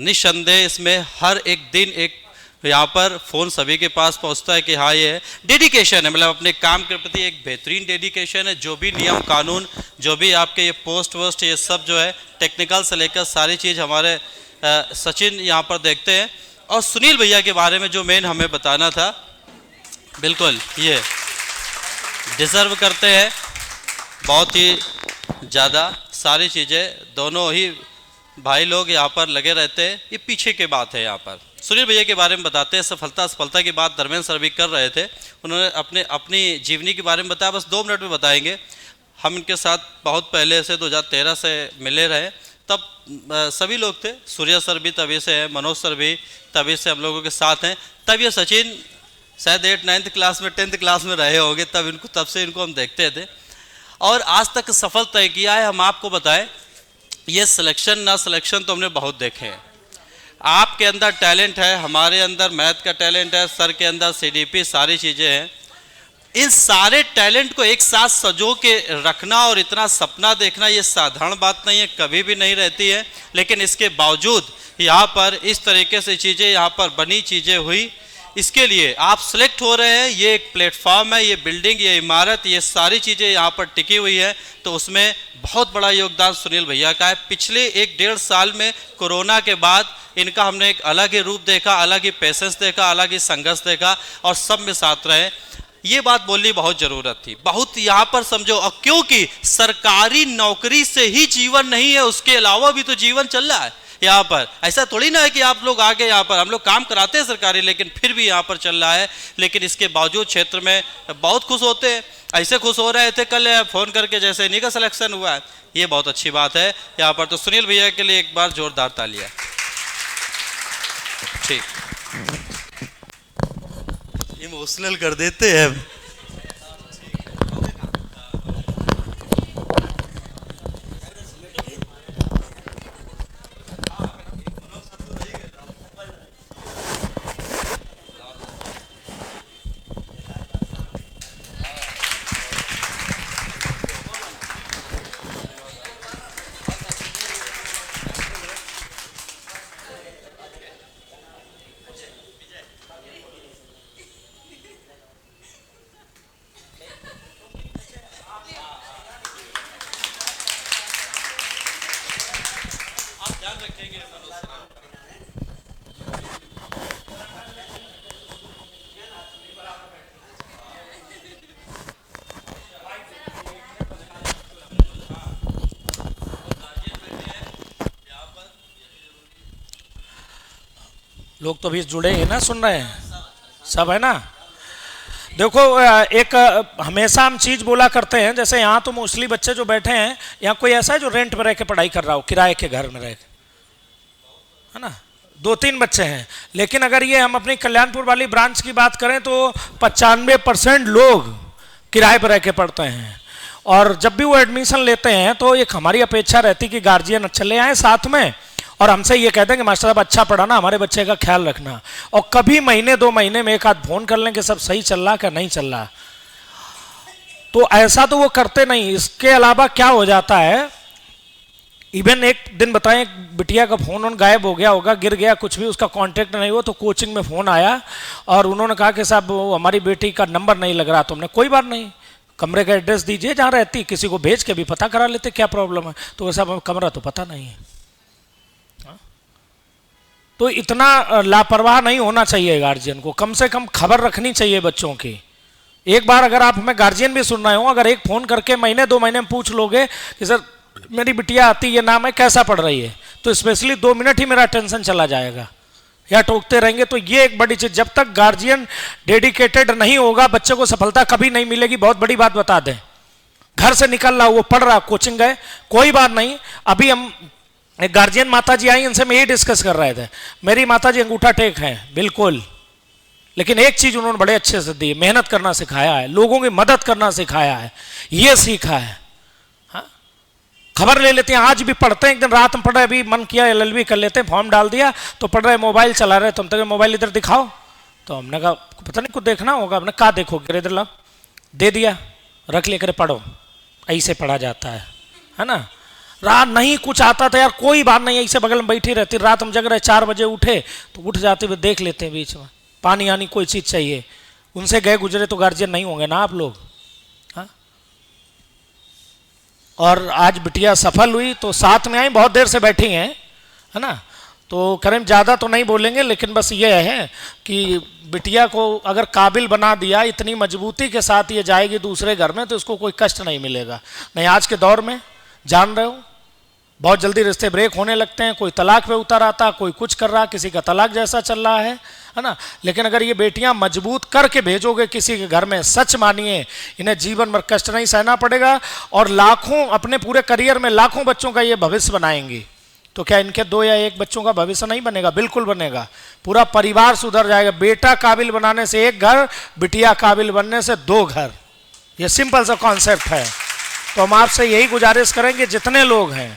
निस्संदेह इसमें हर एक दिन एक यहाँ पर फ़ोन सभी के पास पहुँचता है कि हाँ ये डेडिकेशन है, मतलब अपने काम के प्रति एक बेहतरीन डेडिकेशन है। जो भी नियम कानून, जो भी आपके ये पोस्ट वोस्ट, ये सब जो है टेक्निकल से लेकर सारी चीज़ हमारे सचिन यहाँ पर देखते हैं। और सुनील भैया के बारे में जो मेन हमें बताना था, बिल्कुल ये डिज़र्व करते हैं बहुत ही ज़्यादा सारी चीज़ें। दोनों ही भाई लोग यहाँ पर लगे रहते हैं, ये पीछे की बात है। यहाँ पर सुनील भैया के बारे में बताते हैं। सफलता की बात धर्मेंद्र सर भी कर रहे थे, उन्होंने अपनी जीवनी के बारे में बताया, बस 2 मिनट में बताएंगे। हम इनके साथ बहुत पहले से 2013 से मिले रहे, तब सभी लोग थे, सूर्या सर भी तभी से है, मनोज सर भी तभी से हम लोगों के साथ हैं। तब ये सचिन शायद 8-9th क्लास में 10th क्लास में रहे होंगे, तब से इनको हम देखते थे, और आज तक सफल तय किया है। हम आपको बताएं, ये सिलेक्शन ना सिलेक्शन तो हमने बहुत देखे हैं। आपके अंदर टैलेंट है, हमारे अंदर मैथ का टैलेंट है, सर के अंदर CDP, सारी चीज़ें हैं। इन सारे टैलेंट को एक साथ सजो के रखना और इतना सपना देखना, ये साधारण बात नहीं है, कभी भी नहीं रहती है। लेकिन इसके बावजूद यहाँ पर इस तरीके से चीज़ें यहाँ पर बनी, चीज़ें हुई, इसके लिए आप सिलेक्ट हो रहे हैं। ये एक प्लेटफॉर्म है, ये बिल्डिंग, ये इमारत, ये सारी चीज़ें यहाँ पर टिकी हुई है, तो उसमें बहुत बड़ा योगदान सुनील भैया का है। पिछले 1-1.5 साल में कोरोना के बाद इनका हमने एक अलग ही रूप देखा, अलग ही पेशेंस देखा, अलग ही संघर्ष देखा, और सब में साथ रहे। ये बात बोलनी बहुत ज़रूरत थी, बहुत यहाँ पर समझो। और क्योंकि सरकारी नौकरी से ही जीवन नहीं है, उसके अलावा भी तो जीवन चल रहा है। यहाँ पर। ऐसा थोड़ी ना है कि आप लोग आगे यहाँ पर, हम लोग काम कराते हैं सरकारी, लेकिन फिर भी यहाँ पर चल रहा है। लेकिन इसके बावजूद क्षेत्र में बहुत खुश होते हैं, ऐसे खुश हो रहे थे कल फ़ोन करके जैसे इन्हीं का सिलेक्शन हुआ है। ये बहुत अच्छी बात है यहाँ पर। तो सुनील भैया के लिए एक बार जोरदार तालियां। ठीक, इमोशनल कर देते हैं। लोग तो भी जुड़े हैं ना, सुन रहे हैं सब, है ना। देखो एक हमेशा हम चीज बोला करते हैं, जैसे यहाँ तो मोस्टली बच्चे जो बैठे हैं, यहाँ कोई ऐसा है जो रेंट पर रह के पढ़ाई कर रहा हो, किराए के घर में रह के, है ना। 2-3 बच्चे हैं। लेकिन अगर ये हम अपनी कल्याणपुर वाली ब्रांच की बात करें तो 95% लोग किराए पर रह के पढ़ते हैं। और जब भी वो एडमिशन लेते हैं तो एक हमारी अपेक्षा रहती कि गार्जियन चले आए साथ में और हमसे ये कहते हैं कि मास्टर साहब अच्छा पढ़ाना, हमारे बच्चे का ख्याल रखना। और कभी महीने 2 महीने में एक आध फोन कर लें कि सब सही चल रहा क्या नहीं चल रहा। तो ऐसा तो वो करते नहीं। इसके अलावा क्या हो जाता है, इवन एक दिन बताएं बिटिया का फोन गायब हो गया होगा, गिर गया, कुछ भी उसका कांटेक्ट नहीं हुआ, तो कोचिंग में फोन आया और उन्होंने कहा कि साहब हमारी बेटी का नंबर नहीं लग रहा। तुमने कोई बात नहीं, कमरे का एड्रेस दीजिए जहाँ रहती, किसी को भेज के भी पता करा लेते क्या प्रॉब्लम है। तो वैसा कमरा तो पता नहीं है। तो इतना लापरवाह नहीं होना चाहिए गार्जियन को, कम से कम खबर रखनी चाहिए बच्चों की। एक बार अगर आप हमें गार्जियन भी सुन रहे हो, अगर एक फोन करके महीने 2 महीने में पूछ लोगे कि सर मेरी बिटिया आती, ये नाम है, कैसा पढ़ रही है, तो स्पेशली 2 मिनट ही मेरा टेंशन चला जाएगा। या टोकते रहेंगे तो ये एक बड़ी चीज। जब तक गार्जियन डेडिकेटेड नहीं होगा बच्चे को सफलता कभी नहीं मिलेगी। बहुत बड़ी बात बता दें, घर से निकल रहा, वो पढ़ रहा, कोचिंग गए, कोई बात नहीं। अभी हम एक गार्जियन माता जी आई, इनसे मैं ये डिस्कस कर रहे थे। मेरी माता जी अंगूठा टेक हैं बिल्कुल, लेकिन एक चीज उन्होंने बड़े अच्छे से दी, मेहनत करना सिखाया है, लोगों की मदद करना सिखाया है, ये सीखा है। हाँ? खबर ले लेते हैं, आज भी पढ़ते हैं। एक दिन रात में पढ़ रहे, अभी मन किया LLB कर लेते हैं, फॉर्म डाल दिया तो पढ़ रहे, मोबाइल चला रहे, तो हम तक मोबाइल इधर दिखाओ, तो हमने कहा पता नहीं कुछ देखना होगा, हमने कहा देखो, इधर ला, दे दिया, रख लेकर पढ़ो। ऐसे पढ़ा जाता है ना। रात नहीं कुछ आता था यार, कोई बात नहीं, ऐसे बगल में बैठी रहती। रात हम जग रहे, 4 बजे उठे तो उठ जाते हुए देख लेते हैं बीच में पानी आनी कोई चीज चाहिए। उनसे गए गुजरे तो गार्जियन नहीं होंगे ना आप लोग। हाँ? और आज बिटिया सफल हुई तो साथ में आई, बहुत देर से बैठी हैं, है ना। तो करें ज्यादा तो नहीं बोलेंगे, लेकिन बस ये है कि बिटिया को अगर काबिल बना दिया, इतनी मजबूती के साथ ये जाएगी दूसरे घर में, तो इसको कोई कष्ट नहीं मिलेगा। नहीं, आज के दौर में जान रहे हो बहुत जल्दी रिश्ते ब्रेक होने लगते हैं, कोई तलाक पे उतर आता, कोई कुछ कर रहा, किसी का तलाक जैसा चल रहा है ना। लेकिन अगर ये बेटियां मजबूत करके भेजोगे किसी के घर में, सच मानिए इन्हें जीवन भर कष्ट नहीं सहना पड़ेगा और लाखों, अपने पूरे करियर में लाखों बच्चों का ये भविष्य बनाएंगी। तो क्या इनके 2 या 1 बच्चों का भविष्य नहीं बनेगा? बिल्कुल बनेगा, पूरा परिवार सुधर जाएगा। बेटा काबिल बनाने से 1 घर, बिटिया काबिल बनने से 2 घर। ये सिंपल सा कॉन्सेप्ट है। तो हम आपसे यही गुजारिश करेंगे, जितने लोग हैं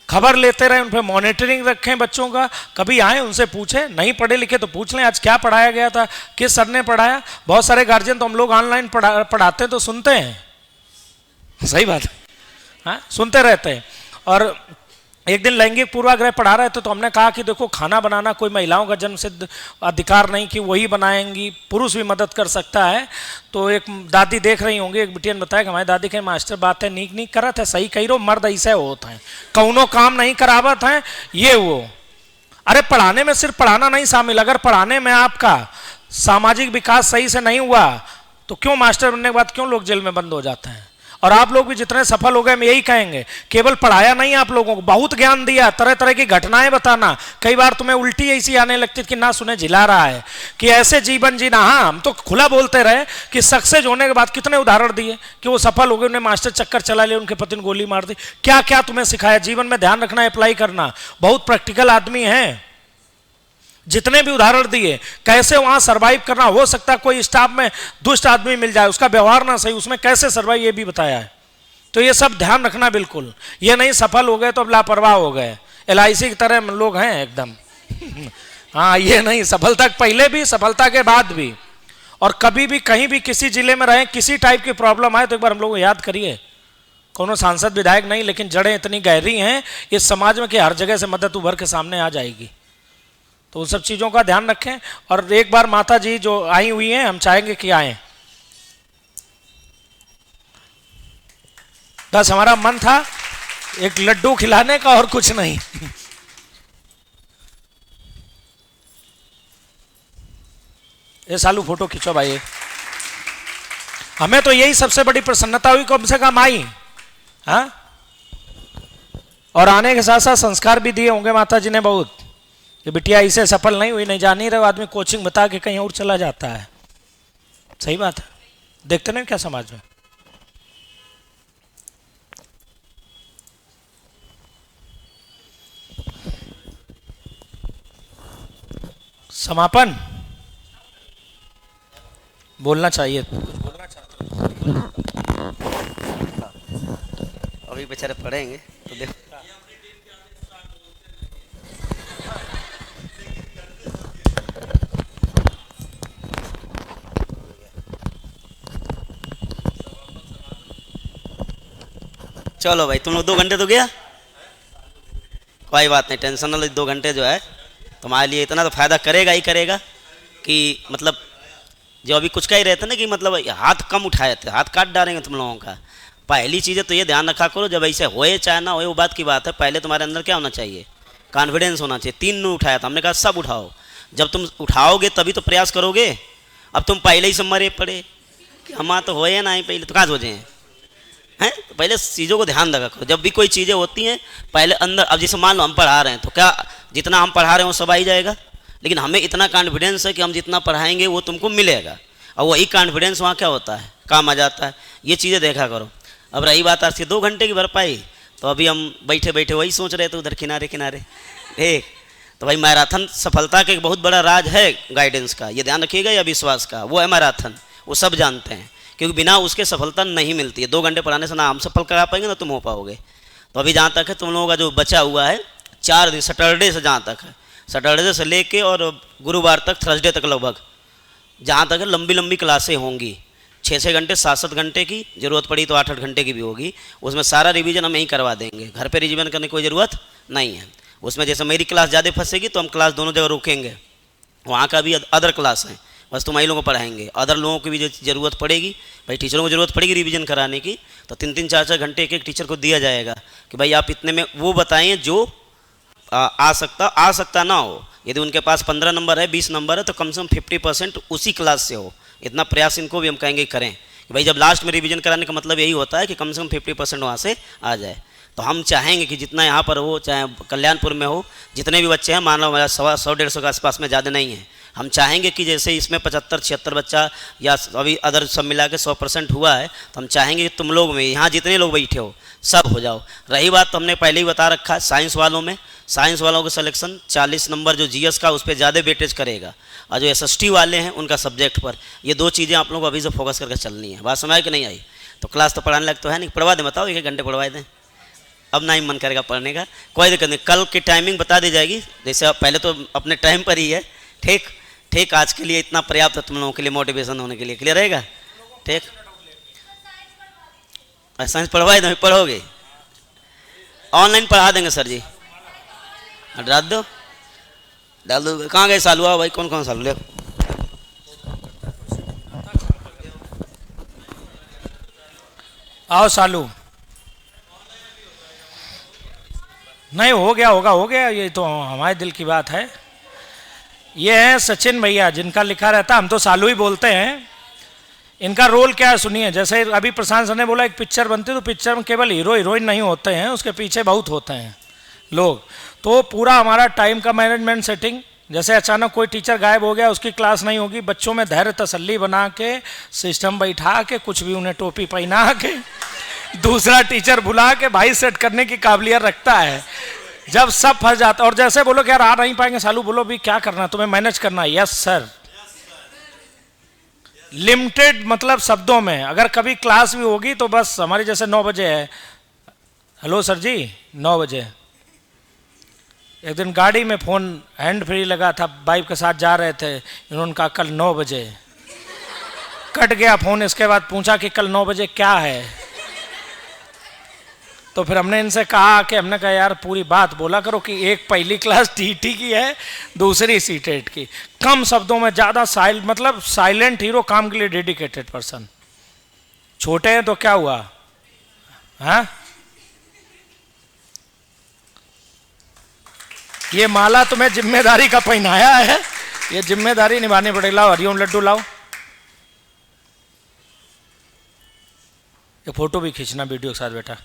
खबर लेते रहे, उन पर मॉनिटरिंग रखें बच्चों का। कभी आए उनसे पूछें, नहीं पढ़े लिखे तो पूछ लें आज क्या पढ़ाया गया था, किस सर ने पढ़ाया। बहुत सारे गार्जियन तो हम लोग ऑनलाइन पढ़ाते हैं तो सुनते हैं, सही बात है, हाँ सुनते रहते हैं। और एक दिन लैंगिक पूर्वाग्रह पढ़ा रहे थे तो हमने कहा कि देखो, खाना बनाना कोई महिलाओं का जन्मसिद्ध अधिकार नहीं कि वही बनाएंगी, पुरुष भी मदद कर सकता है। तो एक दादी देख रही होंगी, एक बिटिया ने बताया कि हमारी दादी के मास्टर बात है नीक नीक करत है, सही कही रो, मर्द ऐसे होता है, कौनो काम नहीं करावत है ये वो। अरे पढ़ाने में सिर्फ पढ़ाना नहीं शामिल, अगर पढ़ाने में आपका सामाजिक विकास सही से नहीं हुआ तो क्यों मास्टर बनने के बाद क्यों लोग जेल में बंद हो जाते हैं। और आप लोग भी जितने सफल हो गए हम यही कहेंगे, केवल पढ़ाया नहीं आप लोगों को, बहुत ज्ञान दिया, तरह तरह की घटनाएं बताना। कई बार तुम्हें उल्टी ऐसी आने लगती कि ना सुने झिला रहा है, कि ऐसे जीवन जीना। हाँ, हम तो खुला बोलते रहे कि सक्सेस होने के बाद कितने उदाहरण दिए कि वो सफल हो गए, उन्हें मास्टर चक्कर चला लिया, उनके पति ने गोली मार दी। क्या क्या तुम्हें सिखाया जीवन में, ध्यान रखना, अप्लाई करना। बहुत प्रैक्टिकल आदमी है। जितने भी उदाहरण दिए कैसे वहां सरवाइव करना, हो सकता है कोई स्टाफ में दुष्ट आदमी मिल जाए, उसका व्यवहार ना सही, उसमें कैसे सरवाइव ये भी बताया है। तो ये सब ध्यान रखना बिल्कुल। ये नहीं सफल हो गए तो अब लापरवाह हो गए, LIC की तरह लोग हैं एकदम। हाँ, ये नहीं, सफलता पहले भी, सफलता के बाद भी। और कभी भी कहीं भी किसी जिले में रहे, किसी टाइप की प्रॉब्लम आए तो एक बार हम लोग को याद करिए। कोनो सांसद विधायक नहीं, लेकिन जड़ें इतनी गहरी हैं इस समाज में कि हर जगह से मदद उभर के सामने आ जाएगी। तो उन सब चीज़ों का ध्यान रखें। और एक बार माता जी जो आई हुई हैं, हम चाहेंगे कि आए। बस हमारा मन था एक लड्डू खिलाने का और कुछ नहीं। ये सालू फोटो खींचो भाई। हमें तो यही सबसे बड़ी प्रसन्नता हुई, कम से कम आई। हाँ, और आने के साथ साथ संस्कार भी दिए होंगे माता जी ने बहुत, कि बिटिया इसे सफल नहीं हुई, नहीं जान ही रहे, आदमी कोचिंग बता के कहीं और चला जाता है। सही बात है, देखते नहीं क्या समाज में। समापन बोलना चाहिए, बोलना चाहते अभी बेचारे पढ़ेंगे तो देखो। चलो भाई, तुम लोग 2 घंटे तो गया, कोई बात नहीं, टेंशन ना लो। 2 घंटे जो है तुम्हारे लिए इतना तो फायदा करेगा ही करेगा कि मतलब जो अभी कुछ का ही रहता ना कि मतलब हाथ कम उठाए थे, हाथ काट डालेंगे तुम लोगों का। पहली चीज़ है तो ये ध्यान रखा करो, जब ऐसे होए चाहे ना होए वो बात की बात है, पहले तुम्हारे अंदर क्या होना चाहिए, कॉन्फिडेंस होना चाहिए। 3 ने उठाया था, हमने कहा सब उठाओ। जब तुम उठाओगे तभी तो प्रयास करोगे। अब तुम पहले ही सब मरे पड़े कि हम तो होए ना ही, पहले तो कहाँ सोचे हैं। तो पहले चीज़ों को ध्यान रखा करो। जब भी कोई चीज़ें होती हैं पहले अंदर, अब जैसे मान लो हम पढ़ा रहे हैं तो क्या जितना हम पढ़ा रहे हैं वो सब आ ही जाएगा, लेकिन हमें इतना कॉन्फिडेंस है कि हम जितना पढ़ाएंगे वो तुमको मिलेगा, और वही कॉन्फिडेंस वहाँ क्या होता है, काम आ जाता है। ये चीज़ें देखा करो। अब रही बात आज के 2 घंटे की भरपाई, तो अभी हम बैठे बैठे वही सोच रहे थे उधर किनारे किनारे। ठीक, तो भाई मैराथन सफलता का एक बहुत बड़ा राज है गाइडेंस का, ये ध्यान रखिएगा, या विश्वास का, वो है मैराथन। वो सब जानते हैं, क्योंकि बिना उसके सफलता नहीं मिलती है। 2 घंटे पढ़ाने से ना हम सफल करा पाएंगे ना तुम हो पाओगे। तो अभी जहाँ तक है तुम लोगों का जो बचा हुआ है 4 दिन, सैटरडे से जहाँ तक है, सैटरडे से लेके और गुरुवार तक, थर्सडे तक लगभग, जहाँ तक है लंबी लंबी क्लासें होंगी। 6-6 घंटे, 7-7 घंटे की, ज़रूरत पड़ी तो 8-8 घंटे की भी होगी। उसमें सारा रिवीजन हम यहीं करवा देंगे, घर पे रिवीजन करने की कोई ज़रूरत नहीं है। उसमें जैसे मेरी क्लास ज़्यादा फंसेगी तो हम क्लास दोनों जगह रोकेंगे, वहाँ का भी अदर क्लास है, बस तुम्हारी लोगों को पढ़ाएंगे। अदर लोगों की भी जो ज़रूरत पड़ेगी, भाई टीचरों को ज़रूरत पड़ेगी रिवीजन कराने की, तो 3-3, 4-4 घंटे एक टीचर को दिया जाएगा कि भाई आप इतने में वो बताएं जो आ सकता ना हो। यदि उनके पास 15 नंबर है, 20 नंबर है, तो कम से कम 50% उसी क्लास से हो। इतना प्रयास इनको भी हम कहेंगे करें कि भाई जब लास्ट में रिवीजन कराने का मतलब यही होता है कि कम से कम 50% वहाँ से आ जाए। तो हम चाहेंगे कि जितना यहाँ पर हो, चाहे कल्याणपुर में हो, जितने भी बच्चे हैं, मान लो हमारा 100-150 के आसपास में, ज़्यादा नहीं है, हम चाहेंगे कि जैसे इसमें 75-76 बच्चा या अभी अदर सब मिला के 100% हुआ है, तो हम चाहेंगे कि तुम लोग में यहाँ जितने लोग बैठे हो सब हो जाओ। रही बात तो हमने पहले ही बता रखा है, साइंस वालों में, साइंस वालों का सिलेक्शन 40 नंबर जो GS का उस पर ज़्यादा वेटेज करेगा, और जो SST वाले हैं उनका सब्जेक्ट पर। ये 2 चीज़ें आप लोगों को अभी से फोकस करके चलनी है। बात समझ कि नहीं आई? तो क्लास तो पढ़ाने लग तो है नहीं, पढ़वा दें, बताओ 1 घंटे पढ़वा दें। अब ना ही मन करेगा पढ़ने का, कोई दिक्कत नहीं, कल की टाइमिंग बता दी जाएगी। जैसे पहले तो अपने टाइम पर ही है, ठीक ठीक, आज के लिए इतना पर्याप्त है तुम लोगों के लिए, मोटिवेशन होने के लिए। क्लियर रहेगा? ठीक, साइंस पढ़वाए दो, पढ़ोगे? ऑनलाइन पढ़ा देंगे सर जी, डाल दो डाल दो। कहाँ गए सालू? आओ भाई, कौन कौन सालू ले? आओ सालू। नहीं, हो गया होगा, हो गया, ये तो हमारे दिल की बात है। ये हैं सचिन भैया, जिनका लिखा रहता, हम तो सालू ही बोलते हैं। इनका रोल क्या है सुनिए। जैसे अभी प्रशांत सर ने बोला एक पिक्चर बनती है तो पिक्चर में केवल हीरो हीरोइन नहीं होते हैं, उसके पीछे बहुत होते हैं लोग। तो पूरा हमारा टाइम का मैनेजमेंट सेटिंग, जैसे अचानक कोई टीचर गायब हो गया, उसकी क्लास नहीं होगी, बच्चों में धैर्य तसल्ली बना के सिस्टम बैठा के कुछ भी उन्हें टोपी पहना के दूसरा टीचर बुला के भाई सेट करने की काबिलियत रखता है। जब सब फंस जाता और जैसे बोलो कि यार आ नहीं पाएंगे सालू, बोलो भी क्या करना तुम्हें, मैनेज करना है। यस सर, लिमिटेड मतलब शब्दों में। अगर कभी क्लास भी होगी तो बस हमारी जैसे 9 बजे है, हेलो सर जी 9 बजे। एक दिन गाड़ी में फ़ोन हैंड फ्री लगा था, वाइफ के साथ जा रहे थे, इन्होंने कहा कल 9 बजे, कट गया फ़ोन। इसके बाद पूछा कि कल 9 बजे क्या है, तो फिर हमने इनसे कहा कि हमने कहा यार पूरी बात बोला करो कि एक पहली क्लास टीटी की है, दूसरी सीटेट की। कम शब्दों में ज़्यादा मतलब साइलेंट हीरो, काम के लिए डेडिकेटेड पर्सन। छोटे हैं तो क्या हुआ, हाँ? ये माला तुम्हें जिम्मेदारी का पहनाया है, ये जिम्मेदारी निभानी पड़ेगी। लाओ हरिओम लड्डू लाओ, ये फोटो भी खींचना वीडियो के साथ बेटा,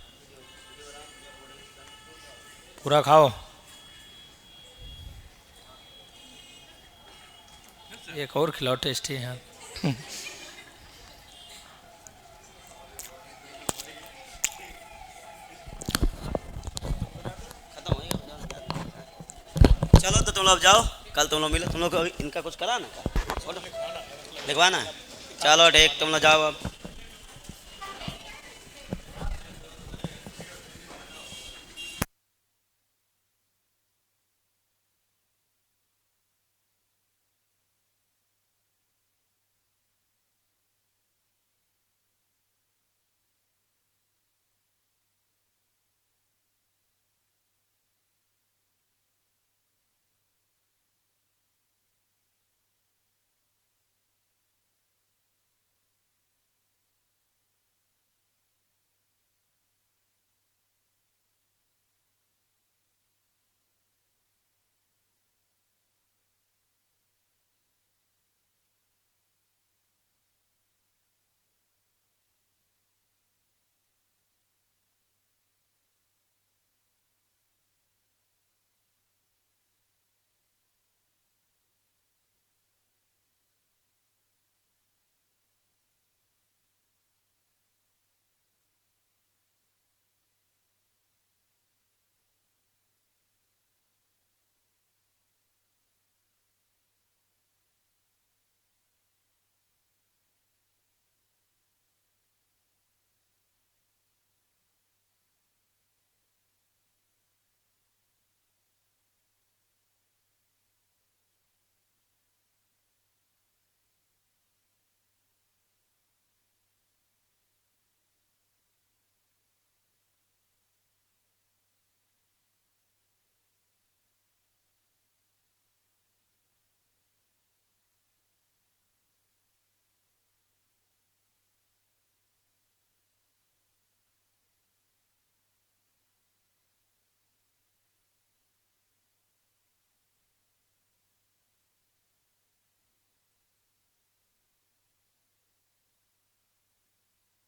पूरा खाओ। एक और खिलाओ, टेस्टी है यहाँ। चलो तो तुम लोग जाओ, कल तुम लोग मिलो। तुम लोग को इनका कुछ करा ना, लिखवाना है। चलो ठीक, तुम लोग जाओ अब।